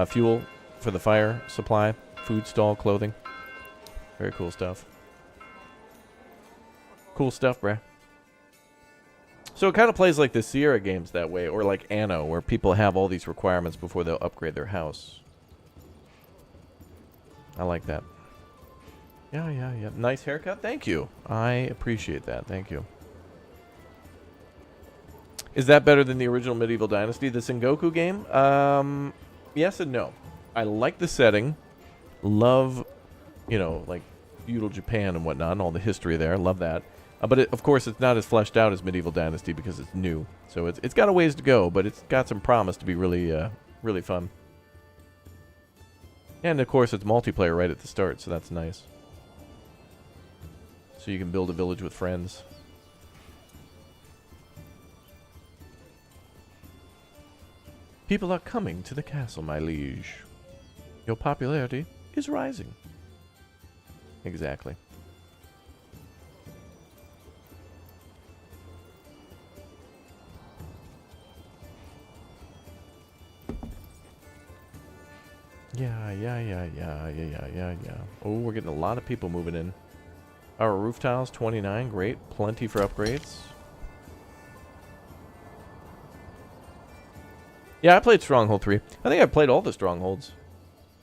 fuel for the fire supply, food stall, clothing. Very cool stuff. Cool stuff, bruh. So it kind of plays like the Sierra games that way, or like Anno, where people have all these requirements before they'll upgrade their house. I like that. Yeah. Nice haircut. Thank you. I appreciate that. Thank you. Is that better than the original Medieval Dynasty, the Sengoku game? Yes and no. I like the setting. Love, you know, like feudal Japan and whatnot, and all the history there. Love that. But of course, it's not as fleshed out as Medieval Dynasty because it's new. So it's got a ways to go, but it's got some promise to be really, really fun. And of course, it's multiplayer right at the start, so that's nice. So you can build a village with friends. People are coming to the castle, my liege. Your popularity is rising. Exactly. Yeah. Oh, we're getting a lot of people moving in. Our roof tiles, 29. Great. Plenty for upgrades. Yeah, I played Stronghold 3. I think I played all the Strongholds.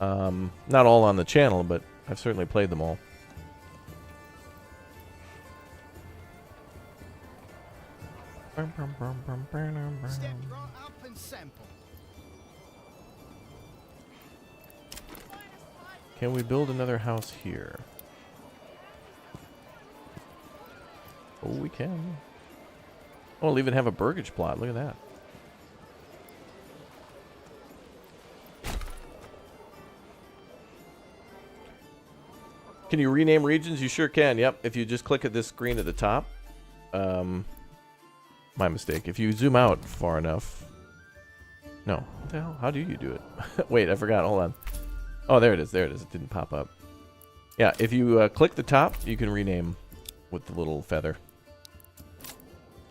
Not all on the channel, but I've certainly played them all. Step right up and sample. Can we build another house here? Oh, we can. Oh, we'll even have a burgage plot. Look at that. Can you rename regions? You sure can. Yep. If you just click at this screen at the top. My mistake. If you zoom out far enough. No. What the hell? How do you do it? Wait, I forgot. Hold on. Oh, there it is. There it is. It didn't pop up. Yeah, if you click the top, you can rename with the little feather.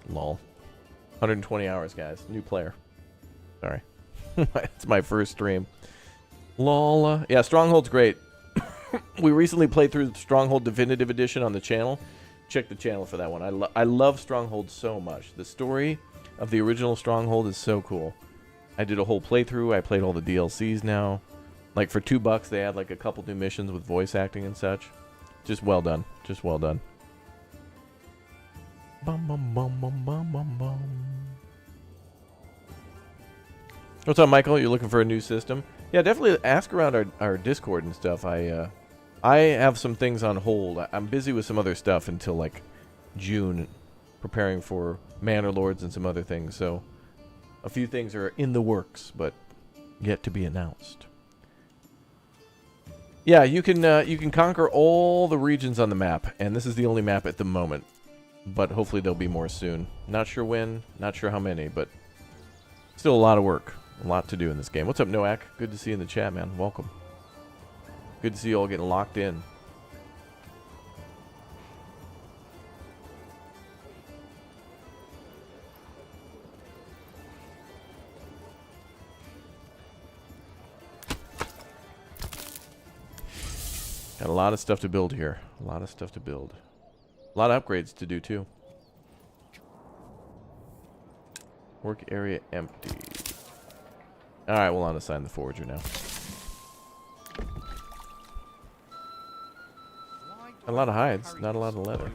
Lol. 120 hours, guys. New player. Sorry. It's my first stream. Lol. Yeah, Stronghold's great. We recently played through Stronghold Definitive Edition on the channel. Check the channel for that one. I love Stronghold so much. The story of the original Stronghold is so cool. I did a whole playthrough. I played all the DLCs now. Like for $2, they add like a couple new missions with voice acting and such. Just well done. Just well done. Bum bum bum bum bum bum bum. What's up, Michael? You're looking for a new system? Yeah, definitely ask around our Discord and stuff. I have some things on hold. I'm busy with some other stuff until like June, preparing for Manor Lords and some other things. So a few things are in the works, but yet to be announced. Yeah, you can conquer all the regions on the map, and this is the only map at the moment. But hopefully there'll be more soon. Not sure when, not sure how many, but still a lot of work. A lot to do in this game. What's up, Noak? Good to see you in the chat, man. Welcome. Good to see you all getting locked in. Got a lot of stuff to build here. A lot of stuff to build. A lot of upgrades to do, too. Work area empty. Alright, we'll unassign the forager now. A lot of hides, not a lot of leather.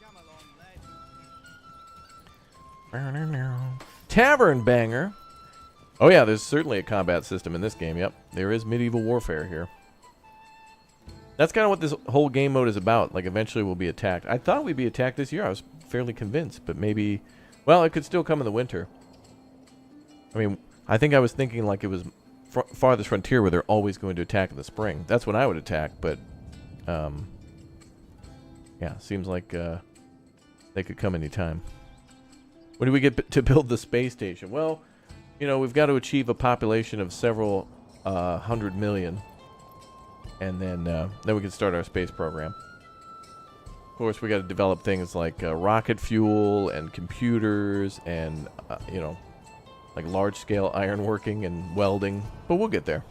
Come along, lad. Tavern banger. Oh yeah, there's certainly a combat system in this game. Yep, there is medieval warfare here. That's kind of what this whole game mode is about. Like, eventually we'll be attacked. I thought we'd be attacked this year. I was fairly convinced, but maybe... Well, it could still come in the winter. I mean, I think I was thinking like it was farthest frontier where they're always going to attack in the spring. That's when I would attack, but... yeah, seems like they could come anytime. When do we get to build the space station? Well, you know, we've got to achieve a population of several 100 million. And then we can start our space program. Of course, we got to develop things like rocket fuel and computers and, you know, like large-scale ironworking and welding. But we'll get there.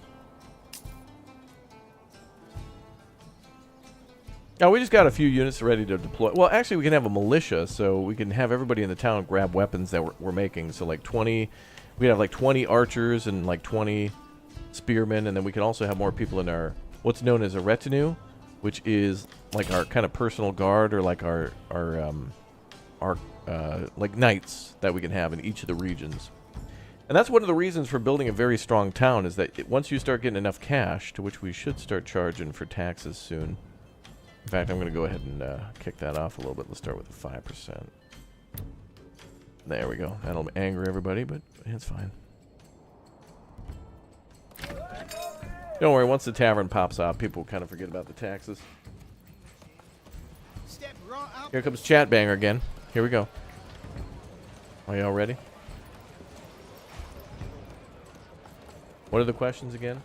Now, we just got a few units ready to deploy. Well, actually, we can have a militia, so we can have everybody in the town grab weapons that we're making. So, like 20... We have like 20 archers and like 20 spearmen, and then we can also have more people in our... what's known as a retinue, which is like our kind of personal guard, or like our like knights that we can have in each of the regions. And that's one of the reasons for building a very strong town, is that once you start getting enough cash, to which we should start charging for taxes soon. In fact, I'm going to go ahead and kick that off a little bit. Let's start with the 5%. There we go. That'll anger everybody, but it's fine. Don't worry, once the tavern pops out, people kind of forget about the taxes. Step right up. Here comes Chat Banger again. Here we go. Are y'all ready? What are the questions again?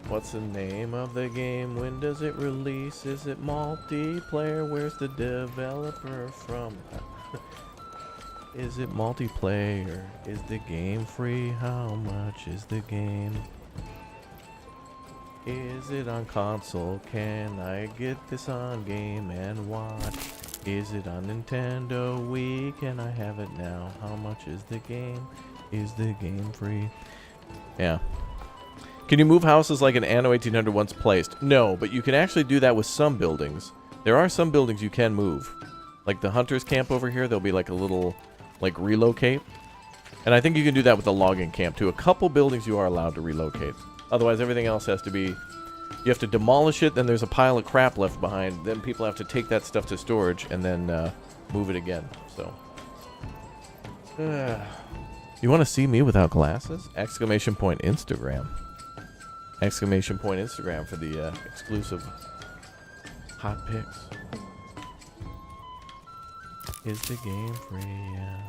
What's the name of the game? When does it release? Is it multiplayer? Where's the developer from? Is it multiplayer? Is the game free? How much is the game? Is it on console? Can I get this on Game and Watch? Is it on Nintendo Wii? Can I have it now? How much is the game? Is the game free? Yeah. Can you move houses like an Anno 1800 once placed? No, but you can actually do that with some buildings. There are some buildings you can move. Like the hunter's camp over here, there'll be like a little, like, relocate. And I think you can do that with the logging camp too. A couple buildings you are allowed to relocate. Otherwise, everything else has to be... You have to demolish it, then there's a pile of crap left behind. Then people have to take that stuff to storage and then move it again. So... You want to see me without glasses? Exclamation point Instagram. Exclamation point Instagram for the exclusive hot pics. Is the game free? Yeah.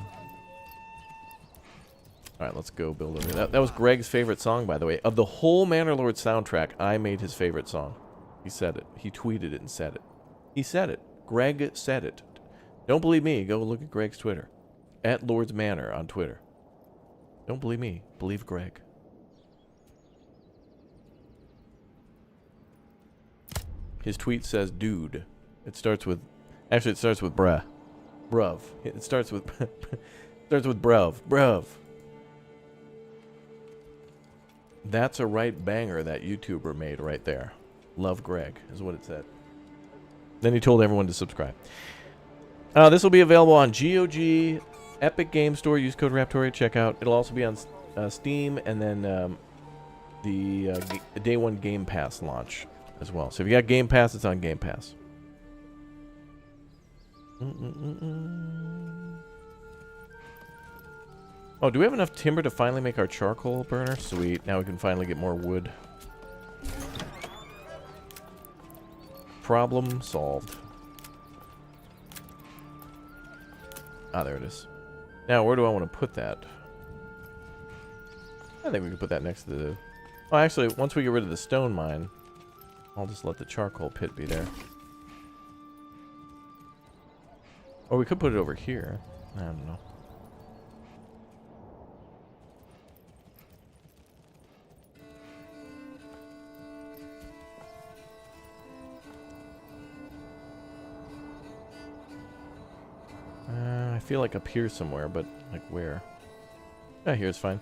Alright, let's go build over here. That was Greg's favorite song, by the way. Of the whole Manor Lords soundtrack, I made his favorite song. He said it. He tweeted it and said it. He said it. Greg said it. Don't believe me, go look at Greg's Twitter. At Lords Manor on Twitter. Don't believe me, believe Greg. His tweet says, dude. It starts with... Actually, it starts with bruh. Bruv. It starts with... starts with bruv. Bruv. That's a right banger that YouTuber made right there. Love Greg, is what it said. Then he told everyone to subscribe. This will be available on GOG, Epic Game Store. Use code Raptoria at checkout. It'll also be on Steam, and then the Day 1 Game Pass launch as well. So if you got Game Pass, it's on Game Pass. Oh, do we have enough timber to finally make our charcoal burner? Sweet. Now we can finally get more wood. Problem solved. Ah, there it is. Now, where do I want to put that? I think we can put that next to the... Oh, actually, once we get rid of the stone mine, I'll just let the charcoal pit be there. Or we could put it over here. I don't know. I feel like up here somewhere, but like where? Yeah, here's fine.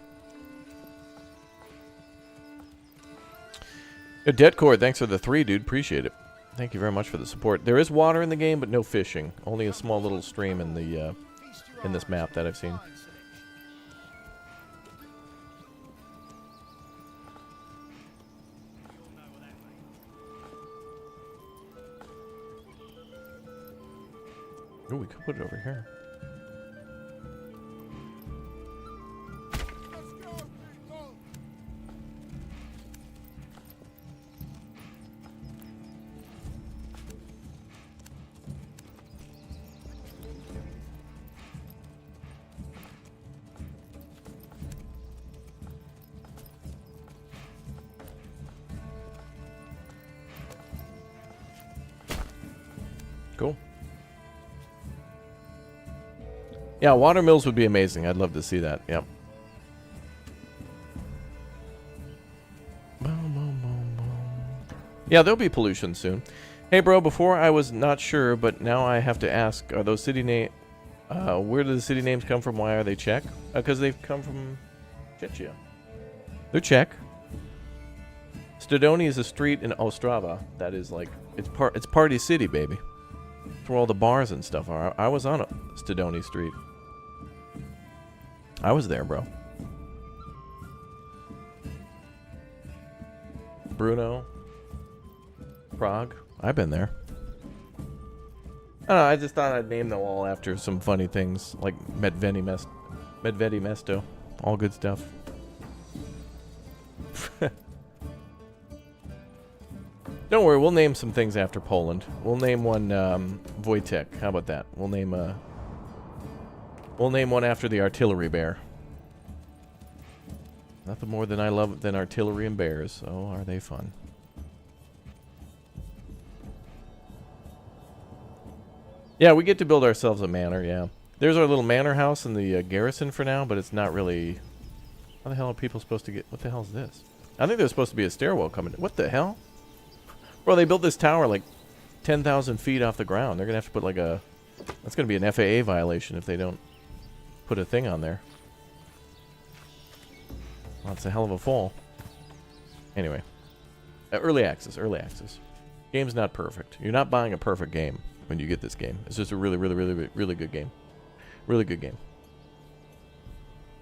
Dead Cord, thanks for the 3, dude. Appreciate it. Thank you very much for the support. There is water in the game, but no fishing. Only a small little stream in the in this map that I've seen. Oh, we could put it over here. Cool. Yeah, water mills would be amazing. I'd love to see that. Yep. Yeah, there'll be pollution soon. Hey, bro, before I was not sure, but now I have to ask, are those city name... where do the city names come from? Why are they Czech? Because they've come from Czechia. They're Czech. Stodoni is a street in Ostrava that is like... It's Party City, baby. That's where all the bars and stuff are. I was on a Stodoni Street. I was there, bro. Bruno. Prague. I've been there. I don't know, I just thought I'd name them all after some funny things, like Medvedi Mesto. All good stuff. Don't worry, we'll name some things after Poland. We'll name one Wojtek. How about that? We'll name one after the artillery bear. Nothing more than I love than artillery and bears. Oh, are they fun. Yeah, we get to build ourselves a manor, yeah. There's our little manor house in the garrison for now, but it's not really... How the hell are people supposed to get... What the hell is this? I think there's supposed to be a stairwell coming... What the hell? Bro, they built this tower like 10,000 feet off the ground. They're going to have to put like a... That's going to be an FAA violation if they don't put a thing on there. Well, that's a hell of a fall. Anyway. Early access, early access. Game's not perfect. You're not buying a perfect game when you get this game. It's just a really, really, really, really good game. Really good game.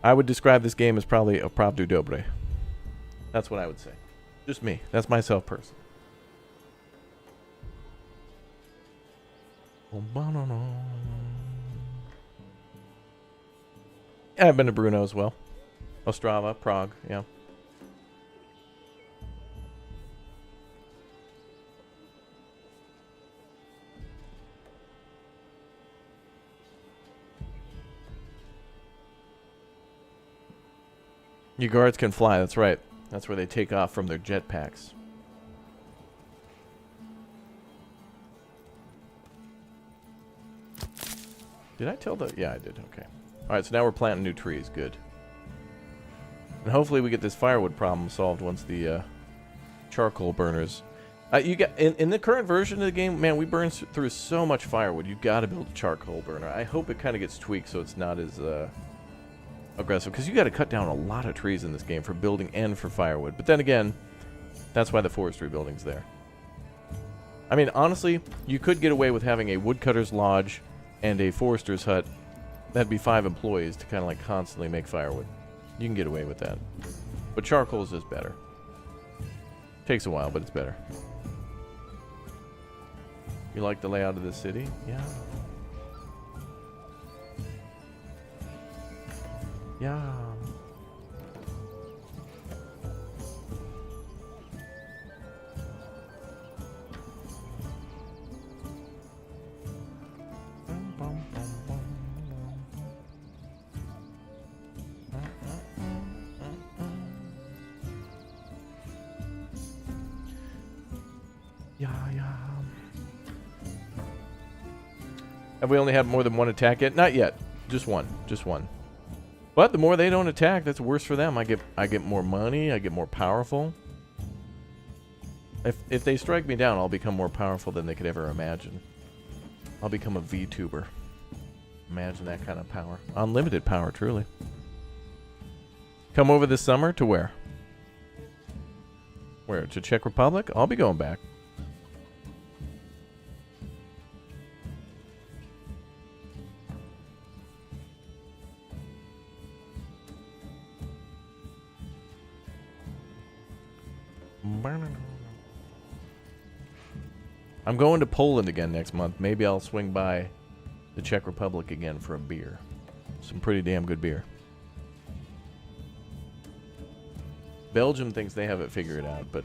I would describe this game as probably a pravdu dobre. That's what I would say. Just me. That's myself person. Yeah, I've been to Brno as well. Ostrava, Prague, yeah. Your guards can fly, that's right. That's where they take off from their jetpacks. Did I tell the... Yeah, I did. Okay. Alright, so now we're planting new trees. Good. And hopefully we get this firewood problem solved once the charcoal burners... you got in the current version of the game, man, we burn through so much firewood. You've got to build a charcoal burner. I hope it kind of gets tweaked so it's not as aggressive. Because you got to cut down a lot of trees in this game for building and for firewood. But then again, that's why the forestry building's there. I mean, honestly, you could get away with having a woodcutter's lodge and a forester's hut. That'd be 5 employees to kind of like constantly make firewood. You can get away with that. But charcoal is just better. Takes a while, but it's better. You like the layout of the city? Yeah. Yeah. Yeah. Have we only had more than one attack yet? Not yet. Just one. But the more they don't attack, that's worse for them. I get more money. I get more powerful. If they strike me down, I'll become more powerful than they could ever imagine. I'll become a VTuber. Imagine that kind of power. Unlimited power, truly. Come over this summer to where? Where? To Czech Republic? I'll be going back. I'm going to Poland again next month. Maybe I'll swing by the Czech Republic again for a beer. Some pretty damn good beer. Belgium thinks they have it figured out, but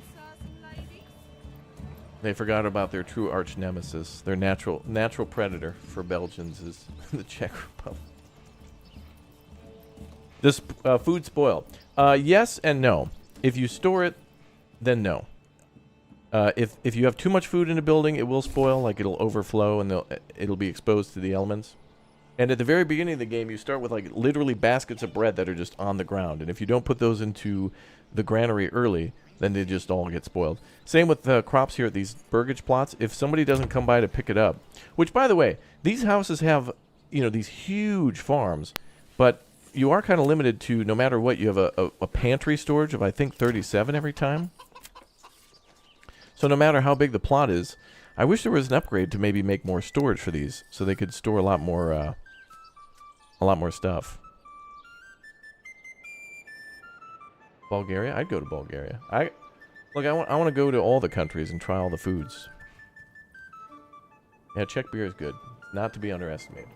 they forgot about their true arch nemesis. Their natural predator for Belgians is the Czech Republic. Does food spoil? Yes and no. If you store it, then no. If you have too much food in a building, it will spoil. Like, it'll overflow and it'll be exposed to the elements. And at the very beginning of the game, you start with like literally baskets of bread that are just on the ground. And if you don't put those into the granary early, then they just all get spoiled. Same with the crops here at these burgage plots. If somebody doesn't come by to pick it up, which, by the way, these houses have, these huge farms, but you are kind of limited to, no matter what, you have a pantry storage of, I think, 37 every time. So no matter how big the plot is, I wish there was an upgrade to maybe make more storage for these, so they could store a lot more stuff. Bulgaria? I'd go to Bulgaria. I want to go to all the countries and try all the foods. Yeah, Czech beer is good. Not to be underestimated.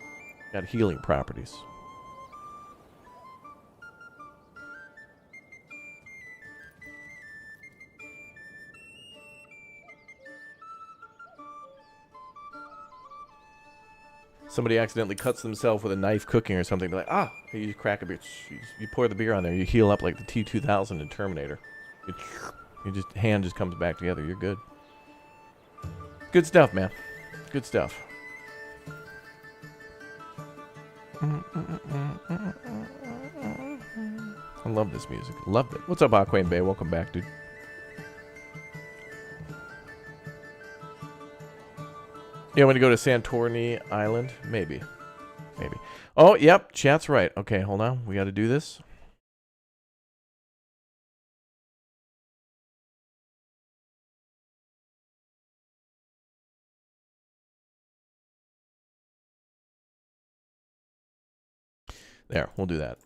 Got healing properties. Somebody accidentally cuts themselves with a knife cooking or something. They're like, you crack a beer. You pour the beer on there. You heal up like the T-2000 in Terminator. Hand just comes back together. You're good. Good stuff, man. Good stuff. I love this music. Loved it. What's up, Aquane Bay? Welcome back, dude. Yeah, want to go to Santorini Island? Maybe. Oh, yep. Chat's right. Okay, hold on. We got to do this. There, we'll do that.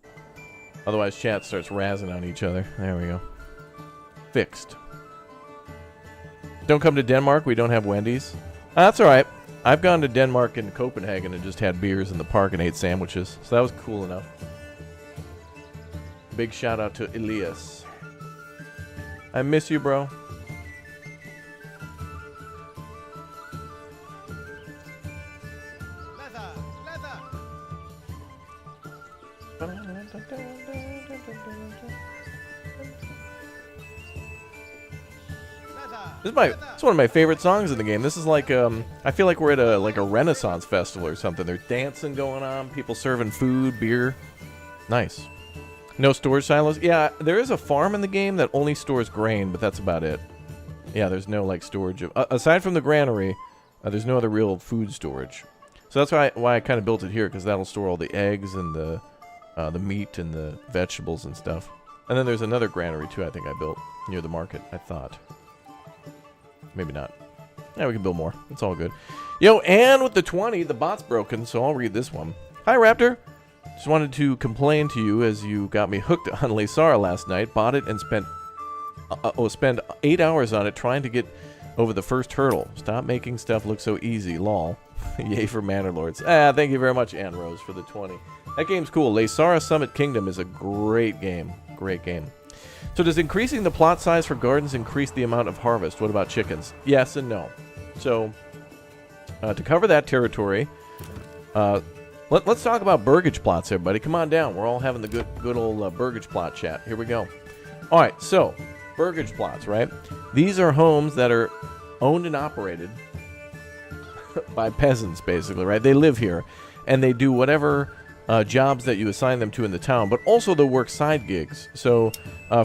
Otherwise, chat starts razzing on each other. There we go. Fixed. Don't come to Denmark. We don't have Wendy's. That's all right. I've gone to Denmark and Copenhagen and just had beers in the park and ate sandwiches. So that was cool enough. Big shout out to Elias. I miss you, bro. It's one of my favorite songs in the game. This is like I feel like we're at a Renaissance festival or something. There's dancing going on, people serving food, beer. Nice. No storage silos. Yeah, there is a farm in the game that only stores grain, but that's about it. Yeah, there's no like storage of aside from the granary. There's no other real food storage. So that's why I kind of built it here, because that'll store all the eggs and the meat and the vegetables and stuff. And then there's another granary too. I think I built near the market. I thought. Maybe not. Yeah, we can build more. It's all good. Yo, and with the 20, the bot's broken, so I'll read this one. Hi, Raptor. Just wanted to complain to you as you got me hooked on Laysara last night. Bought it and spent 8 hours on it trying to get over the first hurdle. Stop making stuff look so easy, lol. Yay for Manor Lords. Thank you very much, Ann Rose, for the 20. That game's cool. Laysara Summit Kingdom is a great game. Great game. So does increasing the plot size for gardens increase the amount of harvest? What about chickens? Yes and no. So to cover that territory, let's talk about burgage plots, everybody. Come on down. We're all having the good old burgage plot chat. Here we go. All right, so burgage plots, right? These are homes that are owned and operated by peasants, basically, right? They live here, and they do whatever jobs that you assign them to in the town, but also they'll work side gigs. So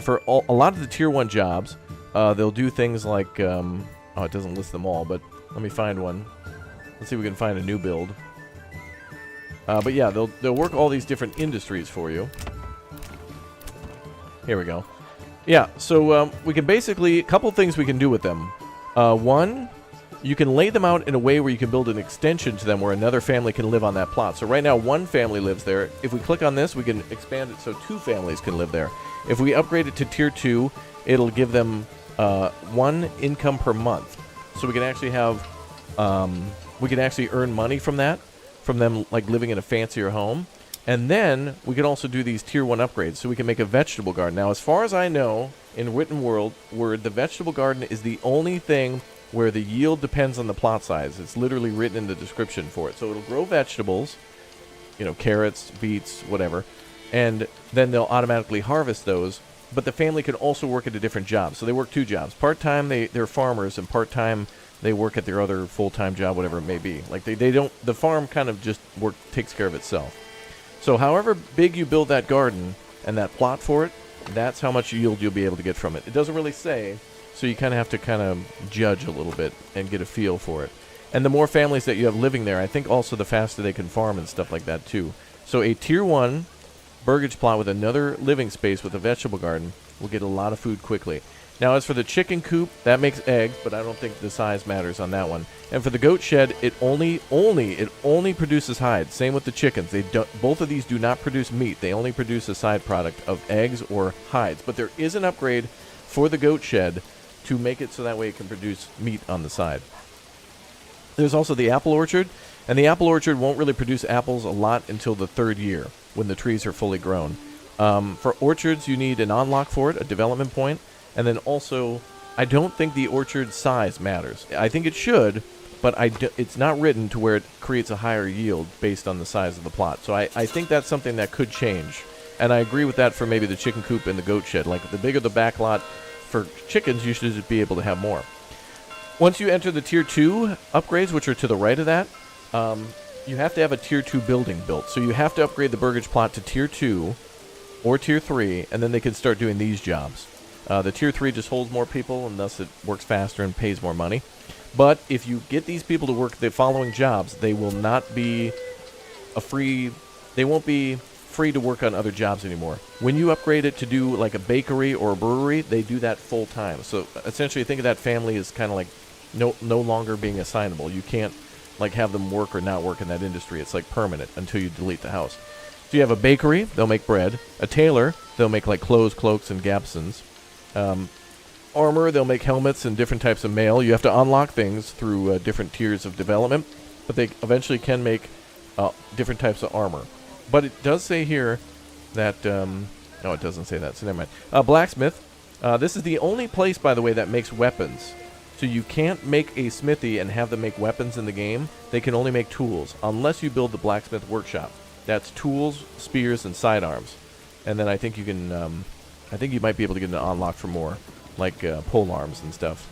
for a lot of the Tier 1 jobs, they'll do things like, oh, it doesn't list them all, but let me find one. Let's see if we can find a new build. But yeah, they'll work all these different industries for you. Here we go. Yeah, so we can basically, a couple things we can do with them. One, you can lay them out in a way where you can build an extension to them where another family can live on that plot. So right now, one family lives there. If we click on this, we can expand it so 2 families can live there. If we upgrade it to Tier 2, it'll give them 1 income per month. So we can actually have, we can actually earn money from that, from them like living in a fancier home. And then we can also do these Tier 1 upgrades. So we can make a vegetable garden. Now, as far as I know, in written word, the vegetable garden is the only thing where the yield depends on the plot size. It's literally written in the description for it. So it'll grow vegetables, you know, carrots, beets, whatever, and then they'll automatically harvest those. But the family can also work at a different job. So they work 2 jobs. Part-time, they're farmers, and part-time, they work at their other full-time job, whatever it may be. Like, they don't, the farm kind of just takes care of itself. So however big you build that garden and that plot for it, that's how much yield you'll be able to get from it. It doesn't really say, so you kind of have to kind of judge a little bit and get a feel for it. And the more families that you have living there, I think also the faster they can farm and stuff like that too. So a Tier 1 burgage plot with another living space with a vegetable garden will get a lot of food quickly. Now as for the chicken coop, that makes eggs, but I don't think the size matters on that one. And for the goat shed, it only produces hides. Same with the chickens. Both of these do not produce meat. They only produce a side product of eggs or hides. But there is an upgrade for the goat shed to make it so that way it can produce meat on the side. There's also the apple orchard, and the apple orchard won't really produce apples a lot until the 3rd year, when the trees are fully grown. For orchards, you need an unlock for it, a development point, and then also, I don't think the orchard size matters. I think it should, but it's not written to where it creates a higher yield based on the size of the plot. So I think that's something that could change, and I agree with that for maybe the chicken coop and the goat shed. Like, the bigger the back lot for chickens, you should just be able to have more. Once you enter the Tier 2 upgrades, which are to the right of that, you have to have a Tier 2 building built. So you have to upgrade the burgage plot to Tier 2 or Tier 3, and then they can start doing these jobs. The Tier 3 just holds more people, and thus it works faster and pays more money. But if you get these people to work the following jobs, they will not be they won't be free to work on other jobs anymore. When you upgrade it to do like a bakery or a brewery, they do that full time. So essentially, think of that family as kind of like no longer being assignable. You can't like have them work or not work in that industry. It's like permanent until you delete the house. So you have a bakery, they'll make bread. A tailor, they'll make like clothes, cloaks, and gabsons. Armor, they'll make helmets and different types of mail. You have to unlock things through different tiers of development, but they eventually can make different types of armor. But it does say here that, no, it doesn't say that, so never mind. Blacksmith, this is the only place, by the way, that makes weapons. So you can't make a smithy and have them make weapons in the game. They can only make tools, unless you build the blacksmith workshop. That's tools, spears, and sidearms. And then I think you can, I think you might be able to get an unlock for more, like pole arms and stuff.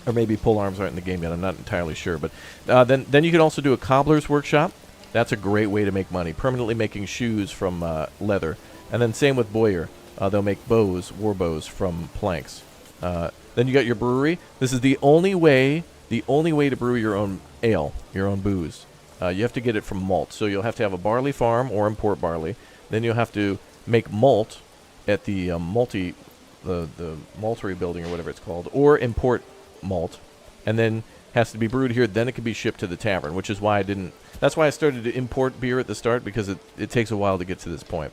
Or maybe pole arms aren't in the game yet, I'm not entirely sure. But then you can also do a cobbler's workshop. That's a great way to make money, permanently making shoes from leather. And then same with bowyer. They'll make bows, war bows from planks. Then you got your brewery. This is the only way to brew your own ale, your own booze. You have to get it from malt. So you'll have to have a barley farm or import barley. Then you'll have to make malt at the the maltery building or whatever it's called, or import malt, and then has to be brewed here. Then it can be shipped to the tavern, which is why that's why I started to import beer at the start, because it takes a while to get to this point.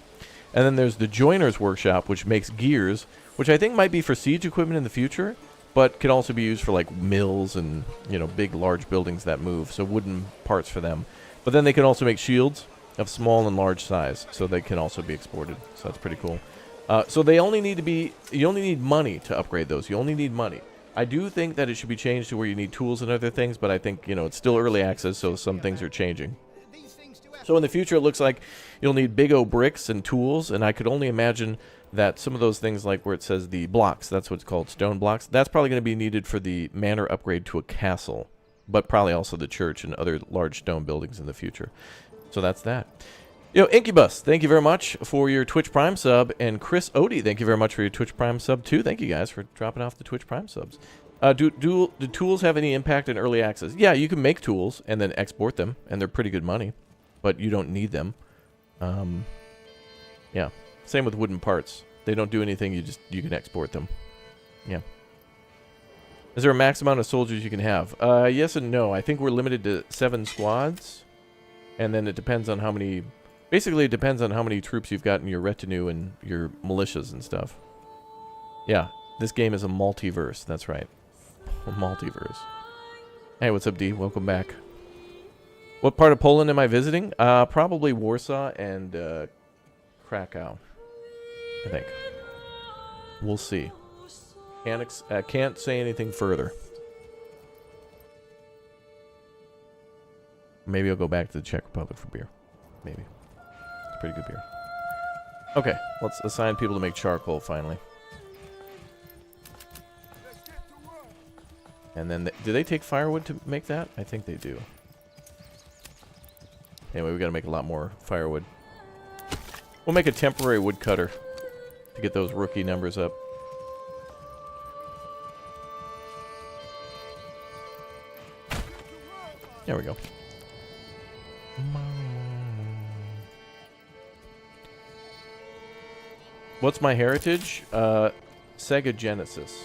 And then there's the joiner's workshop, which makes gears, which I think might be for siege equipment in the future, but can also be used for like mills and, you know, big large buildings that move, so wooden parts for them. But then they can also make shields of small and large size, so they can also be exported. So that's pretty cool. So they only need you only need money to upgrade those. You only need money. I do think that it should be changed to where you need tools and other things, but I think, you know, it's still early access, so some things are changing. So in the future, it looks like you'll need big O bricks and tools, and I could only imagine that some of those things, like where it says the blocks, that's what's called, stone blocks, that's probably going to be needed for the manor upgrade to a castle, but probably also the church and other large stone buildings in the future. So that's that. Incubus, thank you very much for your Twitch Prime sub, and Chris Odie, thank you very much for your Twitch Prime sub too. Thank you guys for dropping off the Twitch Prime subs. Do tools have any impact in early access? Yeah, you can make tools and then export them, and they're pretty good money, but you don't need them. Yeah. Same with wooden parts. They don't do anything, you can export them. Yeah. Is there a max amount of soldiers you can have? Yes and no. I think we're limited to 7 squads. And then it depends on how many... Basically, it depends on how many troops you've got in your retinue and your militias and stuff. Yeah. This game is a multiverse. That's right. A multiverse. Hey, what's up, D? Welcome back. What part of Poland am I visiting? Probably Warsaw and Krakow, I think. We'll see. Can't say anything further. Maybe I'll go back to the Czech Republic for beer. Maybe. It's pretty good beer. Okay, let's assign people to make charcoal finally. And then, do they take firewood to make that? I think they do. Anyway, we gotta make a lot more firewood. We'll make a temporary woodcutter to get those rookie numbers up. There we go. What's my heritage? Sega Genesis.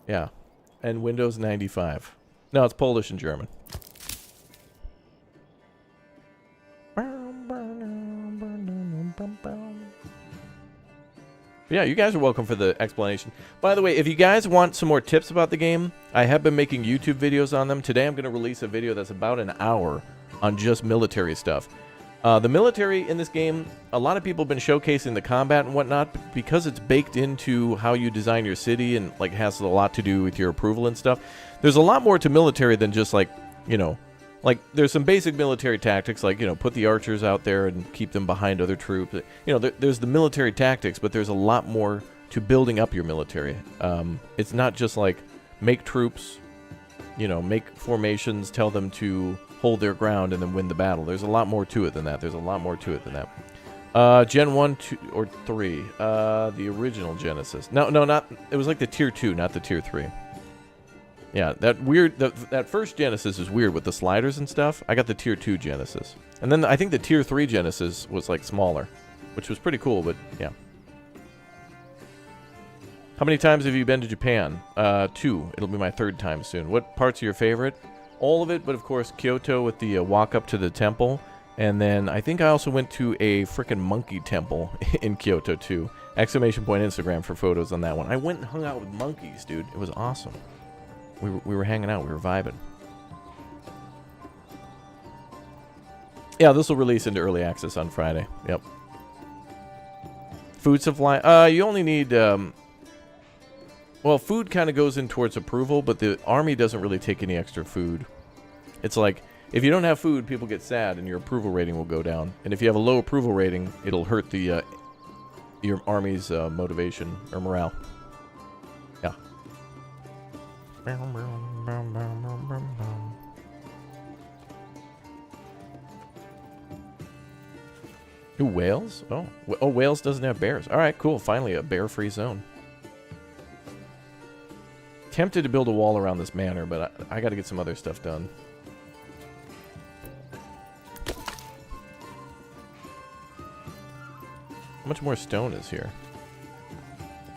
Yeah. And Windows 95. No, it's Polish and German. Yeah, you guys are welcome for the explanation. By the way, if you guys want some more tips about the game, I have been making YouTube videos on them. Today I'm going to release a video that's about an hour on just military stuff. The military in this game, a lot of people have been showcasing the combat and whatnot, but because it's baked into how you design your city and like has a lot to do with your approval and stuff, there's a lot more to military than just like, like there's some basic military tactics, like, put the archers out there and keep them behind other troops. There's the military tactics, but there's a lot more to building up your military. It's not just like make troops, make formations, tell them to hold their ground and then win the battle. There's a lot more to it than that. Gen 1, 2, or 3. The original Genesis. No, not... It was like the Tier 2, not the Tier 3. Yeah, that first Genesis is weird with the sliders and stuff. I got the Tier 2 Genesis. And then I think the Tier 3 Genesis was like smaller, which was pretty cool, but yeah. How many times have you been to Japan? 2. It'll be my 3rd time soon. What parts are your favorite? All of it, but of course Kyoto with the walk up to the temple. And then I think I also went to a frickin' monkey temple in Kyoto too. Exclamation point Instagram for photos on that one. I went and hung out with monkeys, dude. It was awesome. We were hanging out. We were vibing. Yeah, this will release into early access on Friday. Yep. Food supply. You only need... Well, food kind of goes in towards approval, but the army doesn't really take any extra food. It's like, if you don't have food, people get sad, and your approval rating will go down. And if you have a low approval rating, it'll hurt the your army's motivation or morale. Yeah. Ooh, Wales? Oh, Wales doesn't have bears. All right, cool. Finally, a bear-free zone. Tempted to build a wall around this manor, but I got to get some other stuff done. How much more stone is here?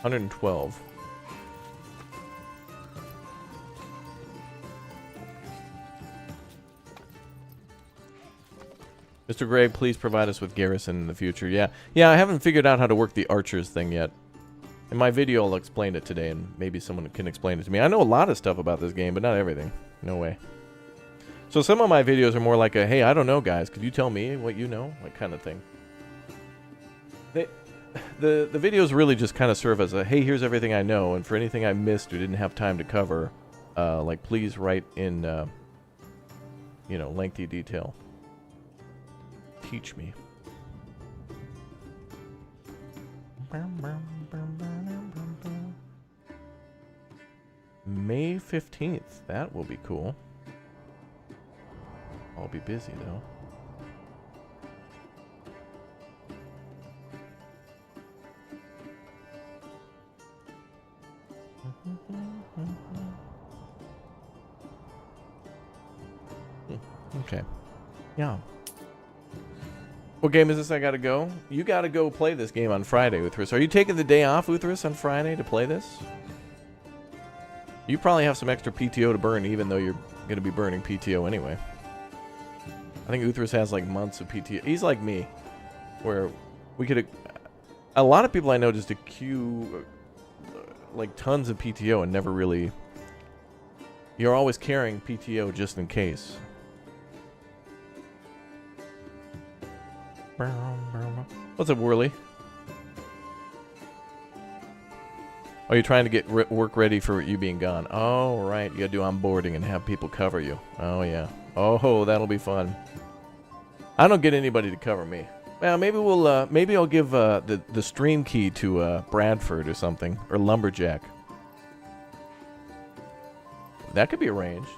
112. Mr. Gray, please provide us with garrison in the future. Yeah, I haven't figured out how to work the archers thing yet. In my video, I'll explain it today, and maybe someone can explain it to me. I know a lot of stuff about this game, but not everything. No way. So some of my videos are more like a, hey, I don't know, guys. Could you tell me what you know? Like, kind of thing. The videos really just kind of serve as a, hey, here's everything I know, and for anything I missed or didn't have time to cover, like, please write in, lengthy detail. Teach me. May 15th. That will be cool. I'll be busy though. Okay. Yeah. What game is this I gotta go? You gotta go play this game on Friday, Uthris. Are you taking the day off, Uthris, on Friday to play this? You probably have some extra PTO to burn, even though you're gonna be burning PTO anyway. I think Uthris has like months of PTO. He's like me, where we could... A lot of people I know just accrue like tons of PTO and never really... You're always carrying PTO just in case. What's up, Whirly? Oh, you're trying to get work ready for you being gone. Oh, right. You gotta do onboarding and have people cover you. Oh, yeah. Oh, that'll be fun. I don't get anybody to cover me. Well, maybe we'll, maybe I'll give the stream key to Bradford or something, or Lumberjack. That could be arranged.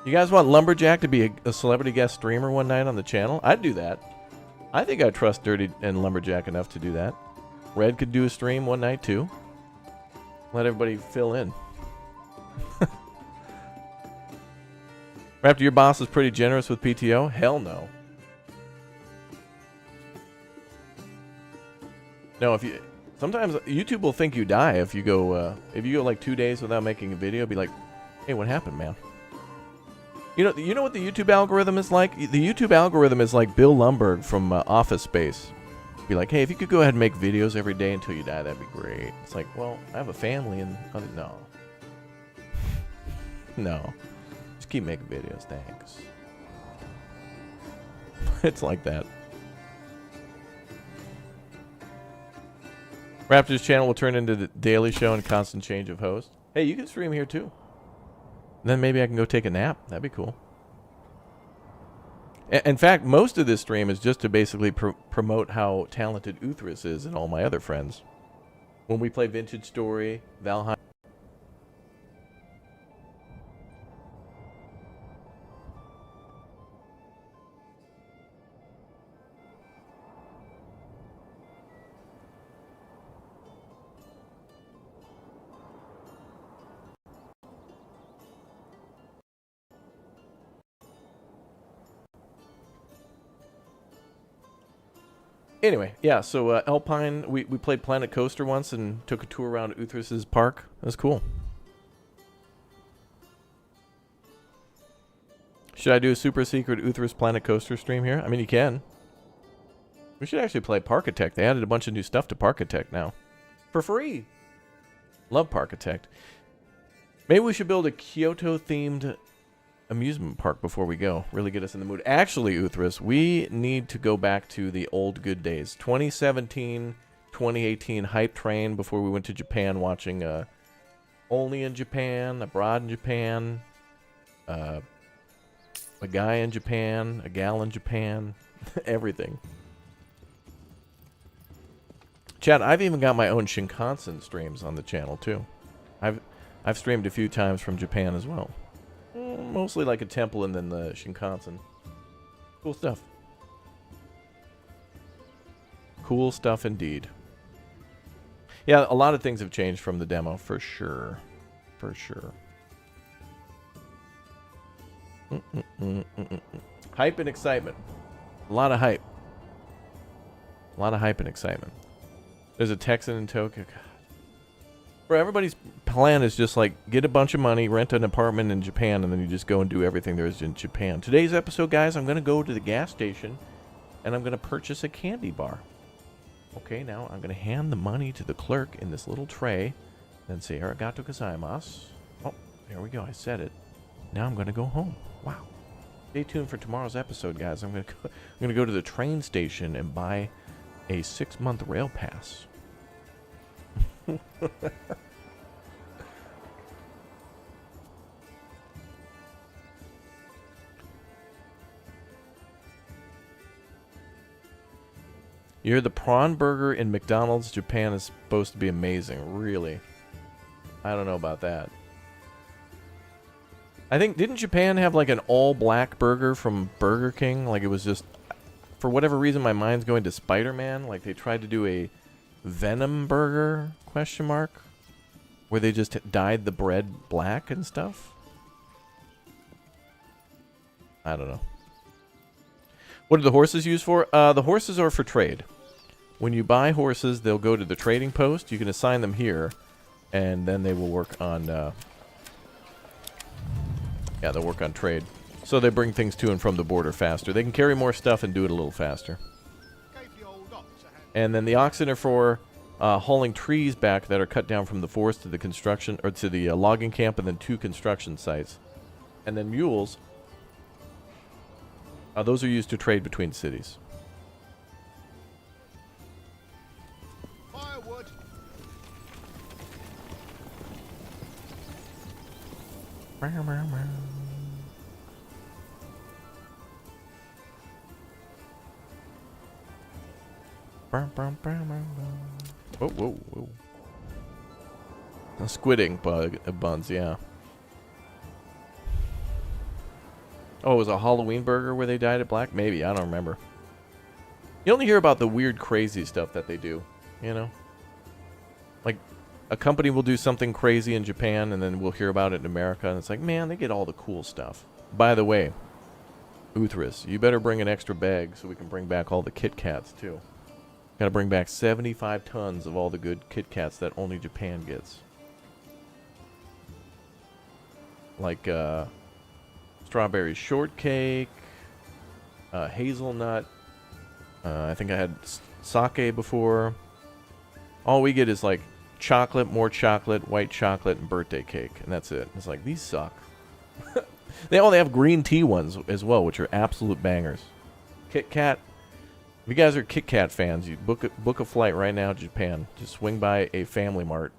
You guys want Lumberjack to be a celebrity guest streamer one night on the channel? I'd do that. I think I trust Dirty and Lumberjack enough to do that. Red could do a stream one night too. Let everybody fill in. Raptor, your boss is pretty generous with PTO? Hell no. No, if you... Sometimes YouTube will think you die if you go like 2 days without making a video. Be like, hey, what happened, man? You know what the YouTube algorithm is like? The YouTube algorithm is like Bill Lumberg from Office Space. Be like, hey, if you could go ahead and make videos every day until you die, that'd be great. It's like, well, I have a family and... no. No. Just keep making videos, thanks. It's like that. Raptor's channel will turn into the Daily Show and constant change of host. Hey, you can stream here too. Then maybe I can go take a nap. That'd be cool. In fact, most of this stream is just to basically promote how talented Uthris is and all my other friends. When we play Vintage Story, Valheim... Anyway, yeah, so Alpine, we played Planet Coaster once and took a tour around Uthris's park. That was cool. Should I do a super secret Uthris Planet Coaster stream here? I mean, you can. We should actually play Parkitect. They added a bunch of new stuff to Parkitect now. For free! Love Parkitect. Maybe we should build a Kyoto-themed amusement park before we go. Really get us in the mood. Actually, Uthris, we need to go back to the old good days. 2017, 2018 hype train before we went to Japan watching Only in Japan, Abroad in Japan, A Guy in Japan, A Gal in Japan, everything. Chad, I've even got my own Shinkansen streams on the channel too. I've streamed a few times from Japan as well. Mostly like a temple and then the Shinkansen. Cool stuff. Cool stuff indeed. Yeah, a lot of things have changed from the demo, for sure. For sure. Hype and excitement. A lot of hype. A lot of hype and excitement. There's a Texan in Tokyo. Bro, everybody's plan is just like get a bunch of money, rent an apartment in Japan, and then you just go and do everything there is in Japan. Today's episode, guys, I'm going to go to the gas station and I'm going to purchase a candy bar. Okay, now I'm going to hand the money to the clerk in this little tray. Then say, arigato gozaimasu. Oh, there we go. I said it. Now I'm going to go home. Wow. Stay tuned for tomorrow's episode, guys. I'm going to go to the train station and buy a 6-month rail pass. You hear the prawn burger in McDonald's Japan is supposed to be amazing. Really? I don't know about that. I think, didn't Japan have like an all-black burger from Burger King? Like it was just, for whatever reason, my mind's going to Spider-Man. Like they tried to do a Venom burger, question mark, where they just dyed the bread black and stuff. I don't know. What are the horses used for? The horses are for trade. When you buy horses, they'll go to the trading post. You can assign them here, and then they will work on... yeah, they'll work on trade. So they bring things to and from the border faster. They can carry more stuff and do it a little faster. And then the oxen are for hauling trees back that are cut down from the forest to the construction, or to the logging camp, and then 2 construction sites. And then mules... those are used to trade between cities. Firewood. Whoa, whoa, whoa. A squid ink buns, yeah. Oh, it was a Halloween burger where they dyed it black? Maybe, I don't remember. You only hear about the weird, crazy stuff that they do, you know? Like, a company will do something crazy in Japan, and then we'll hear about it in America, and it's like, man, they get all the cool stuff. By the way, Uthris, you better bring an extra bag so we can bring back all the Kit Kats, too. Gotta bring back 75 tons of all the good Kit Kats that only Japan gets. Like, strawberry shortcake, hazelnut. I think I had sake before. All we get is like chocolate, more chocolate, white chocolate, and birthday cake, and that's it. It's like, these suck. They have green tea ones as well, which are absolute bangers. Kit Kat. If you guys are Kit Kat fans, you book a flight right now to Japan. Just swing by a Family Mart,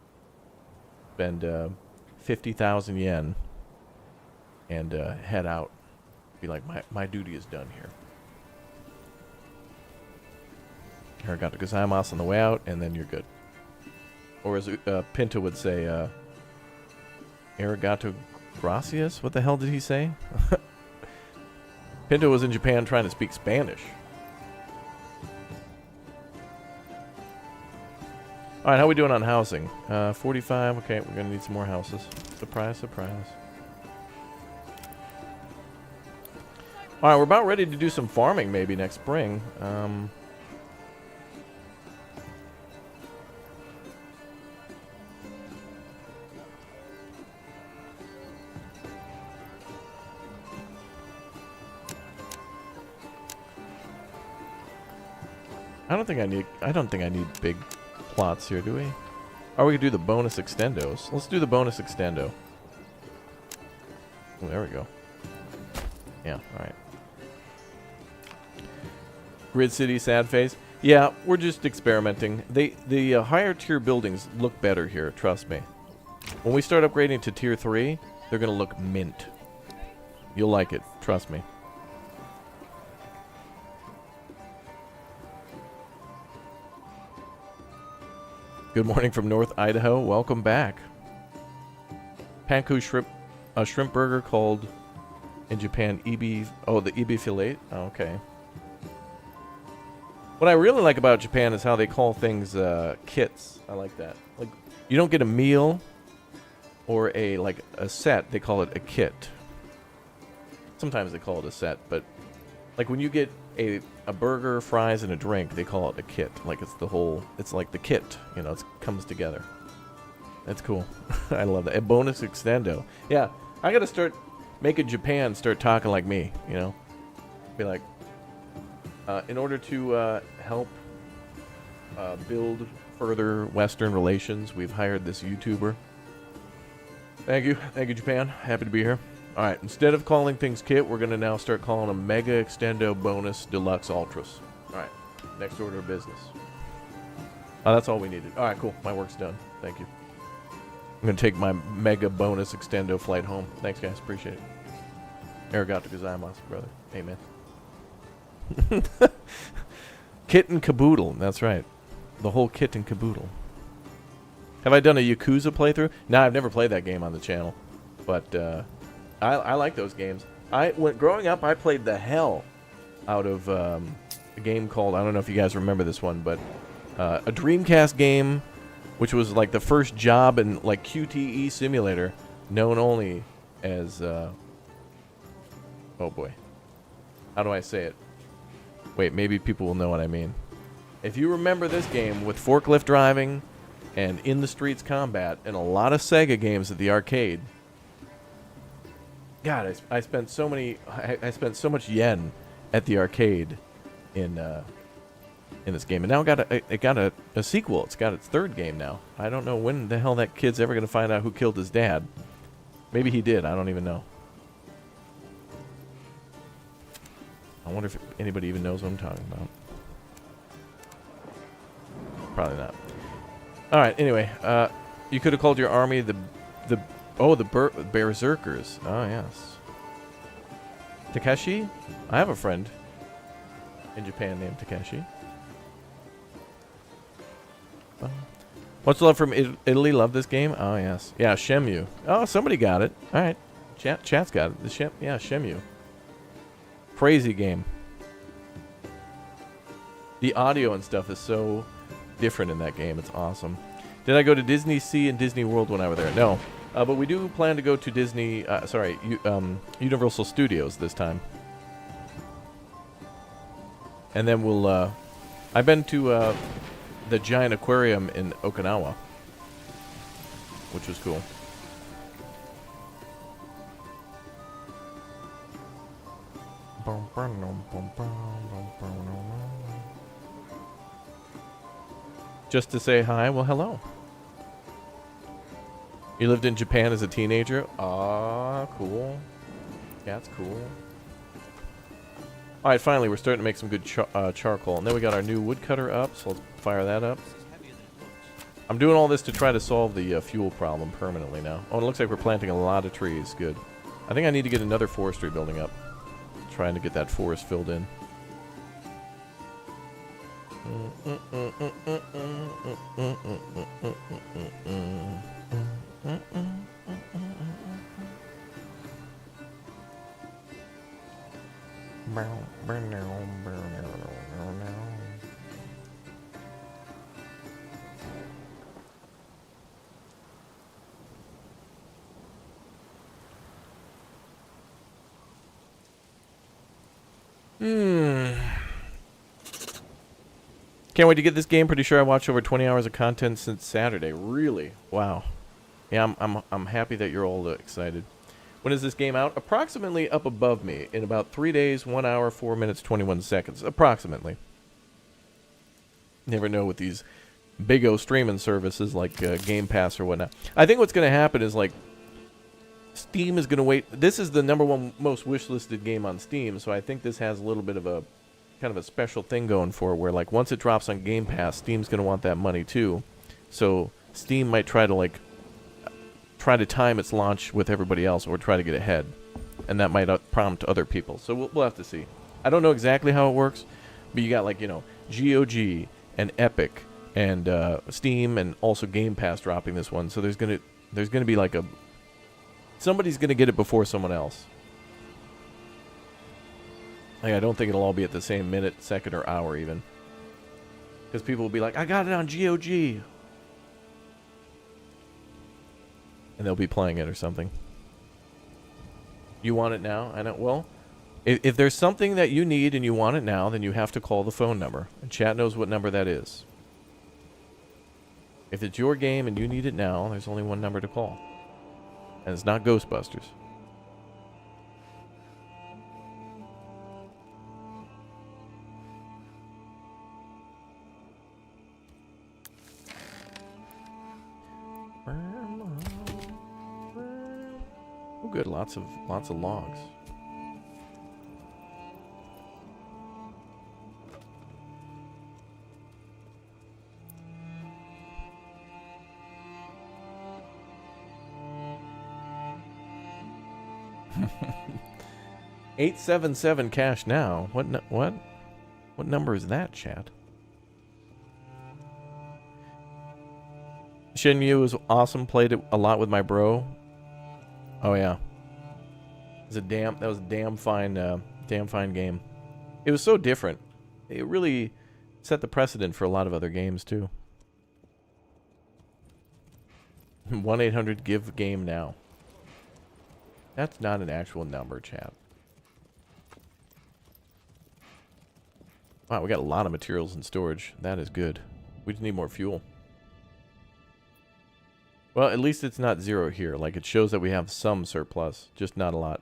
spend 50,000 yen, and head out. Be like, my duty is done here. Arigato gozaimasu on the way out, and then you're good. Or as Pinto would say, arigato gracias? What the hell did he say? Pinto was in Japan trying to speak Spanish. Alright, how are we doing on housing? 45, okay, we're gonna need some more houses. Surprise, surprise. Alright, we're about ready to do some farming maybe next spring. I don't think I need big plots here, do we? Or we could do the bonus extendos. Let's do the bonus extendo. Oh, there we go. Yeah, alright. Grid City, sad face. Yeah, we're just experimenting. The higher tier buildings look better here, trust me. When we start upgrading to tier 3, they're going to look mint. You'll like it, trust me. Good morning from North Idaho. Welcome back. Panko shrimp, a shrimp burger called in Japan ebi. Oh, the ebi fillet. Oh, okay. What I really like about Japan is how they call things kits. I like that. Like, you don't get a meal or a set. They call it a kit. Sometimes they call it a set, but like when you get a burger, fries, and a drink, they call it a kit. Like it's like the kit, you know, it comes together. That's cool. I love that. A bonus extendo. Yeah, I gotta start making Japan start talking like me, you know? Be like, in order to help build further Western relations, we've hired this YouTuber. Thank you, Japan. Happy to be here. Alright, instead of calling things kit, we're going to now start calling them Mega Extendo Bonus Deluxe Ultras. Alright, next order of business. That's all we needed. Alright, cool. My work's done. Thank you. I'm going to take my Mega Bonus Extendo flight home. Thanks, guys. Appreciate it. Arigato gozaimasu, brother. Amen. Kit and caboodle. That's right. The whole kit and caboodle. Have I done a Yakuza playthrough? No, I've never played that game on the channel. But I like those games. Growing up, I played the hell out of a game called, I don't know if you guys remember this one, but a Dreamcast game, which was like the first job in like QTE simulator, known only as, oh boy, how do I say it? Wait, maybe people will know what I mean. If you remember this game with forklift driving and in the streets combat and a lot of Sega games at the arcade, God, I spent so much yen at the arcade in this game, and now it got a sequel. It's got its third game now. I don't know when the hell that kid's ever gonna find out who killed his dad. Maybe he did. I don't even know. I wonder if anybody even knows what I'm talking about. Probably not. All right. Anyway, you could have called your army the Berserkers. Oh yes. Takeshi? I have a friend in Japan named Takeshi. What's love from Italy? Love this game? Oh yes. Yeah, Shemu. Oh, somebody got it. All right. Chat's got it. Shemu. Crazy game. The audio and stuff is so different in that game. It's awesome. Did I go to Disney Sea and Disney World when I was there? No. But we do plan to go to Disney, Universal Studios this time. And then we'll, I've been to the giant aquarium in Okinawa, which was cool. Just to say hi? Well, hello. You lived in Japan as a teenager? Ah, cool. Yeah, that's cool. Alright, finally, we're starting to make some good charcoal. And then we got our new woodcutter up, so let's fire that up. I'm doing all this to try to solve the fuel problem permanently now. Oh, and it looks like we're planting a lot of trees. Good. I think I need to get another forestry building up. Trying to get that forest filled in. Can't wait to get this game. Pretty sure I watched over 20 hours of content since Saturday. Really? Wow. Yeah, I'm happy that you're all excited. When is this game out? Approximately up above me in about 3 days, 1 hour, 4 minutes, 21 seconds. Approximately. Never know with these big O streaming services like Gamepass or whatnot. I think what's going to happen is like Steam is going to wait. This is the #1 most wishlisted game on Steam, so I think this has a little bit of a kind of a special thing going for it where like once it drops on Game Pass, Steam's going to want that money too. So Steam might try to time its launch with everybody else or try to get ahead. And that might prompt other people. So we'll have to see. I don't know exactly how it works, but you got like, you know, GOG and Epic and Steam and also Game Pass dropping this one. So there's going to be like somebody's going to get it before someone else. Like, I don't think it'll all be at the same minute, second, or hour even. Because people will be like, I got it on GOG. And they'll be playing it or something. You want it now? I know. Well, if there's something that you need and you want it now, then you have to call the phone number. And chat knows what number that is. If it's your game and you need it now, there's only one number to call. And it's not Ghostbusters. Oh, good. Lots of logs. $877 cash now. What number is that, chat? Shenmue was awesome. Played it a lot with my bro. Oh yeah. That was a damn fine game. It was so different. It really set the precedent for a lot of other games too. 1-800-GIVE-GAME-NOW. That's not an actual number, chat. Wow, we got a lot of materials in storage. That is good. We just need more fuel. Well, at least it's not 0 here. Like, it shows that we have some surplus, just not a lot.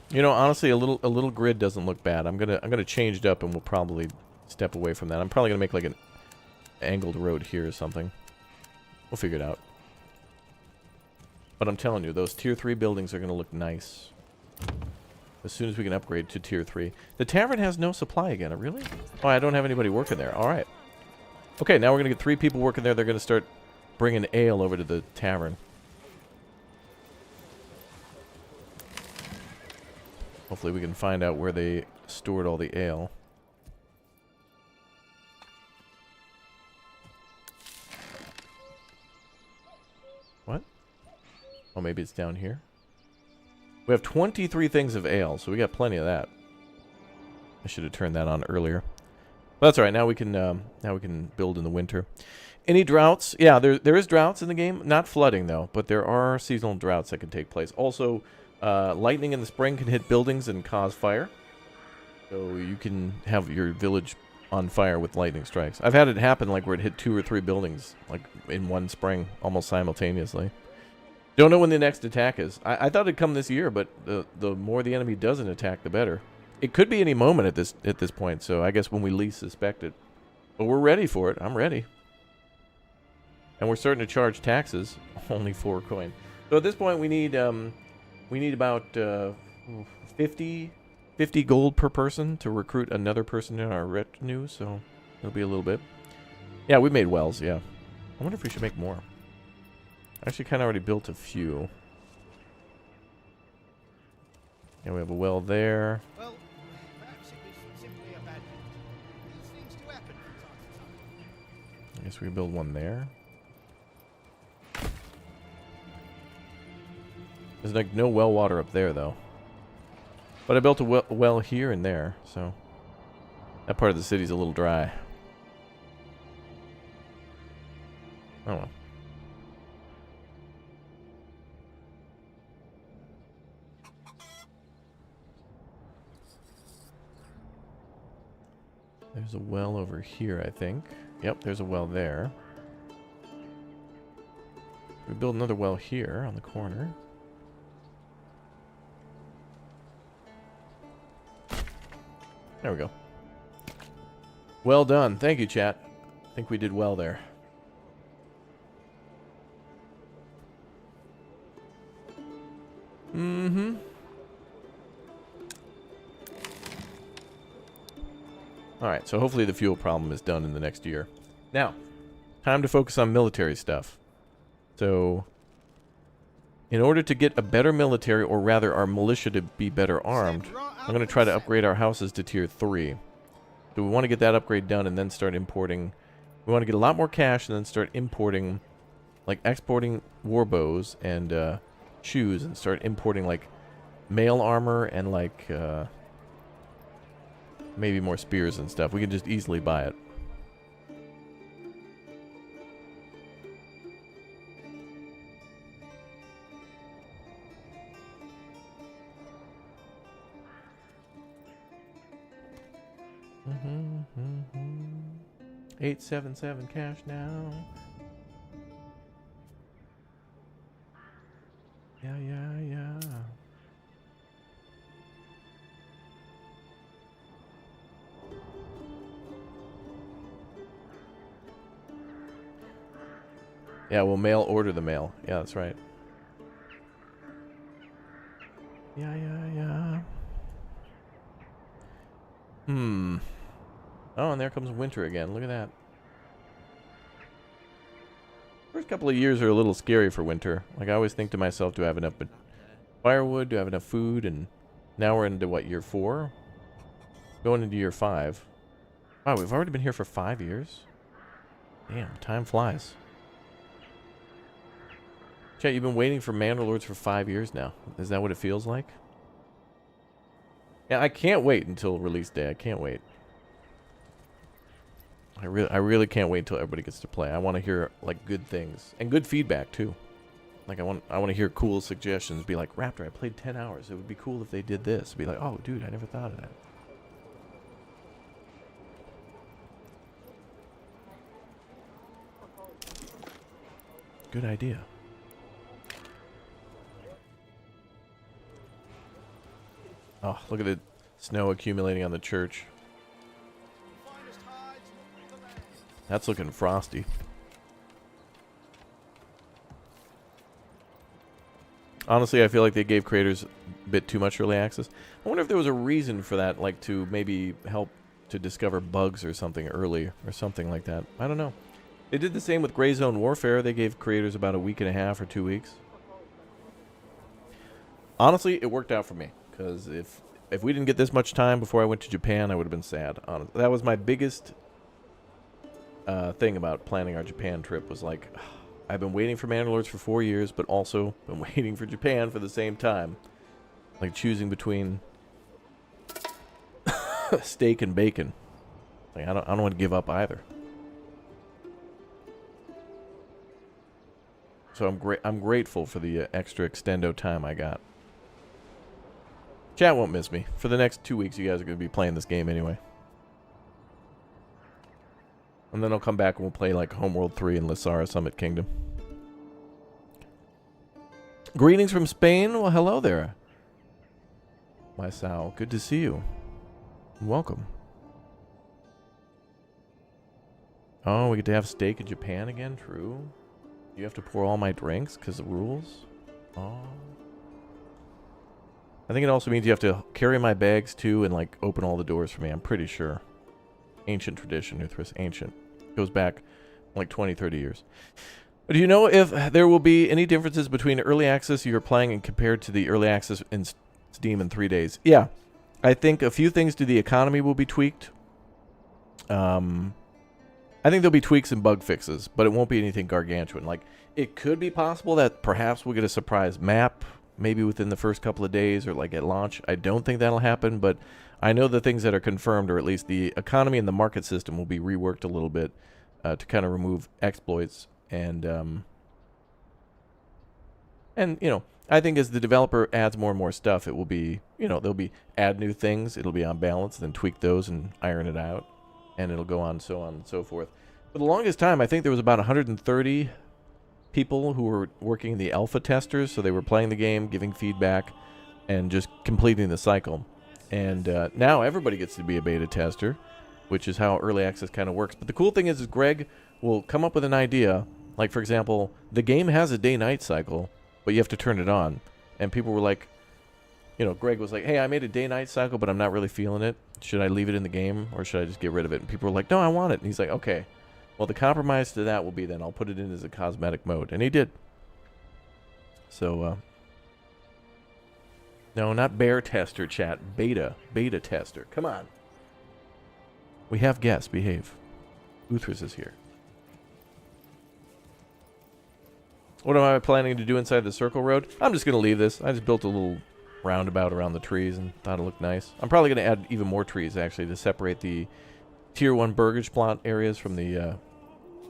You know, honestly, a little grid doesn't look bad. I'm gonna change it up, and we'll probably step away from that. I'm probably gonna make like an angled road here or something. We'll figure it out. But I'm telling you, those tier 3 buildings are gonna look nice as soon as we can upgrade to tier 3. The tavern has no supply again. Really? Oh, I don't have anybody working there. All right. Okay, now we're gonna get 3 people working there. They're gonna start bringing ale over to the tavern. Hopefully we can find out where they stored all the ale. What? Oh, maybe it's down here. We have 23 things of ale, so we got plenty of that. I should have turned that on earlier. But that's all right. Now we can build in the winter. Any droughts? Yeah, there is droughts in the game. Not flooding though, but there are seasonal droughts that can take place. Also, lightning in the spring can hit buildings and cause fire. So you can have your village on fire with lightning strikes. I've had it happen like where it hit 2 or 3 buildings like in one spring almost simultaneously. Don't know when the next attack is. I thought it'd come this year, but the more the enemy doesn't attack, the better. It could be any moment at this point, so I guess when we least suspect it. But we're ready for it. I'm ready. And we're starting to charge taxes. Only 4 coin. So at this point we need about 50 gold per person to recruit another person in our retinue, so it'll be a little bit. Yeah, we made wells, yeah. I wonder if we should make more. I actually kind of already built a few. Yeah, we have a well there. Well, perhaps it was simply a bad hit. These things do happen from time to time. I guess we can build one there. There's like no well water up there, though. But I built a well here and there, so that part of the city's a little dry. Oh well. There's a well over here, I think. Yep, there's a well there. We build another well here on the corner. There we go. Well done. Thank you, chat. I think we did well there. Mm-hmm. Alright, so hopefully the fuel problem is done in the next year. Now, time to focus on military stuff. So, in order to get a better military, or rather our militia to be better armed, I'm going to try to upgrade our houses to tier 3. So we want to get that upgrade done and then start importing. We want to get a lot more cash and then start importing, like exporting war bows and shoes, and start importing like mail armor and like maybe more spears and stuff. We can just easily buy it. Mm-hmm, mm-hmm. 877 cash now. Yeah, yeah, yeah. Yeah, we'll mail order the mail. Yeah, that's right. Yeah, yeah, yeah. Hmm. Oh, and there comes winter again. Look at that. First couple of years are a little scary for winter. Like, I always think to myself, do I have enough firewood? Do I have enough food? And now we're into, what, year 4? Going into year 5. Wow, we've already been here for 5 years? Damn, time flies. Chat, you've been waiting for Manor Lords for 5 years now. Is that what it feels like? Yeah, I can't wait until release day. I can't wait. I really can't wait until everybody gets to play. I want to hear like good things and good feedback too. Like I want to hear cool suggestions. Be like, Raptor, I played 10 hours. It would be cool if they did this. Be like, oh, dude, I never thought of that. Good idea. Oh, look at the snow accumulating on the church. That's looking frosty. Honestly, I feel like they gave creators a bit too much early access. I wonder if there was a reason for that, like to maybe help to discover bugs or something early or something like that. I don't know. They did the same with Gray Zone Warfare. They gave creators about a week and a half or 2 weeks. Honestly, it worked out for me. Because if we didn't get this much time before I went to Japan, I would have been sad. Honestly. That was my biggest thing about planning our Japan trip was like, I've been waiting for Manor Lords for 4 years, but also been waiting for Japan for the same time. Like choosing between steak and bacon. Like I don't want to give up either. So I'm grateful for the extra extendo time I got. Chat won't miss me. For the next 2 weeks, you guys are going to be playing this game anyway. And then I'll come back and we'll play like Homeworld 3 and Lysara Summit Kingdom. Greetings from Spain. Well, hello there. My Sal, good to see you. Welcome. Oh, we get to have steak in Japan again? True. You have to pour all my drinks because of rules? Oh. I think it also means you have to carry my bags too and like open all the doors for me. I'm pretty sure. Ancient tradition, Uthris. Ancient. Goes back like 20, 30 years. But do you know if there will be any differences between early access you're playing and compared to the early access in Steam in 3 days? Yeah. I think a few things to the economy will be tweaked. I think there'll be tweaks and bug fixes, but it won't be anything gargantuan. Like, it could be possible that perhaps we'll get a surprise map, maybe within the first couple of days or like at launch. I don't think that'll happen, but I know the things that are confirmed, or at least the economy and the market system, will be reworked a little bit to kind of remove exploits and you know, I think as the developer adds more and more stuff, it will be, you know, they'll be add new things, it'll be on balance, then tweak those and iron it out, and it'll go on and so forth. For the longest time, I think there was about 130 people who were working the alpha testers, so they were playing the game, giving feedback, and just completing the cycle. And now everybody gets to be a beta tester, which is how early access kind of works. But the cool thing is Greg will come up with an idea. Like, for example, the game has a day-night cycle, but you have to turn it on. And people were like, you know, Greg was like, hey, I made a day-night cycle, but I'm not really feeling it. Should I leave it in the game, or should I just get rid of it? And people were like, no, I want it. And he's like, okay. Well, the compromise to that will be then I'll put it in as a cosmetic mode. And he did. So, no, not bear tester, chat. Beta tester. Come on. We have guests. Behave. Uthris is here. What am I planning to do inside the circle road? I'm just going to leave this. I just built a little roundabout around the trees and thought it looked nice. I'm probably going to add even more trees, actually, to separate the Tier 1 burgage plot areas from the,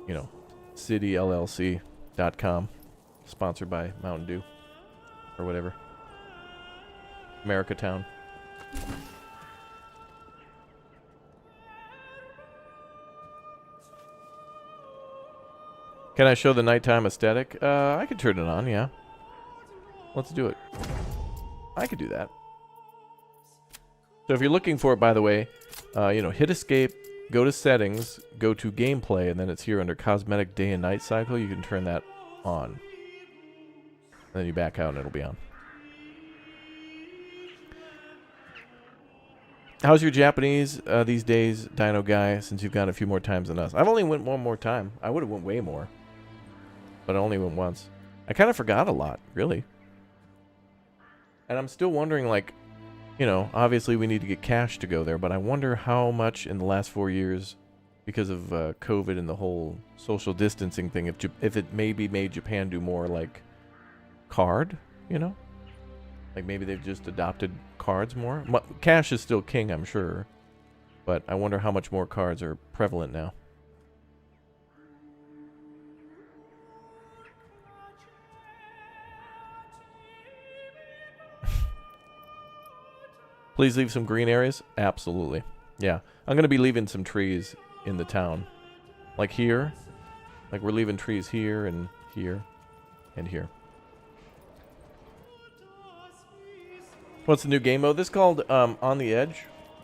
you know, cityllc.com. Sponsored by Mountain Dew. Or whatever. America Town. Can I show the nighttime aesthetic? I could turn it on, yeah. Let's do it. I could do that. So if you're looking for it, by the way, you know, hit escape, go to settings, go to gameplay, and then it's here under cosmetic day and night cycle. You can turn that on. Then you back out and it'll be on. How's your Japanese these days, Dino Guy, since you've gone a few more times than us? I've only went one more time. I would have went way more. but I only went once. I kind of forgot a lot, really. And I'm still wondering, like, you know, obviously we need to get cash to go there, but I wonder how much in the last 4 years, because of COVID and the whole social distancing thing, if it maybe made Japan do more, like, card, you know? Like, maybe they've just adopted cards more. Cash is still king, I'm sure. But I wonder how much more cards are prevalent now. Please leave some green areas. Absolutely. Yeah. I'm going to be leaving some trees in the town. Like here. Like we're leaving trees here and here and here. What's the new game mode? This is called On the Edge.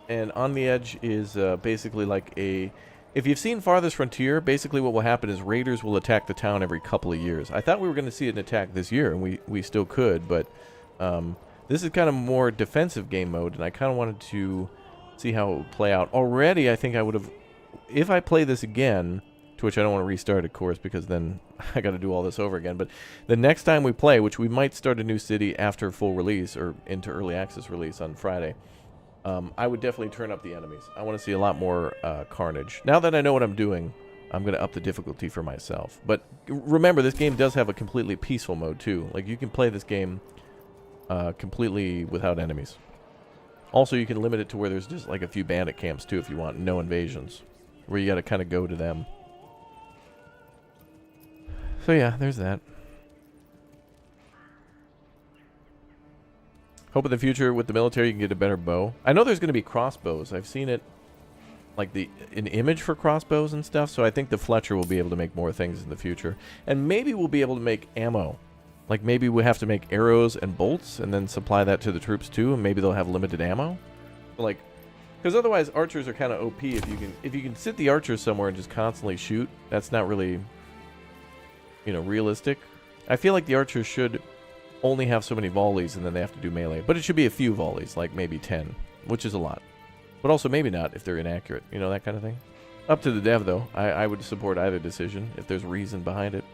And On the Edge is basically like a... If you've seen Farthest Frontier, basically what will happen is raiders will attack the town every couple of years. I thought we were going to see an attack this year, and we still could, but... this is kind of more defensive game mode, and I kind of wanted to see how it would play out. Already, I think I would have... If I play this again, to which I don't want to restart, of course, because then I got to do all this over again. But the next time we play, which we might start a new city after full release, or into early access release on Friday, I would definitely turn up the enemies. I want to see a lot more carnage. Now that I know what I'm doing, I'm going to up the difficulty for myself. But remember, this game does have a completely peaceful mode, too. Like, you can play this game... completely without enemies. Also, you can limit it to where there's just like a few bandit camps too if you want no invasions, where you got to kind of go to them. So yeah, there's that. Hope in the future with the military you can get a better bow. I know there's going to be crossbows. I've seen it, like an image for crossbows and stuff, so I think the Fletcher will be able to make more things in the future. And maybe we'll be able to make ammo. Like, maybe we have to make arrows and bolts and then supply that to the troops, too, and maybe they'll have limited ammo. Like, because otherwise archers are kind of OP. If you can sit the archers somewhere and just constantly shoot, that's not really, you know, realistic. I feel like the archers should only have so many volleys and then they have to do melee. But it should be a few volleys, like maybe 10, which is a lot. But also maybe not if they're inaccurate, you know, that kind of thing. Up to the dev, though. I would support either decision if there's reason behind it.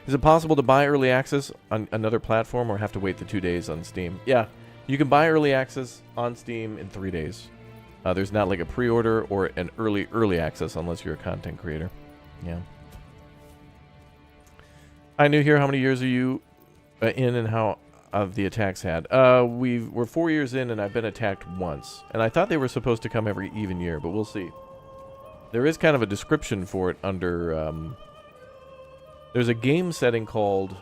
Is it possible to buy early access on another platform or have to wait the 2 days on Steam? Yeah, you can buy early access on Steam in 3 days. There's not like a pre-order or an early access unless you're a content creator. Yeah. I knew here. How many years are you in and how of the attacks had? We're 4 years in and I've been attacked once. And I thought they were supposed to come every even year, but we'll see. There is kind of a description for it under... there's a game setting called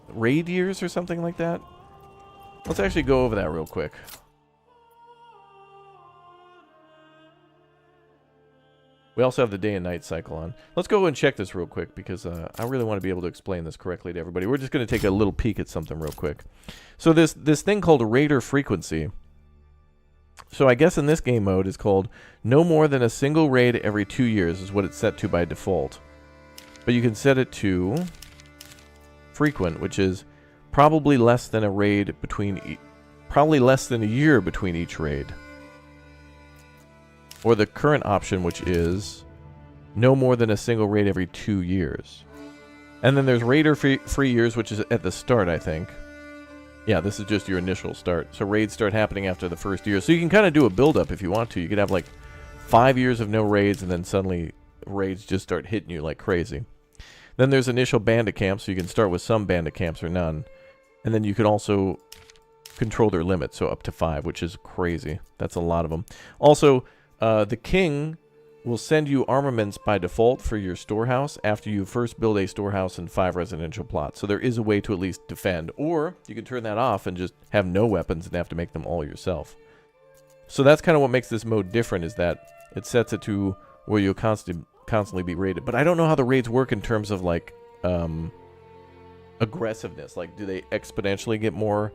Raid Years or something like that. Let's actually go over that real quick. We also have the day and night cycle on. Let's go and check this real quick because I really want to be able to explain this correctly to everybody. We're just going to take a little peek at something real quick. So this thing called Raider Frequency. So I guess in this game mode is called no more than a single raid every 2 years is what it's set to by default. But you can set it to frequent, which is probably less than a raid between probably less than a year between each raid. Or the current option, which is no more than a single raid every 2 years. And then there's raider free years, which is at the start, I think. Yeah, this is just your initial start. So raids start happening after the first year. So you can kind of do a build-up if you want to. You could have like 5 years of no raids, and then suddenly raids just start hitting you like crazy. Then there's initial bandit camps, so you can start with some bandit camps or none. And then you can also control their limits, so up to 5, which is crazy. That's a lot of them. Also, the king will send you armaments by default for your storehouse after you first build a storehouse and 5 residential plots. So there is a way to at least defend. Or you can turn that off and just have no weapons and have to make them all yourself. So that's kind of what makes this mode different, is that it sets it to where you'll constantly be raided. But I don't know how the raids work in terms of like aggressiveness. Like, do they exponentially get more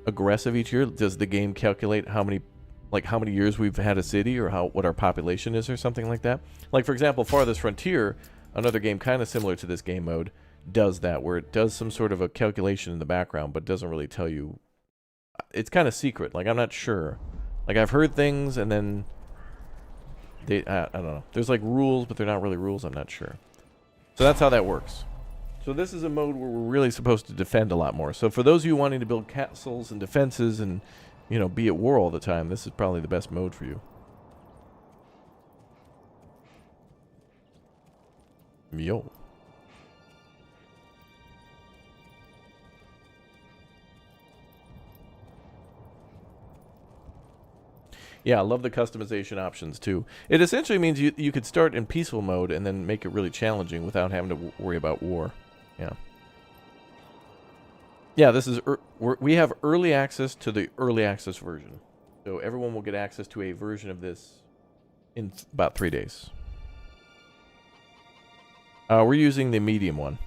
aggressive each year? Does the game calculate how many years we've had a city, or what our population is, or something like that? Like, for example, Farthest Frontier, another game kind of similar to this game mode, does that, where it does some sort of a calculation in the background, but doesn't really tell you. It's kind of secret. Like, I'm not sure. Like, I've heard things, and then I don't know. There's like rules, but they're not really rules. I'm not sure. So that's how that works. So this is a mode where we're really supposed to defend a lot more. So for those of you wanting to build castles and defenses and, you know, be at war all the time, this is probably the best mode for you. Yo. Yeah, I love the customization options too. It essentially means you could start in peaceful mode and then make it really challenging without having to worry about war. Yeah. Yeah, this is we have early access to the early access version. So everyone will get access to a version of this in about 3 days. We're using the medium one.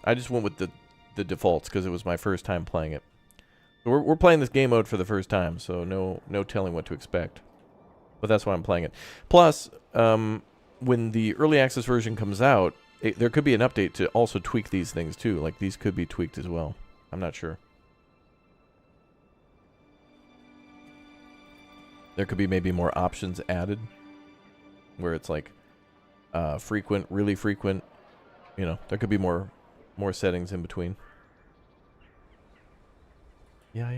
I just went with the defaults because it was my first time playing it. We're playing this game mode for the first time, so no telling what to expect. But that's why I'm playing it. Plus, when the early access version comes out, there could be an update to also tweak these things too. Like these could be tweaked as well. I'm not sure. There could be maybe more options added, where it's like frequent, really frequent. You know, there could be more settings in between. Yeah.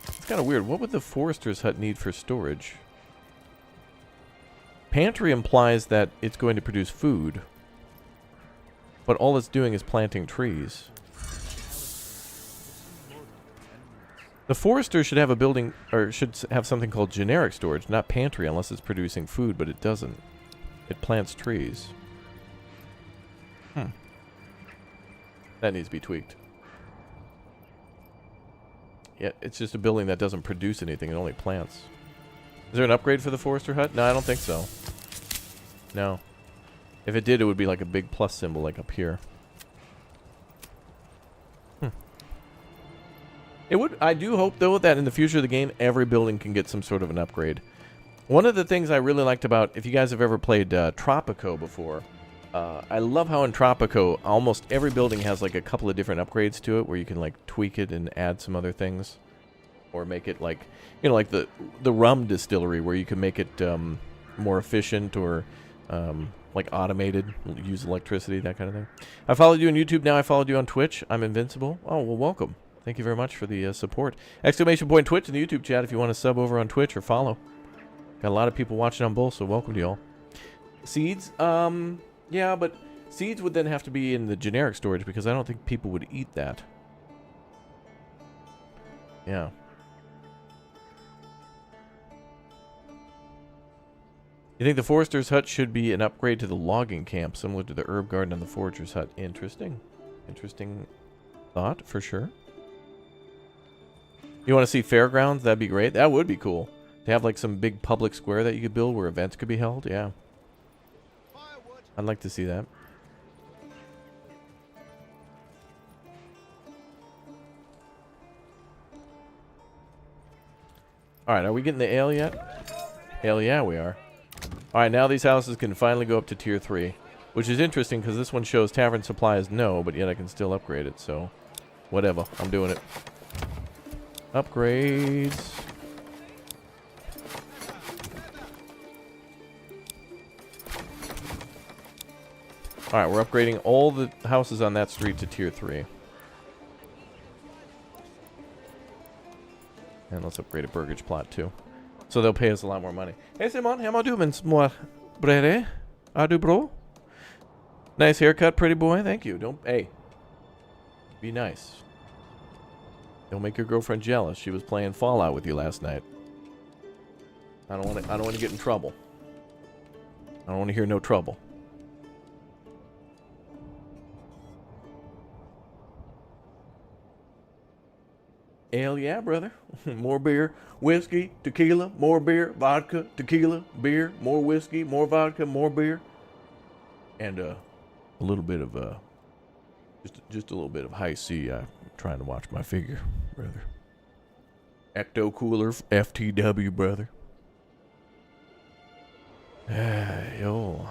It's kind of weird. What would the forester's hut need for storage? Pantry implies that it's going to produce food, but all it's doing is planting trees. The forester should have a building, or should have something called generic storage, not pantry, unless it's producing food, but it doesn't. It plants trees. That needs to be tweaked. Yeah, it's just a building that doesn't produce anything. It only plants. Is there an upgrade for the forester hut? No, I don't think so. No. If it did, it would be like a big plus symbol, like up here. It would. I do hope, though, that in the future of the game, every building can get some sort of an upgrade. One of the things I really liked about, if you guys have ever played Tropico before, I love how in Tropico, almost every building has like a couple of different upgrades to it, where you can like tweak it and add some other things, or make it like, you know, like the rum distillery, where you can make it more efficient, or like automated, use electricity, that kind of thing. I followed you on YouTube. Now I followed you on Twitch. I'm invincible. Oh, well, welcome. Thank you very much for the support. Exclamation point Twitch in the YouTube chat if you want to sub over on Twitch or follow. Got a lot of people watching on both, so welcome to y'all. Seeds? Yeah, but seeds would then have to be in the generic storage because I don't think people would eat that. Yeah. You think the forester's hut should be an upgrade to the logging camp, similar to the herb garden and the forager's hut? Interesting. Interesting thought, for sure. You want to see fairgrounds? That'd be great. That would be cool. To have like some big public square that you could build where events could be held. Yeah. I'd like to see that. Alright, are we getting the ale yet? Hell yeah, we are. Alright, now these houses can finally go up to tier 3. Which is interesting because this one shows tavern supply is no, but yet I can still upgrade it, so whatever. I'm doing it. Upgrades. Alright, we're upgrading all the houses on that street to tier 3. And let's upgrade a burgage plot too. So they'll pay us a lot more money. Hey Simon, how am I doing, små brede? Adu bro? Nice haircut, pretty boy. Thank you. Don't, hey. Be nice. Don't make your girlfriend jealous. She was playing Fallout with you last night. I don't want to get in trouble. I don't want to hear no trouble. Hell yeah, brother. More beer, whiskey, tequila, more beer, vodka, tequila, beer, more whiskey, more vodka, more beer. And a little bit of just a little bit of high C. I'm trying to watch my figure, brother. Ecto Cooler FTW, brother. Yo.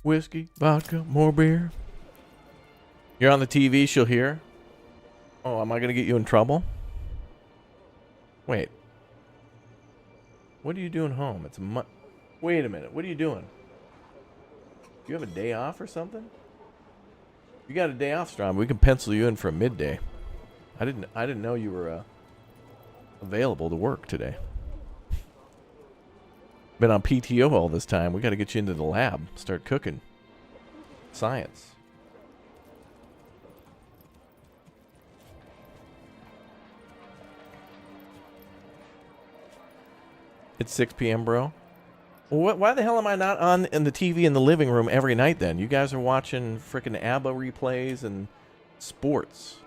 Whiskey, vodka, more beer. You're on the TV, she'll hear. Oh, am I going to get you in trouble? Wait. What are you doing home? It's a Wait a minute. What are you doing? Do you have a day off or something? You got a day off, Strom. We can pencil you in for a midday. I didn't know you were available to work today. Been on PTO all this time. We got to get you into the lab. Start cooking. Science. It's 6 p.m., bro. Well, why the hell am I not on in the TV in the living room every night then? You guys are watching frickin' ABBA replays and sports.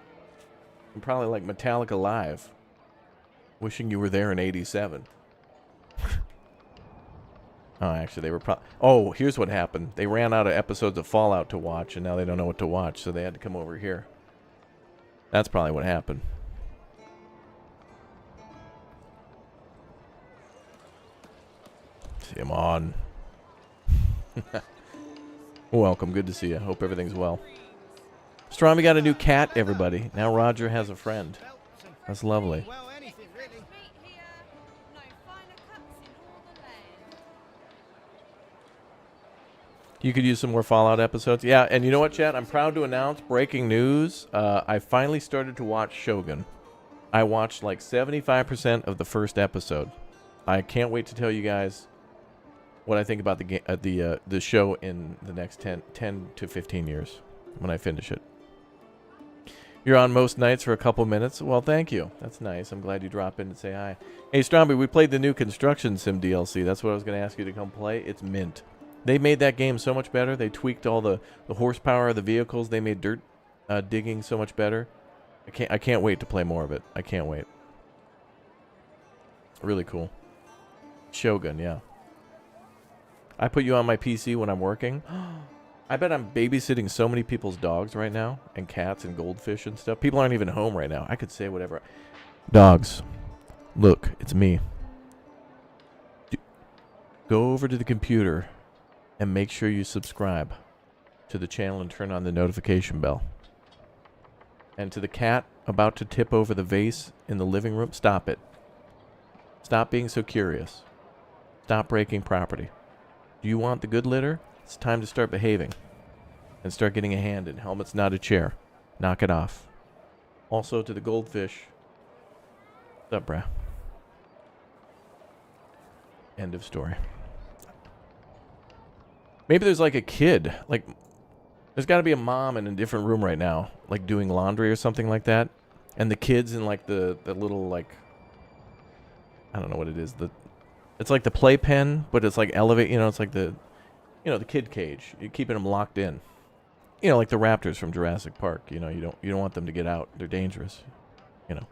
And probably like Metallica Live. Wishing you were there in 87. Oh, actually, they were oh, here's what happened. They ran out of episodes of Fallout to watch, and now they don't know what to watch, so they had to come over here. That's probably what happened. See him on. Welcome, good to see you. Hope everything's well. Strommy got a new cat, everybody. Now Roger has a friend. That's lovely. Well, anything really. You could use some more Fallout episodes. Yeah, and you know what, chat? I'm proud to announce, breaking news, I finally started to watch Shogun. I watched like 75% of the first episode. I can't wait to tell you guys what I think about the show in the next 10 to 15 years when I finish it. You're on most nights for a couple minutes. Well, thank you. That's nice. I'm glad you dropped in to say hi. Hey, Stromby, we played the new Construction Sim DLC. That's what I was going to ask you to come play. It's mint. They made that game so much better. They tweaked all the horsepower of the vehicles. They made dirt digging so much better. I can't wait to play more of it. I can't wait. Really cool. Shogun, yeah. I put you on my PC when I'm working. I bet I'm babysitting so many people's dogs right now, and cats and goldfish and stuff. People aren't even home right now. I could say whatever. Dogs, look, it's me. Go over to the computer and make sure you subscribe to the channel and turn on the notification bell. And to the cat about to tip over the vase in the living room, stop it. Stop being so curious. Stop breaking property. Do you want the good litter? It's time to start behaving. And start getting a hand in. Helmet's not a chair. Knock it off. Also to the goldfish. What's up, bruh? End of story. Maybe there's like a kid. Like, there's got to be a mom in a different room right now. Like doing laundry or something like that. And the kid's in like the little like... I don't know what it is. It's like the playpen, but it's like elevate. You know, it's like the kid cage. You're keeping them locked in. You know, like the raptors from Jurassic Park. You know, you don't want them to get out. They're dangerous. You know.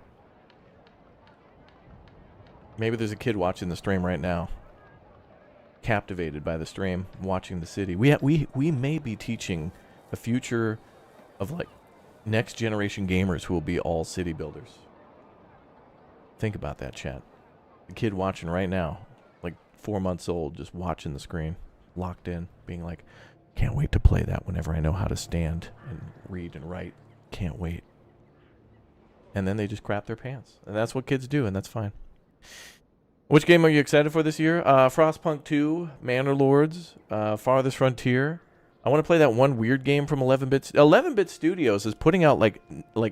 Maybe there's a kid watching the stream right now, captivated by the stream, watching the city. We may be teaching a future of like next generation gamers who will be all city builders. Think about that, chat. The kid watching right now, like 4 months old, just watching the screen, locked in, being like, can't wait to play that whenever I know how to stand and read and write. Can't wait. And then they just crap their pants. And that's what kids do, and that's fine. Which game are you excited for this year? Frostpunk 2, Manor Lords, Farthest Frontier. I want to play that one weird game from 11-bit. 11-bit Studios is putting out like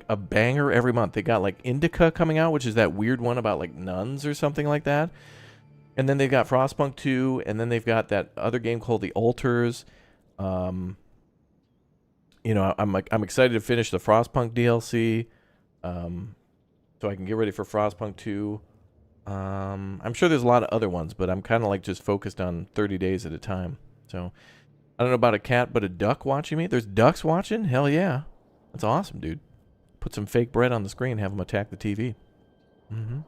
a banger every month. They got like Indica coming out, which is that weird one about like nuns or something like that. And then they've got Frostpunk 2, and then they've got that other game called The Altars. You know, I'm excited to finish the Frostpunk DLC, so I can get ready for Frostpunk 2. I'm sure there's a lot of other ones, but I'm kind of like just focused on 30 days at a time. So I don't know about a cat, but a duck watching me. There's ducks watching? Hell yeah. That's awesome, dude. Put some fake bread on the screen, have them attack the TV. Mm-hmm.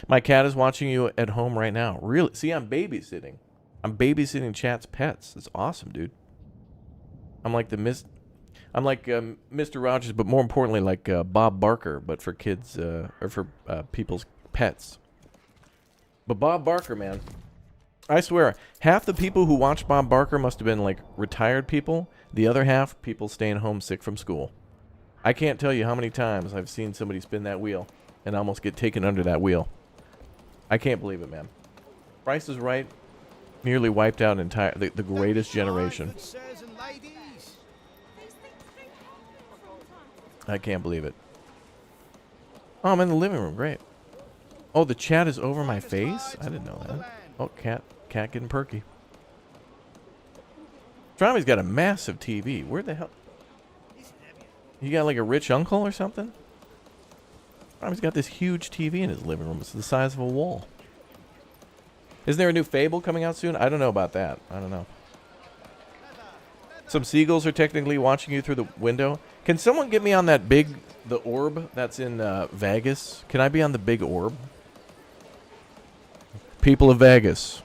My cat is watching you at home right now. Really? See, I'm babysitting. I'm babysitting chat's pets. That's awesome, dude. I'm like Mr. Rogers, but more importantly, like Bob Barker, but for kids or for people's pets. But Bob Barker, man, I swear, half the people who watch Bob Barker must have been like retired people. The other half, people staying home sick from school. I can't tell you how many times I've seen somebody spin that wheel and almost get taken under that wheel. I can't believe it, man. Price is Right nearly wiped out the greatest generation. Good sirs and ladies. I can't believe it. Oh, I'm in the living room. Great. Oh, the chat is over my face? I didn't know that. Oh, cat getting perky. Trami's got a massive TV. Where the hell? You got like a rich uncle or something? Trami's got this huge TV in his living room. It's the size of a wall. Isn't there a new Fable coming out soon? I don't know about that. I don't know. Some seagulls are technically watching you through the window. Can someone get me on that the orb that's in Vegas? Can I be on the big orb? People of Vegas,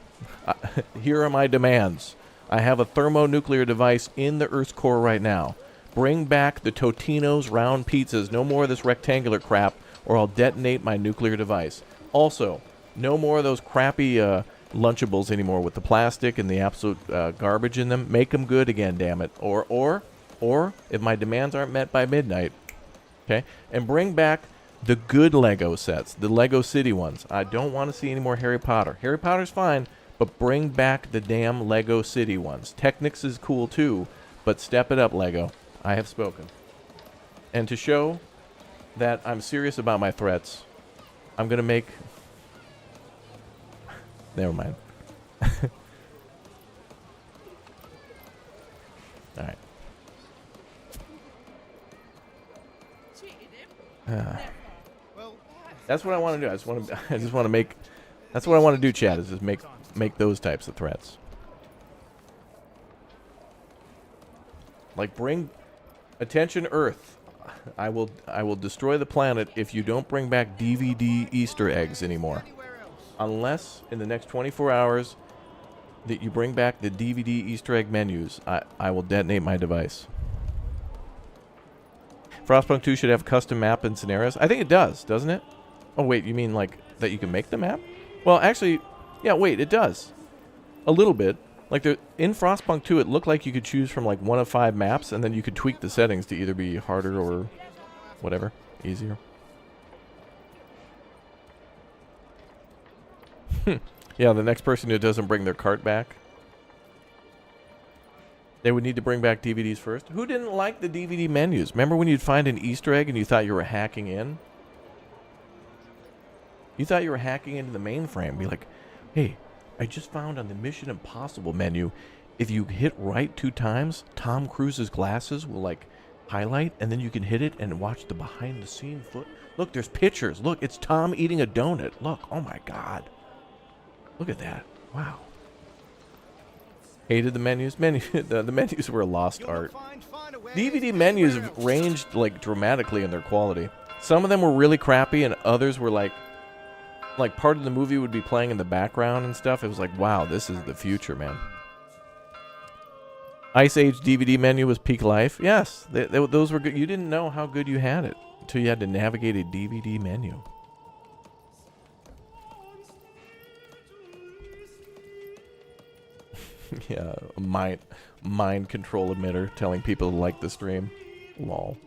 here are my demands. I have a thermonuclear device in the Earth's core right now. Bring back the Totino's round pizzas. No more of this rectangular crap, or I'll detonate my nuclear device. Also, no more of those crappy Lunchables anymore with the plastic and the absolute garbage in them. Make them good again, damn it. Or if my demands aren't met by midnight, okay, and bring back the good Lego sets, the Lego City ones. I don't want to see any more Harry Potter. Harry Potter's fine, but bring back the damn Lego City ones. Technics is cool too, but step it up, Lego. I have spoken. And to show that I'm serious about my threats, I'm going to make... Never mind. All right. That's what I want to do. I just want to make. That's what I want to do, Chad. Is just make those types of threats. Like bring attention, Earth. I will destroy the planet if you don't bring back DVD Easter eggs anymore. Unless in the next 24 hours that you bring back the DVD Easter egg menus, I will detonate my device. Frostpunk 2 should have custom map and scenarios. I think it does, doesn't it? Oh, wait, you mean like that you can make the map? Well, actually, yeah, wait, it does. A little bit. Like in Frostpunk 2, it looked like you could choose from like 1 of 5 maps, and then you could tweak the settings to either be harder or whatever, easier. Yeah, the next person who doesn't bring their cart back. They would need to bring back DVDs first. Who didn't like the DVD menus? Remember when you'd find an Easter egg and you thought you were hacking in? You thought you were hacking into the mainframe. Be like, hey, I just found on the Mission Impossible menu, if you hit right 2 times, Tom Cruise's glasses will like highlight, and then you can hit it and watch the behind the scene foot. Look, there's pictures. Look, it's Tom eating a donut. Look, oh my God. Look at that. Wow. Hated the menus. The menus were a lost art. DVD menus have ranged like dramatically in their quality. Some of them were really crappy, and others were like part of the movie would be playing in the background and stuff. It was like, wow, this is the future, man. Ice Age DVD menu was peak life. Yes, those were good. You didn't know how good you had it until you had to navigate a DVD menu. Yeah, a mind control emitter telling people to like the stream. Lol.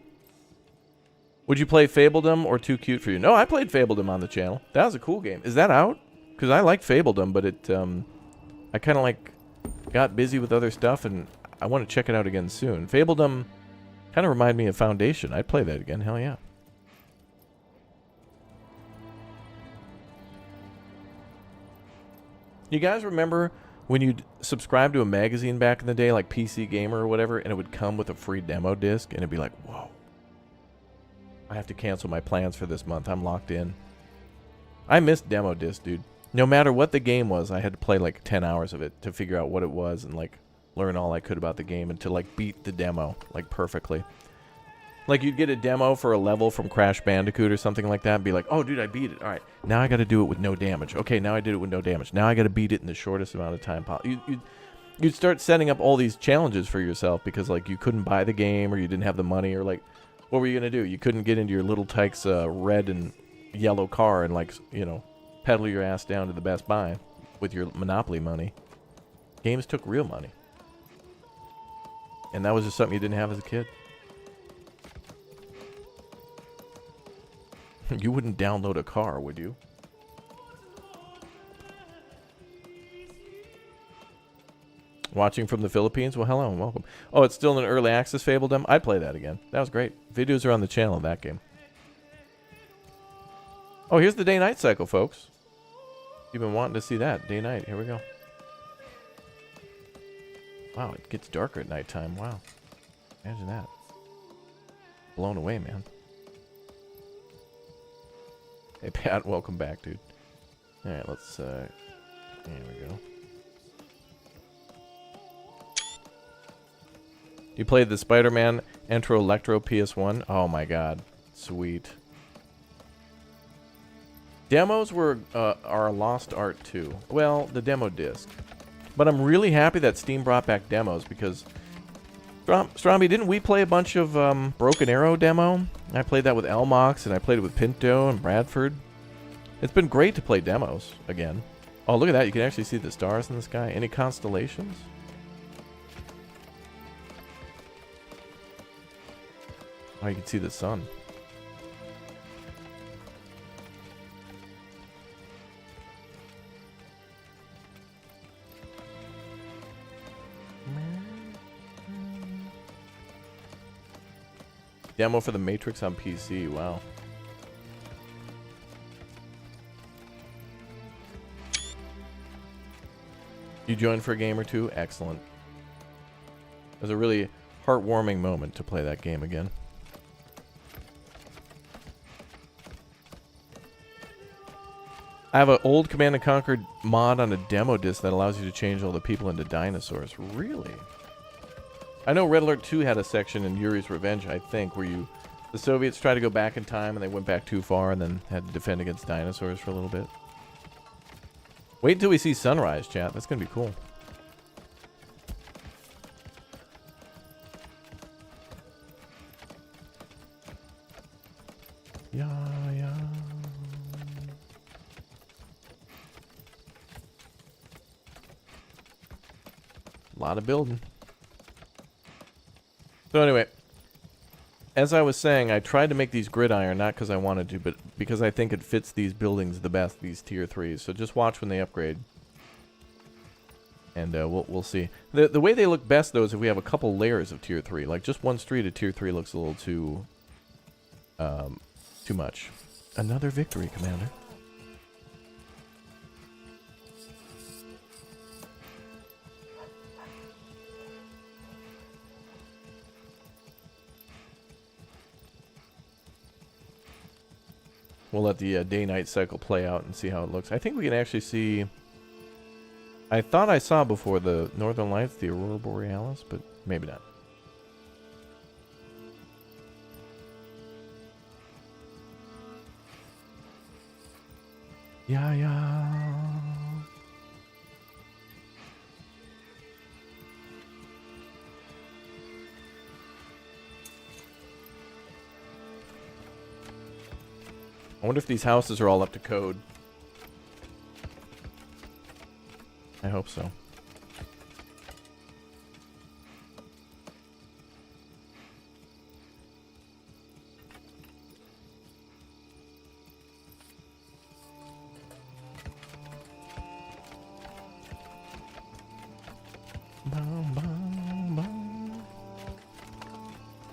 Would you play Fabledom or Too Cute for You? No, I played Fabledom on the channel. That was a cool game. Is that out? Because I like Fabledom, but it I kind of like got busy with other stuff, and I want to check it out again soon. Fabledom kind of reminded me of Foundation. I'd play that again. Hell yeah. You guys remember when you'd subscribe to a magazine back in the day, like PC Gamer or whatever, and it would come with a free demo disc, and it'd be like, whoa. I have to cancel my plans for this month. I'm locked in. I missed demo disc, dude. No matter what the game was, I had to play like 10 hours of it to figure out what it was and like learn all I could about the game and to like beat the demo like perfectly. Like you'd get a demo for a level from Crash Bandicoot or something like that and be like, oh, dude, I beat it. All right, now I got to do it with no damage. Okay, now I did it with no damage. Now I got to beat it in the shortest amount of time possible. You'd start setting up all these challenges for yourself because like you couldn't buy the game or you didn't have the money or like, what were you going to do? You couldn't get into your Little Tykes red and yellow car and like, you know, pedal your ass down to the Best Buy. with your Monopoly money. Games took real money. And that was just something you didn't have as a kid. You wouldn't download a car, would you? Watching from the Philippines? Well, hello and welcome. Oh, it's still in an early access Fable demo? I'd play that again. That was great. Videos are on the channel of that game. Oh, here's the day-night cycle, folks. You've been wanting to see that. Day-night. Here we go. Wow, it gets darker at nighttime. Wow. Imagine that. Blown away, man. Hey, Pat, welcome back, dude. Alright, let's, there we go. You played the Spider-Man Entro Electro PS1? Oh my god. Sweet. Demos are a lost art too. Well, the demo disc. But I'm really happy that Steam brought back demos because... Stromby, didn't we play a bunch of Broken Arrow demo? I played that with Elmox and I played it with Pinto and Bradford. It's been great to play demos again. Oh, look at that. You can actually see the stars in the sky. Any constellations? Oh, you can see the sun. Demo for the Matrix on PC. Wow. You joined for a game or two? Excellent. It was a really heartwarming moment to play that game again. I have an old Command & Conquer mod on a demo disc that allows you to change all the people into dinosaurs. Really? I know Red Alert 2 had a section in Yuri's Revenge, I think, where the Soviets tried to go back in time and they went back too far and then had to defend against dinosaurs for a little bit. Wait until we see sunrise, chat. That's going to be cool. Yeah, yeah. A lot of building. So anyway, as I was saying, I tried to make these gridiron, not because I wanted to, but because I think it fits these buildings the best, these tier 3s. So just watch when they upgrade. And we'll see. The way they look best, though, is if we have a couple layers of tier 3. Like, just one street of tier 3 looks a little too much. Another victory, Commander. We'll let the day-night cycle play out and see how it looks. I think we can actually see... I thought I saw before the Northern Lights, the Aurora Borealis, but maybe not. Yeah, yeah. I wonder if these houses are all up to code. I hope so.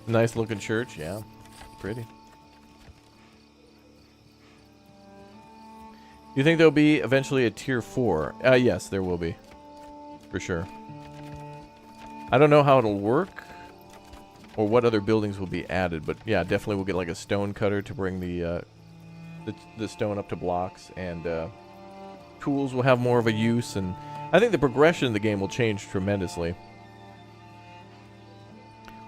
Nice looking church, yeah. Pretty. You think there'll be eventually a tier 4? Yes, there will be. For sure. I don't know how it'll work or what other buildings will be added, but yeah, definitely we'll get like a stone cutter to bring the stone up to blocks, and tools will have more of a use, and I think the progression of the game will change tremendously.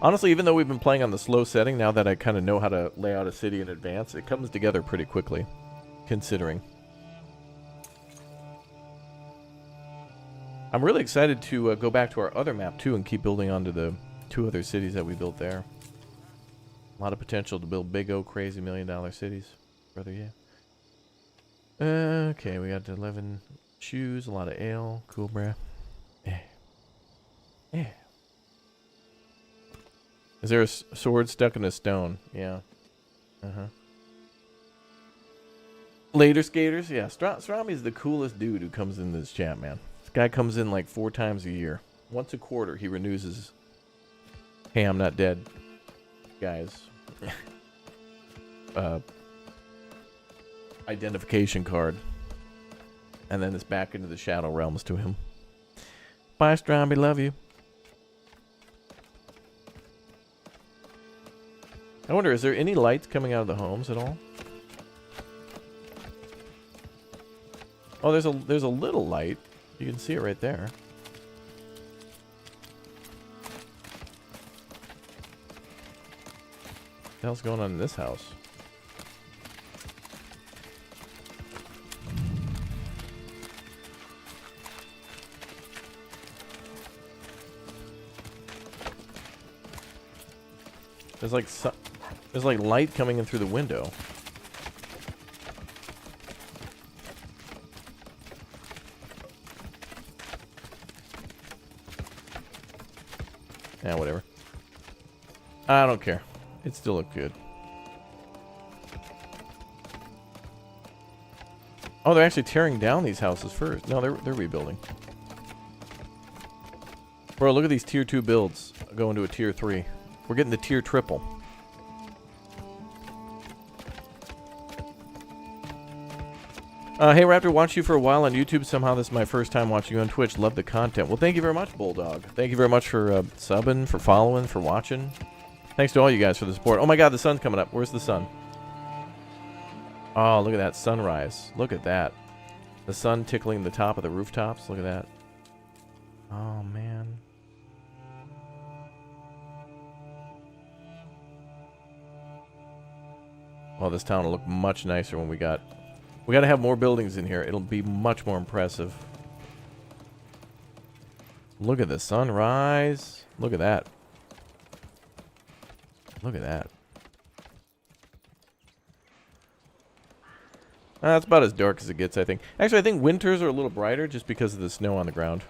Honestly, even though we've been playing on the slow setting, now that I kind of know how to lay out a city in advance, it comes together pretty quickly, considering. I'm really excited to go back to our other map, too, and keep building onto the 2 other cities that we built there. A lot of potential to build big, crazy $1 million cities. Brother, yeah. Okay, we got 11 Shoes, a lot of ale. Cool, bruh. Yeah. Yeah. Is there a sword stuck in a stone? Yeah. Uh-huh. Later skaters? Yeah, Strami's the coolest dude who comes in this chat, man. This guy comes in like 4 times a year. Once a quarter, he renews his "Hey, I'm not dead," guys. Identification card. And then it's back into the Shadow Realms to him. Bye, Strami. Love you. I wonder, is there any lights coming out of the homes at all? Oh, there's a little light. You can see it right there. What the hell's going on in this house? There's like light coming in through the window. Yeah, whatever. I don't care. It still looked good. Oh, they're actually tearing down these houses first. No, they're rebuilding. Bro, look at these tier 2 builds going to a tier 3. We're getting the tier triple. Hey, Raptor, watched you for a while on YouTube. Somehow this is my first time watching you on Twitch. Love the content. Well, thank you very much, Bulldog. Thank you very much for subbing, for following, for watching. Thanks to all you guys for the support. Oh my god, the sun's coming up. Where's the sun? Oh, look at that sunrise. Look at that. The sun tickling the top of the rooftops. Look at that. Oh, man. Well, this town will look much nicer when we got to have more buildings in here. It'll be much more impressive. Look at the sunrise. Look at that. Look at that. That's about as dark as it gets, I think. Actually, I think winters are a little brighter just because of the snow on the ground.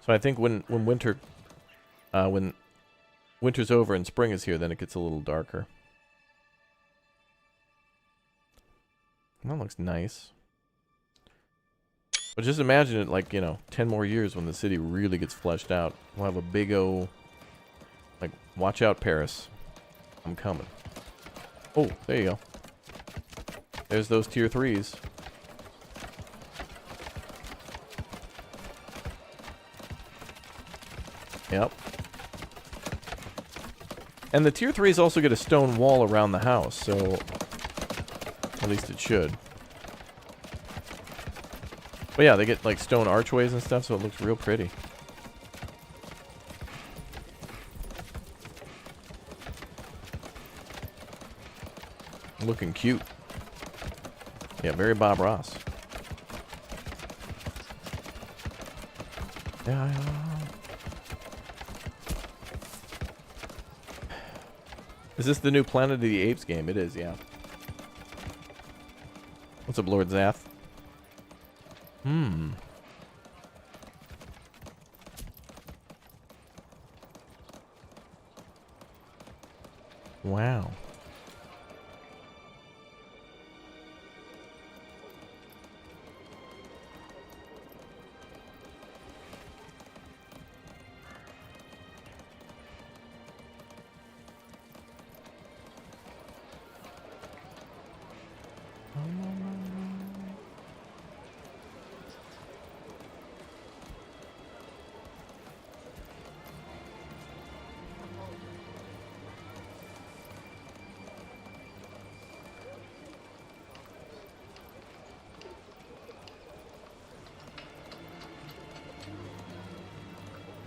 So I think when winter's over and spring is here, then it gets a little darker. That looks nice. But just imagine it like, 10 more years when the city really gets fleshed out. We'll have a big O, like, watch out, Paris. I'm coming. Oh, there you go. There's those tier 3s. Yep. And the tier 3s also get a stone wall around the house, so at least it should. But yeah, they get like stone archways and stuff, so it looks real pretty. Looking cute. Yeah, very Bob Ross. Yeah. Is this the new Planet of the Apes game? It is, yeah. What's up, Lord Zath? Wow.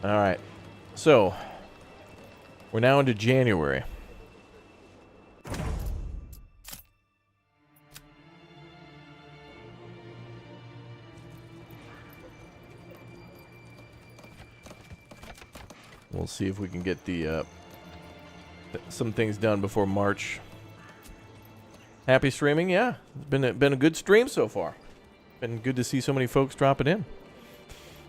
Alright, so we're now into January. We'll see if we can get the some things done before March. Happy streaming, yeah. It's been a good stream so far. Been good to see so many folks dropping in.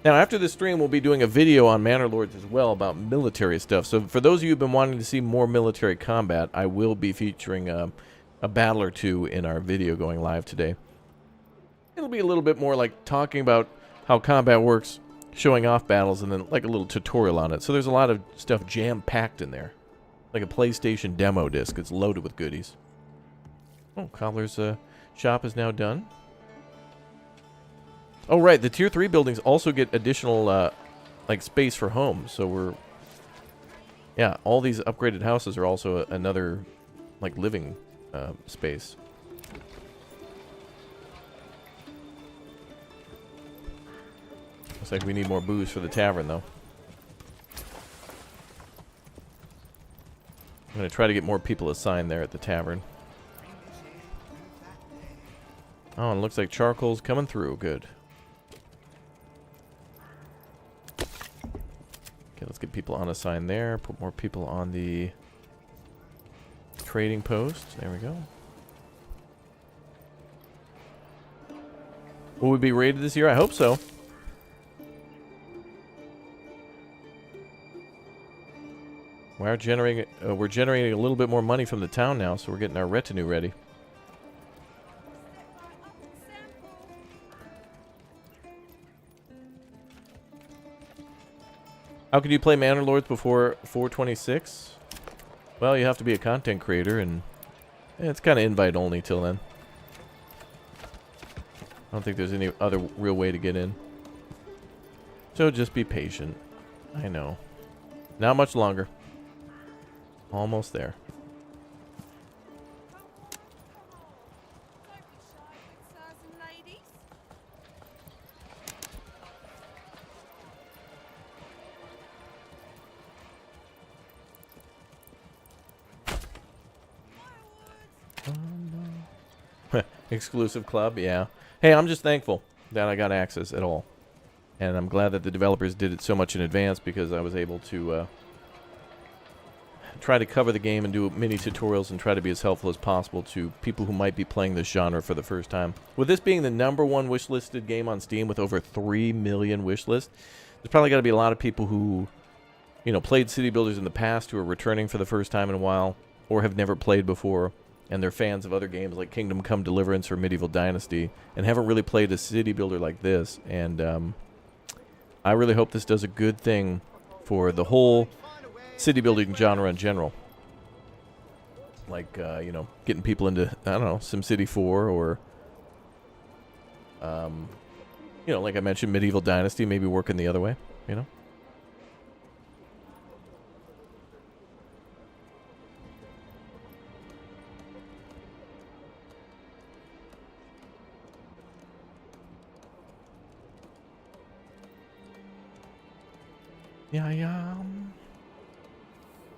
Now, after this stream, we'll be doing a video on Manor Lords as well about military stuff. So for those of you who've been wanting to see more military combat, I will be featuring a battle or two in our video going live today. It'll be a little bit more like talking about how combat works, showing off battles, and then like a little tutorial on it. So there's a lot of stuff jam-packed in there. Like a PlayStation demo disc. It's loaded with goodies. Oh, Cobbler's shop is now done. Oh, right. The Tier 3 buildings also get additional, like, space for homes. So we're... Yeah, all these upgraded houses are also another, like, living space. Looks like we need more booze for the tavern, though. I'm going to try to get more people assigned there at the tavern. Oh, and it looks like charcoal's coming through. Good. Okay, let's get people unassigned there. Put more people on the trading post. There we go. Will we be rated this year? I hope so. We're generating a little bit more money from the town now, so we're getting our retinue ready. How can you play Manor Lords before 426? Well, you have to be a content creator, and it's kind of invite only till then. I don't think there's any other real way to get in. So just be patient. I know. Not much longer. Almost there. Exclusive club, yeah. Hey, I'm just thankful that I got access at all. And I'm glad that the developers did it so much in advance because I was able to try to cover the game and do mini tutorials and try to be as helpful as possible to people who might be playing this genre for the first time. With this being the #1 wishlisted game on Steam with over 3 million wishlists, there's probably got to be a lot of people who, you know, played city builders in the past who are returning for the first time in a while or have never played before, and they're fans of other games like Kingdom Come Deliverance or Medieval Dynasty and haven't really played a city builder like this. And I really hope this does a good thing for the whole city building genre in general. Like, you know, getting people into, I don't know, SimCity 4 or, you know, like I mentioned, Medieval Dynasty, maybe working the other way, you know? Yeah.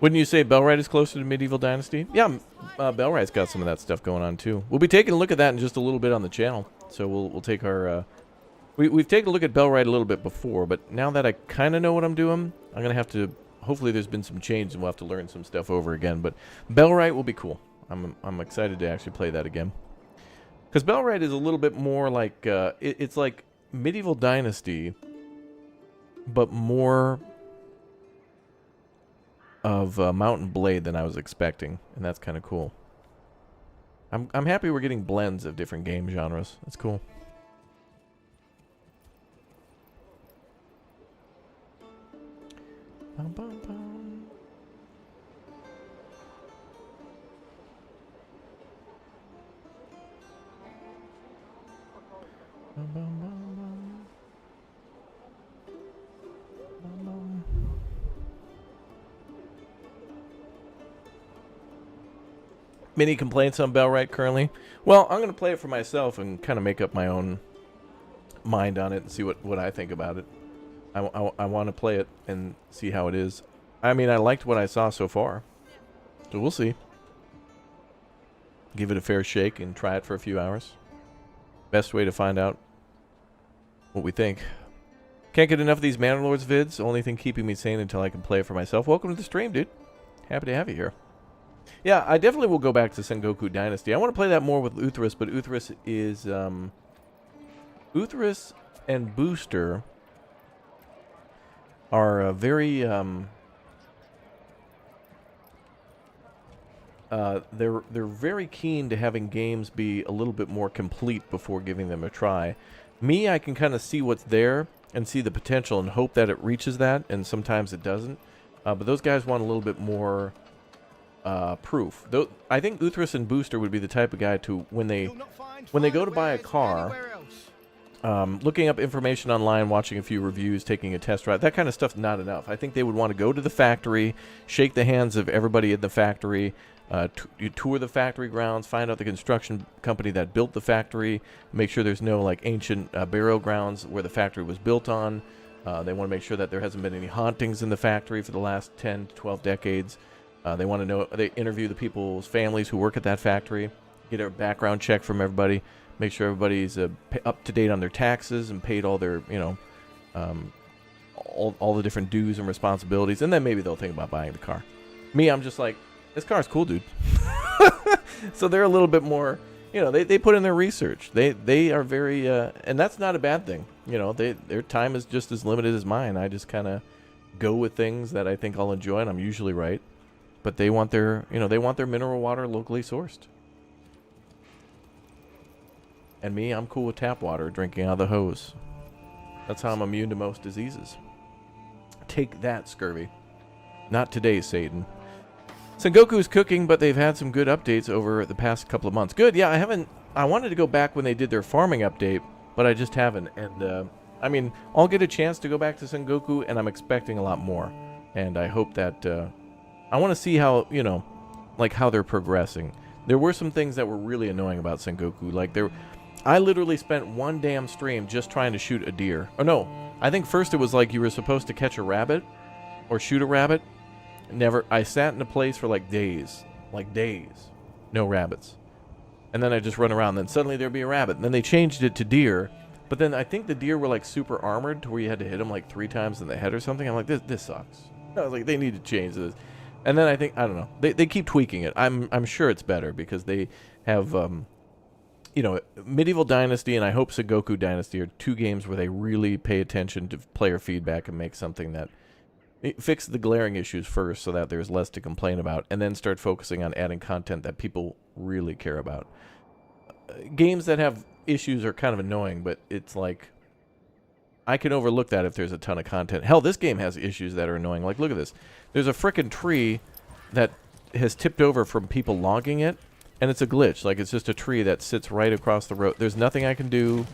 Wouldn't you say Bellwright is closer to Medieval Dynasty? Yeah, Bellwright's got some of that stuff going on too. We'll be taking a look at that in just a little bit on the channel. So we'll take our we've taken a look at Bellwright a little bit before, but now that I kind of know what I'm doing, I'm gonna have to. Hopefully, there's been some change and we'll have to learn some stuff over again. But Bellwright will be cool. I'm excited to actually play that again because Bellwright is a little bit more like it's like Medieval Dynasty, but more of Mountain Blade than I was expecting, and that's kind of cool. I'm happy we're getting blends of different game genres. That's cool. Bum, bum, bum. Bum, bum, bum, bum. Bum, bum. Many complaints on Bellwright currently? Well, I'm going to play it for myself and kind of make up my own mind on it and see what I think about it. I want to play it and see how it is. I mean, I liked what I saw so far. So we'll see. Give it a fair shake and try it for a few hours. Best way to find out what we think. Can't get enough of these Manor Lords vids. Only thing keeping me sane until I can play it for myself. Welcome to the stream, dude. Happy to have you here. Yeah, I definitely will go back to Sengoku Dynasty. I want to play that more with Uthras, but Uthras is Uthris and Booster are very they're very keen to having games be a little bit more complete before giving them a try. Me, I can kind of see what's there and see the potential and hope that it reaches that, and sometimes it doesn't. But those guys want a little bit more proof. Though I think Uthris and Booster would be the type of guy to when they go to buy a car, looking up information online, watching a few reviews, taking a test ride, that kind of stuff's not enough. I think they would want to go to the factory, shake the hands of everybody in the factory, you tour the factory grounds, find out the construction company that built the factory, make sure there's no like ancient burial grounds where the factory was built on. They want to make sure that there hasn't been any hauntings in the factory for the last 10 to 12 decades. They want to know, they interview the people's families who work at that factory, get a background check from everybody, make sure everybody's up to date on their taxes and paid all their, all the different dues and responsibilities, and then maybe they'll think about buying the car. Me, I'm just like, this car's cool, dude. So they're a little bit more, they put in their research. They are very, and that's not a bad thing. Their time is just as limited as mine. I just kind of go with things that I think I'll enjoy, and I'm usually right. But they want their, they want their mineral water locally sourced. And me, I'm cool with tap water, drinking out of the hose. That's how I'm immune to most diseases. Take that, scurvy. Not today, Satan. Sengoku's cooking, but they've had some good updates over the past couple of months. Good, yeah, I wanted to go back when they did their farming update, but I just haven't. And, I'll get a chance to go back to Sengoku, and I'm expecting a lot more. And I hope that, I want to see how, how they're progressing. There were some things that were really annoying about Sengoku. I literally spent one damn stream just trying to shoot a deer. Oh, no, I think first it was like you were supposed to catch a rabbit or shoot a rabbit. I sat in a place for days, no rabbits. And then I just run around, then suddenly there'd be a rabbit. And then they changed it to deer, but then I think the deer were super armored to where you had to hit them 3 times in the head or something. I'm like, this sucks. I was like, they need to change this. And then I don't know, they keep tweaking it. I'm sure it's better because they have, Medieval Dynasty and I hope Sengoku Dynasty are 2 games where they really pay attention to player feedback and make something that fix the glaring issues first so that there's less to complain about, and then start focusing on adding content that people really care about. Games that have issues are kind of annoying, but it's I can overlook that if there's a ton of content. Hell, this game has issues that are annoying. Look at this. There's a frickin' tree that has tipped over from people logging it, and it's a glitch. It's just a tree that sits right across the road. There's nothing I can do.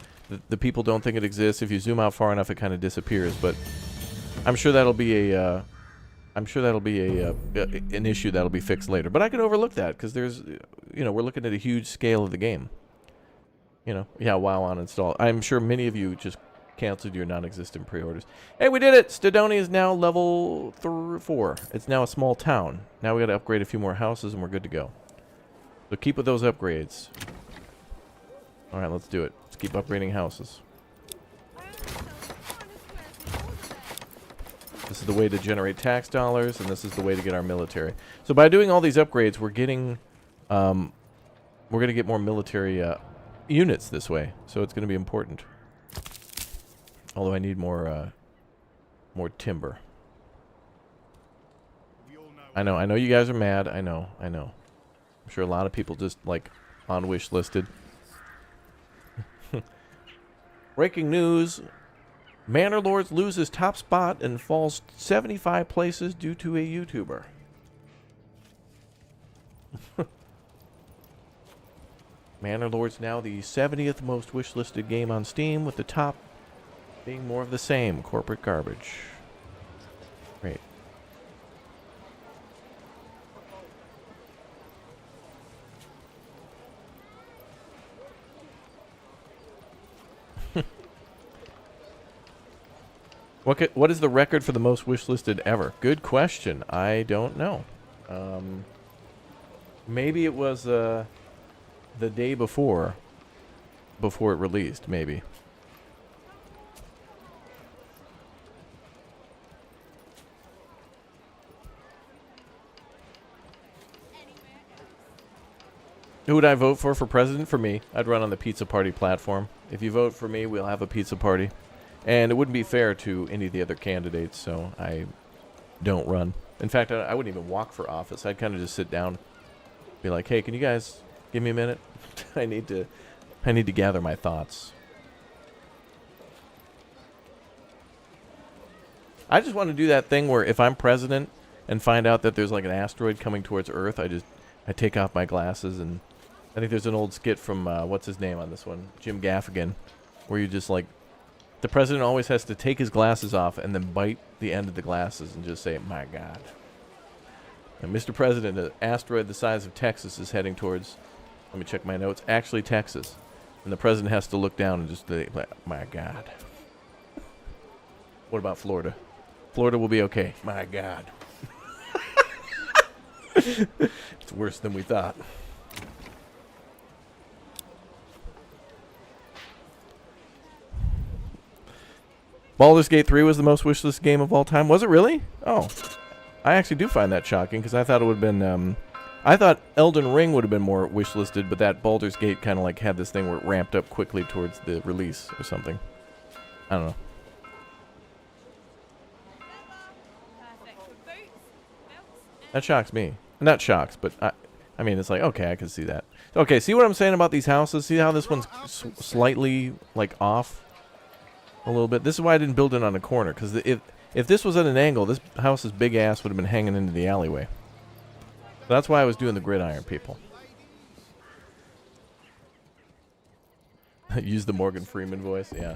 The people don't think it exists. If you zoom out far enough, it kind of disappears, but I'm sure that'll be an issue that'll be fixed later. But I can overlook that because there's, we're looking at a huge scale of the game. Yeah, WoW on install. I'm sure many of you just canceled your non-existent pre-orders. Hey, we did it! Stodoni is now level 4. It's now a small town. Now we got to upgrade a few more houses and we're good to go. So keep with those upgrades. All right, let's do it. Let's keep upgrading houses. This is the way to generate tax dollars, and this is the way to get our military. So by doing all these upgrades, we're getting, we're going to get more military units this way. So it's going to be important. Although I need more timber. I know you guys are mad. I know. I'm sure a lot of people just on wish listed. Breaking news. Manor Lords loses top spot and falls 75 places due to a YouTuber. Manor Lords now the 70th most wishlisted game on Steam, with the top being more of the same corporate garbage. Great. What is the record for the most wishlisted ever? Good question. I don't know. Maybe it was the day before it released, maybe. Who would I vote for president? For me, I'd run on the pizza party platform. If you vote for me, we'll have a pizza party. And it wouldn't be fair to any of the other candidates, so I don't run. In fact, I wouldn't even walk for office. I'd kind of just sit down, be like, hey, can you guys give me a minute? I need to gather my thoughts. I just want to do that thing where if I'm president and find out that there's like an asteroid coming towards Earth, I take off my glasses, and I think there's an old skit from what's his name on this one, Jim Gaffigan, where you just like the president always has to take his glasses off and then bite the end of the glasses and just say, "My God." And Mr. President, an asteroid the size of Texas is heading towards. Let me check my notes. Actually, Texas, and the president has to look down and just say, "My God." What about Florida? Florida will be okay. My God. It's worse than we thought. Baldur's Gate 3 was the most wishlist game of all time. Was it really? Oh. I actually do find that shocking because I thought it would have been... I thought Elden Ring would have been more wishlisted, but that Baldur's Gate kind of like had this thing where it ramped up quickly towards the release or something. I don't know. That shocks me. Not shocks, but I mean, it's like, okay, I can see that. Okay, see what I'm saying about these houses? See how this one's slightly, like, off a little bit? This is why I didn't build it on a corner, because if this was at an angle, this house's big ass would have been hanging into the alleyway. So that's why I was doing the gridiron, people. Use the Morgan Freeman voice, yeah.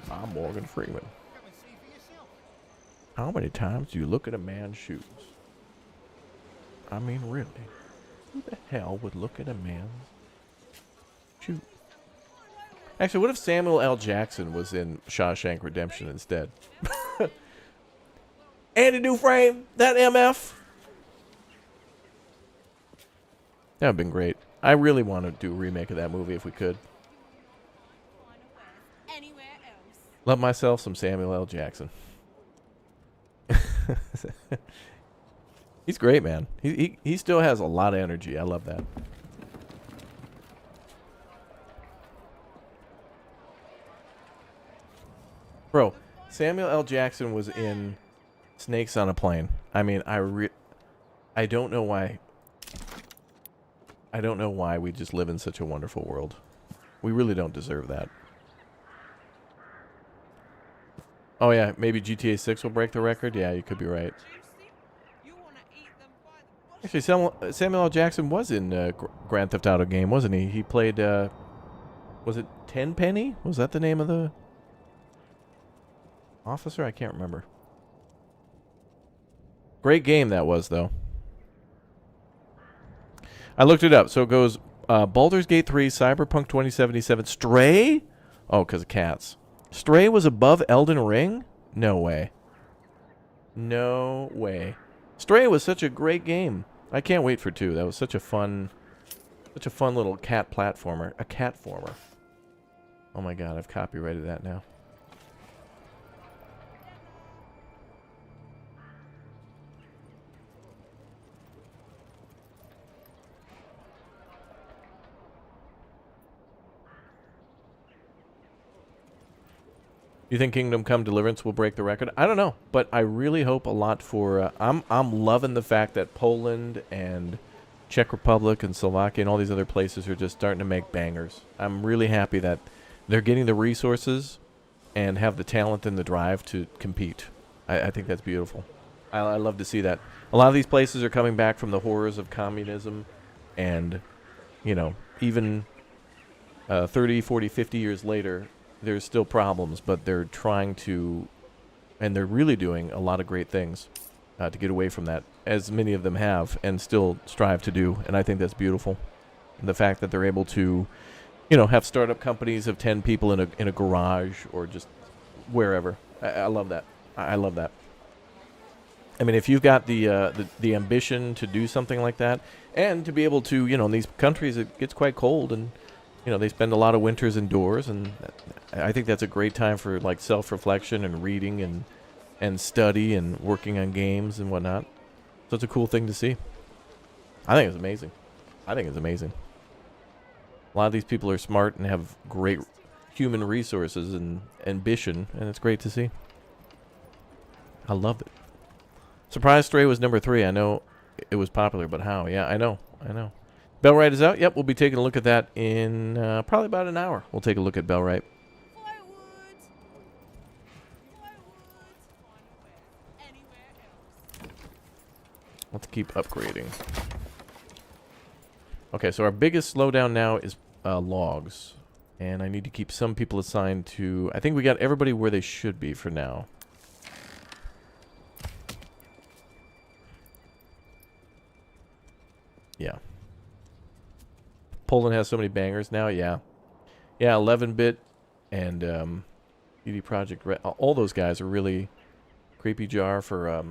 I'm Morgan Freeman. How many times do you look at a man's shoes? I mean, really? Who the hell would look at a man's shoes? Actually, what if Samuel L. Jackson was in Shawshank Redemption instead? Andy Dufresne, that MF. That would have been great. I really want to do a remake of that movie if we could. Love myself some Samuel L. Jackson. He's great, man. He still has a lot of energy. I love that. Bro, Samuel L. Jackson was in Snakes on a Plane. I mean, I don't know why. I don't know why we just live in such a wonderful world. We really don't deserve that. Oh yeah, maybe GTA 6 will break the record? Yeah, you could be right. Actually, Samuel L. Jackson was in Grand Theft Auto game, wasn't he? He played, was it Tenpenny? Was that the name of the officer? I can't remember. Great game that was, though. I looked it up. So it goes Baldur's Gate 3, Cyberpunk 2077, Stray? Oh, because of cats. Stray was above Elden Ring? No way. No way. Stray was such a great game. I can't wait for 2. That was such a fun little cat platformer. A catformer. Oh my god, I've copyrighted that now. You think Kingdom Come Deliverance will break the record? I don't know, but I really hope a lot for... I'm loving the fact that Poland and Czech Republic and Slovakia and all these other places are just starting to make bangers. I'm really happy that they're getting the resources and have the talent and the drive to compete. I think that's beautiful. I love to see that. A lot of these places are coming back from the horrors of communism, and, you know, even 30, 40, 50 years later... There's still problems, but they're trying to, and they're really doing a lot of great things to get away from that, as many of them have, and still strive to do, and I think that's beautiful. And the fact that they're able to, you know, have startup companies of 10 people in a garage or just wherever. I love that. I love that. I mean, if you've got the ambition to do something like that, and to be able to, you know, in these countries it gets quite cold, and you know, they spend a lot of winters indoors, and I think that's a great time for, like, self-reflection and reading and study and working on games and whatnot. So it's a cool thing to see. I think it's amazing. I think it's amazing. A lot of these people are smart and have great human resources and ambition, and it's great to see. I love it. Surprise Stray was number 3. I know it was popular, but how? Yeah, I know. Bellwright is out. Yep, we'll be taking a look at that in probably about an hour. We'll take a look at Bellwright. Let's keep upgrading. Okay, so our biggest slowdown now is logs. And I need to keep some people assigned to... I think we got everybody where they should be for now. Yeah. Poland has so many bangers now, yeah. Yeah, 11-bit and BD Project Red. All those guys are really Creepy Jar for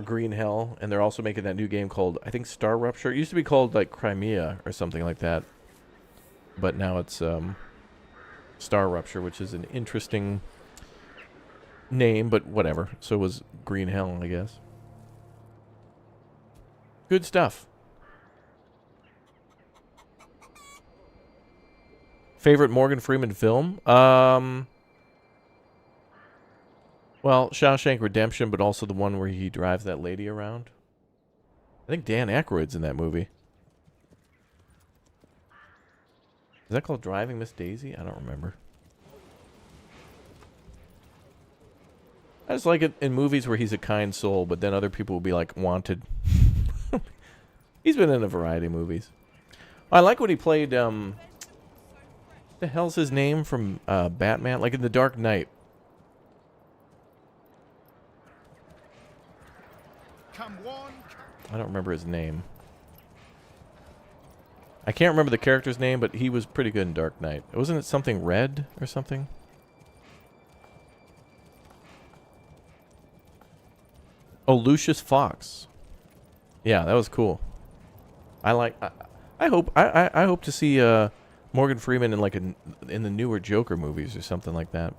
Green Hell, and they're also making that new game called, I think, Star Rupture. It used to be called like Crimea or something like that, but now it's Star Rupture, which is an interesting name, but whatever. So was Green Hell, I guess. Good stuff. Favorite Morgan Freeman film? Well, Shawshank Redemption, but also the one where he drives that lady around. I think Dan Aykroyd's in that movie. Is that called Driving Miss Daisy? I don't remember. I just like it in movies where he's a kind soul, but then other people will be like, wanted. He's been in a variety of movies. I like when he played, the hell's his name from Batman? Like in The Dark Knight. I don't remember his name. I can't remember the character's name, but he was pretty good in Dark Knight. Wasn't it something Red or something? Oh, Lucius Fox. Yeah, that was cool. I hope to see Morgan Freeman in like in the newer Joker movies or something like that.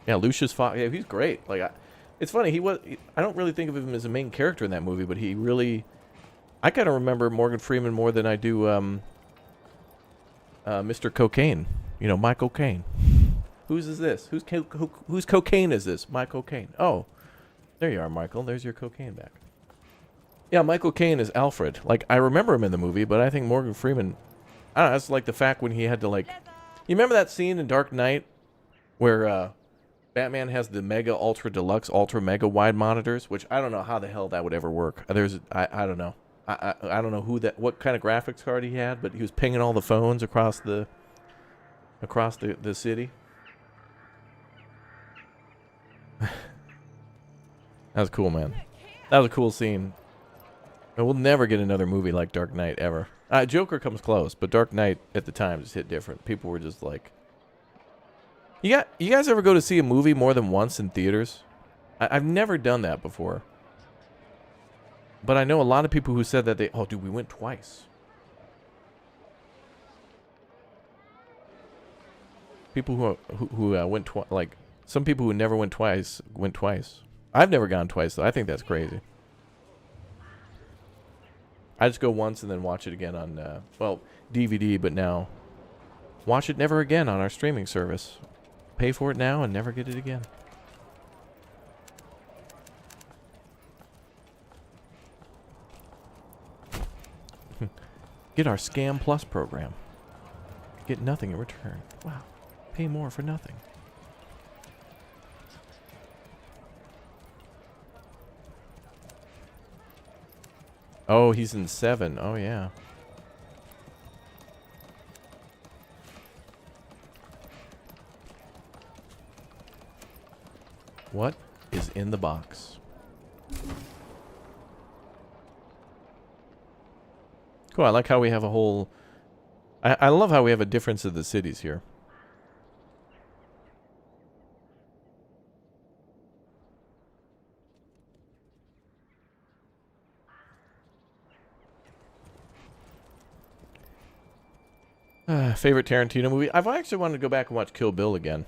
Yeah, Lucius Fox. Yeah, he's great. Like, it's funny. I don't really think of him as a main character in that movie, but he really. I kind of remember Morgan Freeman more than I do Mr. Cocaine. You know, Michael Caine. Whose is this? Whose cocaine is this? My cocaine. Oh, there you are, Michael. There's your cocaine back. Yeah, Michael Caine is Alfred. Like, I remember him in the movie, but I think Morgan Freeman... I don't know, that's like the fact when he had to, like... You remember that scene in Dark Knight where Batman has the Mega Ultra Deluxe Ultra Mega wide monitors? Which I don't know how the hell that would ever work. I don't know. I don't know what kind of graphics card he had, but he was pinging all the phones across the city. That was cool, man. That was a cool scene. And we'll never get another movie like Dark Knight ever. Joker comes close, but Dark Knight at the time just hit different. People were just like... You guys ever go to see a movie more than once in theaters? I've never done that before. But I know a lot of people who said that they... Oh, dude, we went twice. People who went twice... Like, some people who never went twice, went twice. I've never gone twice, though. I think that's crazy. I just go once and then watch it again on, well, DVD, but now watch it never again on our streaming service. Pay for it now and never get it again. Get our Scam Plus program. Get nothing in return. Wow. Pay more for nothing. Oh, he's in 7. Oh, yeah. What is in the box? Cool, I like how we have a whole... I love how we have a difference of the cities here. Favorite Tarantino movie? I've actually wanted to go back and watch Kill Bill again.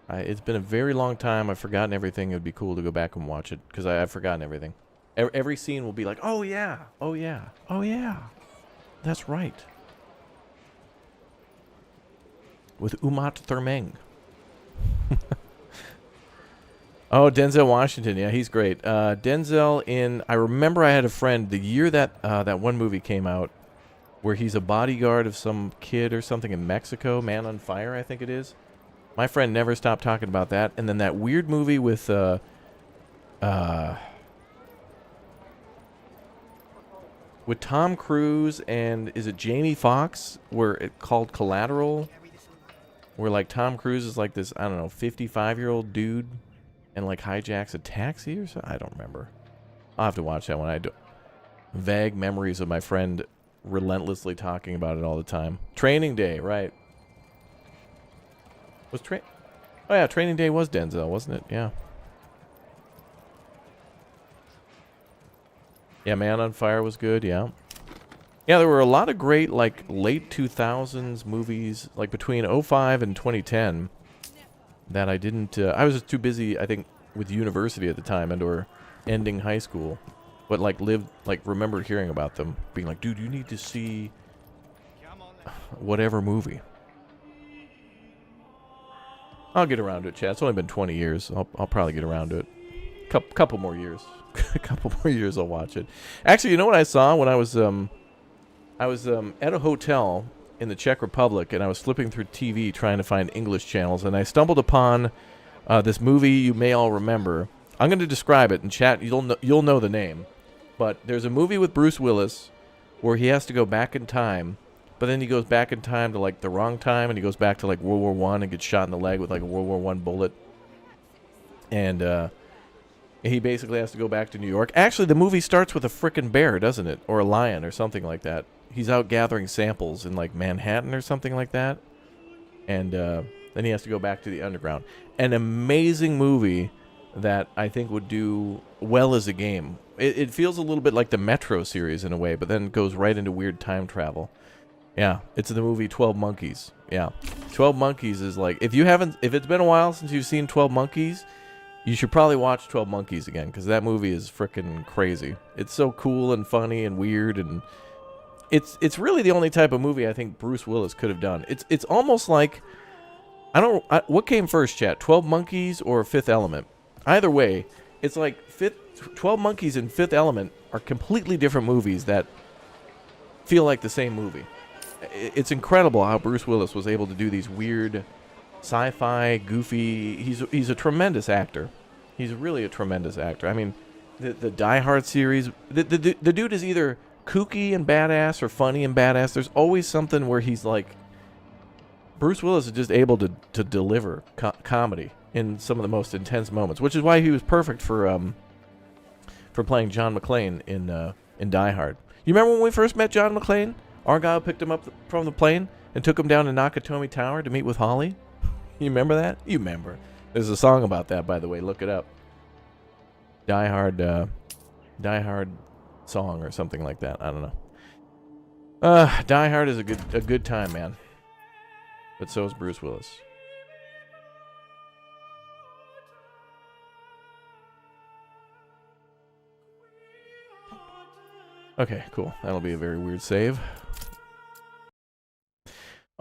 It's been a very long time. I've forgotten everything. It would be cool to go back and watch it because I've forgotten everything. Every scene will be like, oh yeah, oh yeah, oh yeah. That's right. with Umat Thurmang. Oh, Denzel Washington. Yeah, he's great. Denzel in... I remember I had a friend the year that that one movie came out where he's a bodyguard of some kid or something in Mexico. Man on Fire, I think it is. My friend never stopped talking about that. And then that weird movie with... with Tom Cruise and... Is it Jamie Foxx? Where it called Collateral? Where, like, Tom Cruise is like this, I don't know, 55-year-old dude... and like hijacks a taxi or something. I don't remember. I'll have to watch that one. I do vague memories of my friend relentlessly talking about it all the time. Training Day, right? Oh yeah, Training Day was Denzel, wasn't it? Yeah. Yeah, Man on Fire was good. Yeah. Yeah, there were a lot of great like late 2000s movies, like between 2005 and 2010. That I didn't... I was just too busy, I think, with university at the time and or ending high school. But, like, remember hearing about them. Being like, dude, you need to see whatever movie. I'll get around to it, chat. It's only been 20 years. I'll probably get around to it. Couple more years. A couple more years I'll watch it. Actually, you know what I saw when I was at a hotel... in the Czech Republic, and I was flipping through TV trying to find English channels, and I stumbled upon this movie you may all remember. I'm going to describe it in chat. You'll know the name, but there's a movie with Bruce Willis where he has to go back in time, but then he goes back in time to like the wrong time, and he goes back to like World War I and gets shot in the leg with like a World War I bullet, and he basically has to go back to New York. Actually, the movie starts with a frickin' bear, doesn't it, or a lion or something like that. He's out gathering samples in, like, Manhattan or something like that. And then he has to go back to the underground. An amazing movie that I think would do well as a game. It feels a little bit like the Metro series in a way, but then goes right into weird time travel. Yeah, it's the movie 12 Monkeys. Yeah. 12 Monkeys is like... If it's been a while since you've seen 12 Monkeys, you should probably watch 12 Monkeys again, because that movie is frickin' crazy. It's so cool and funny and weird, and... It's really the only type of movie I think Bruce Willis could have done. It's almost like what came first, chat? 12 Monkeys or Fifth Element? Either way, it's like 12 Monkeys and Fifth Element are completely different movies that feel like the same movie. It's incredible how Bruce Willis was able to do these weird sci-fi, goofy... He's a tremendous actor. He's really a tremendous actor. I mean, the Die Hard series... The dude is either... kooky and badass or funny and badass. There's always something where he's like... Bruce Willis is just able to deliver comedy in some of the most intense moments, which is why he was perfect for playing John McClane in Die Hard. You remember when we first met John McClane? Argyle picked him up from the plane and took him down to Nakatomi Tower to meet with Holly. You remember that? You remember. There's a song about that, by the way. Look it up. Die Hard song or something like that. I don't know. Die Hard is a good time, man. But so is Bruce Willis. Okay, cool. That'll be a very weird save.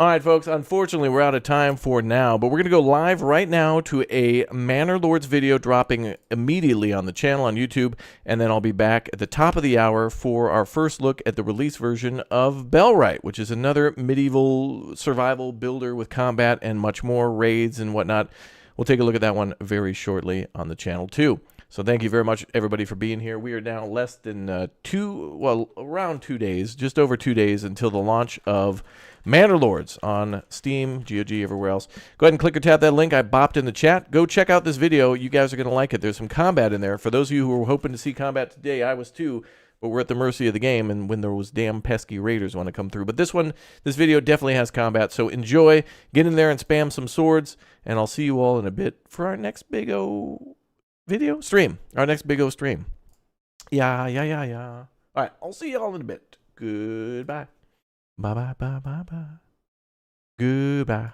Alright, folks, unfortunately, we're out of time for now, but we're going to go live right now to a Manor Lords video dropping immediately on the channel on YouTube, and then I'll be back at the top of the hour for our first look at the release version of Bellwright, which is another medieval survival builder with combat and much more, raids and whatnot. We'll take a look at that one very shortly on the channel, too. So thank you very much, everybody, for being here. We are now less than around 2 days, just over 2 days until the launch of Manor Lords on Steam, GOG, everywhere else. Go ahead and click or tap that link I bopped in the chat. Go check out this video. You guys are going to like it. There's some combat in there. For those of you who were hoping to see combat today, I was too, but we're at the mercy of the game, and when there was damn pesky raiders want to come through. But this video definitely has combat, so enjoy. Get in there and spam some swords, and I'll see you all in a bit for our next big stream. Our next big stream. Yeah. All right, I'll see you all in a bit. Goodbye. Bye. Goodbye.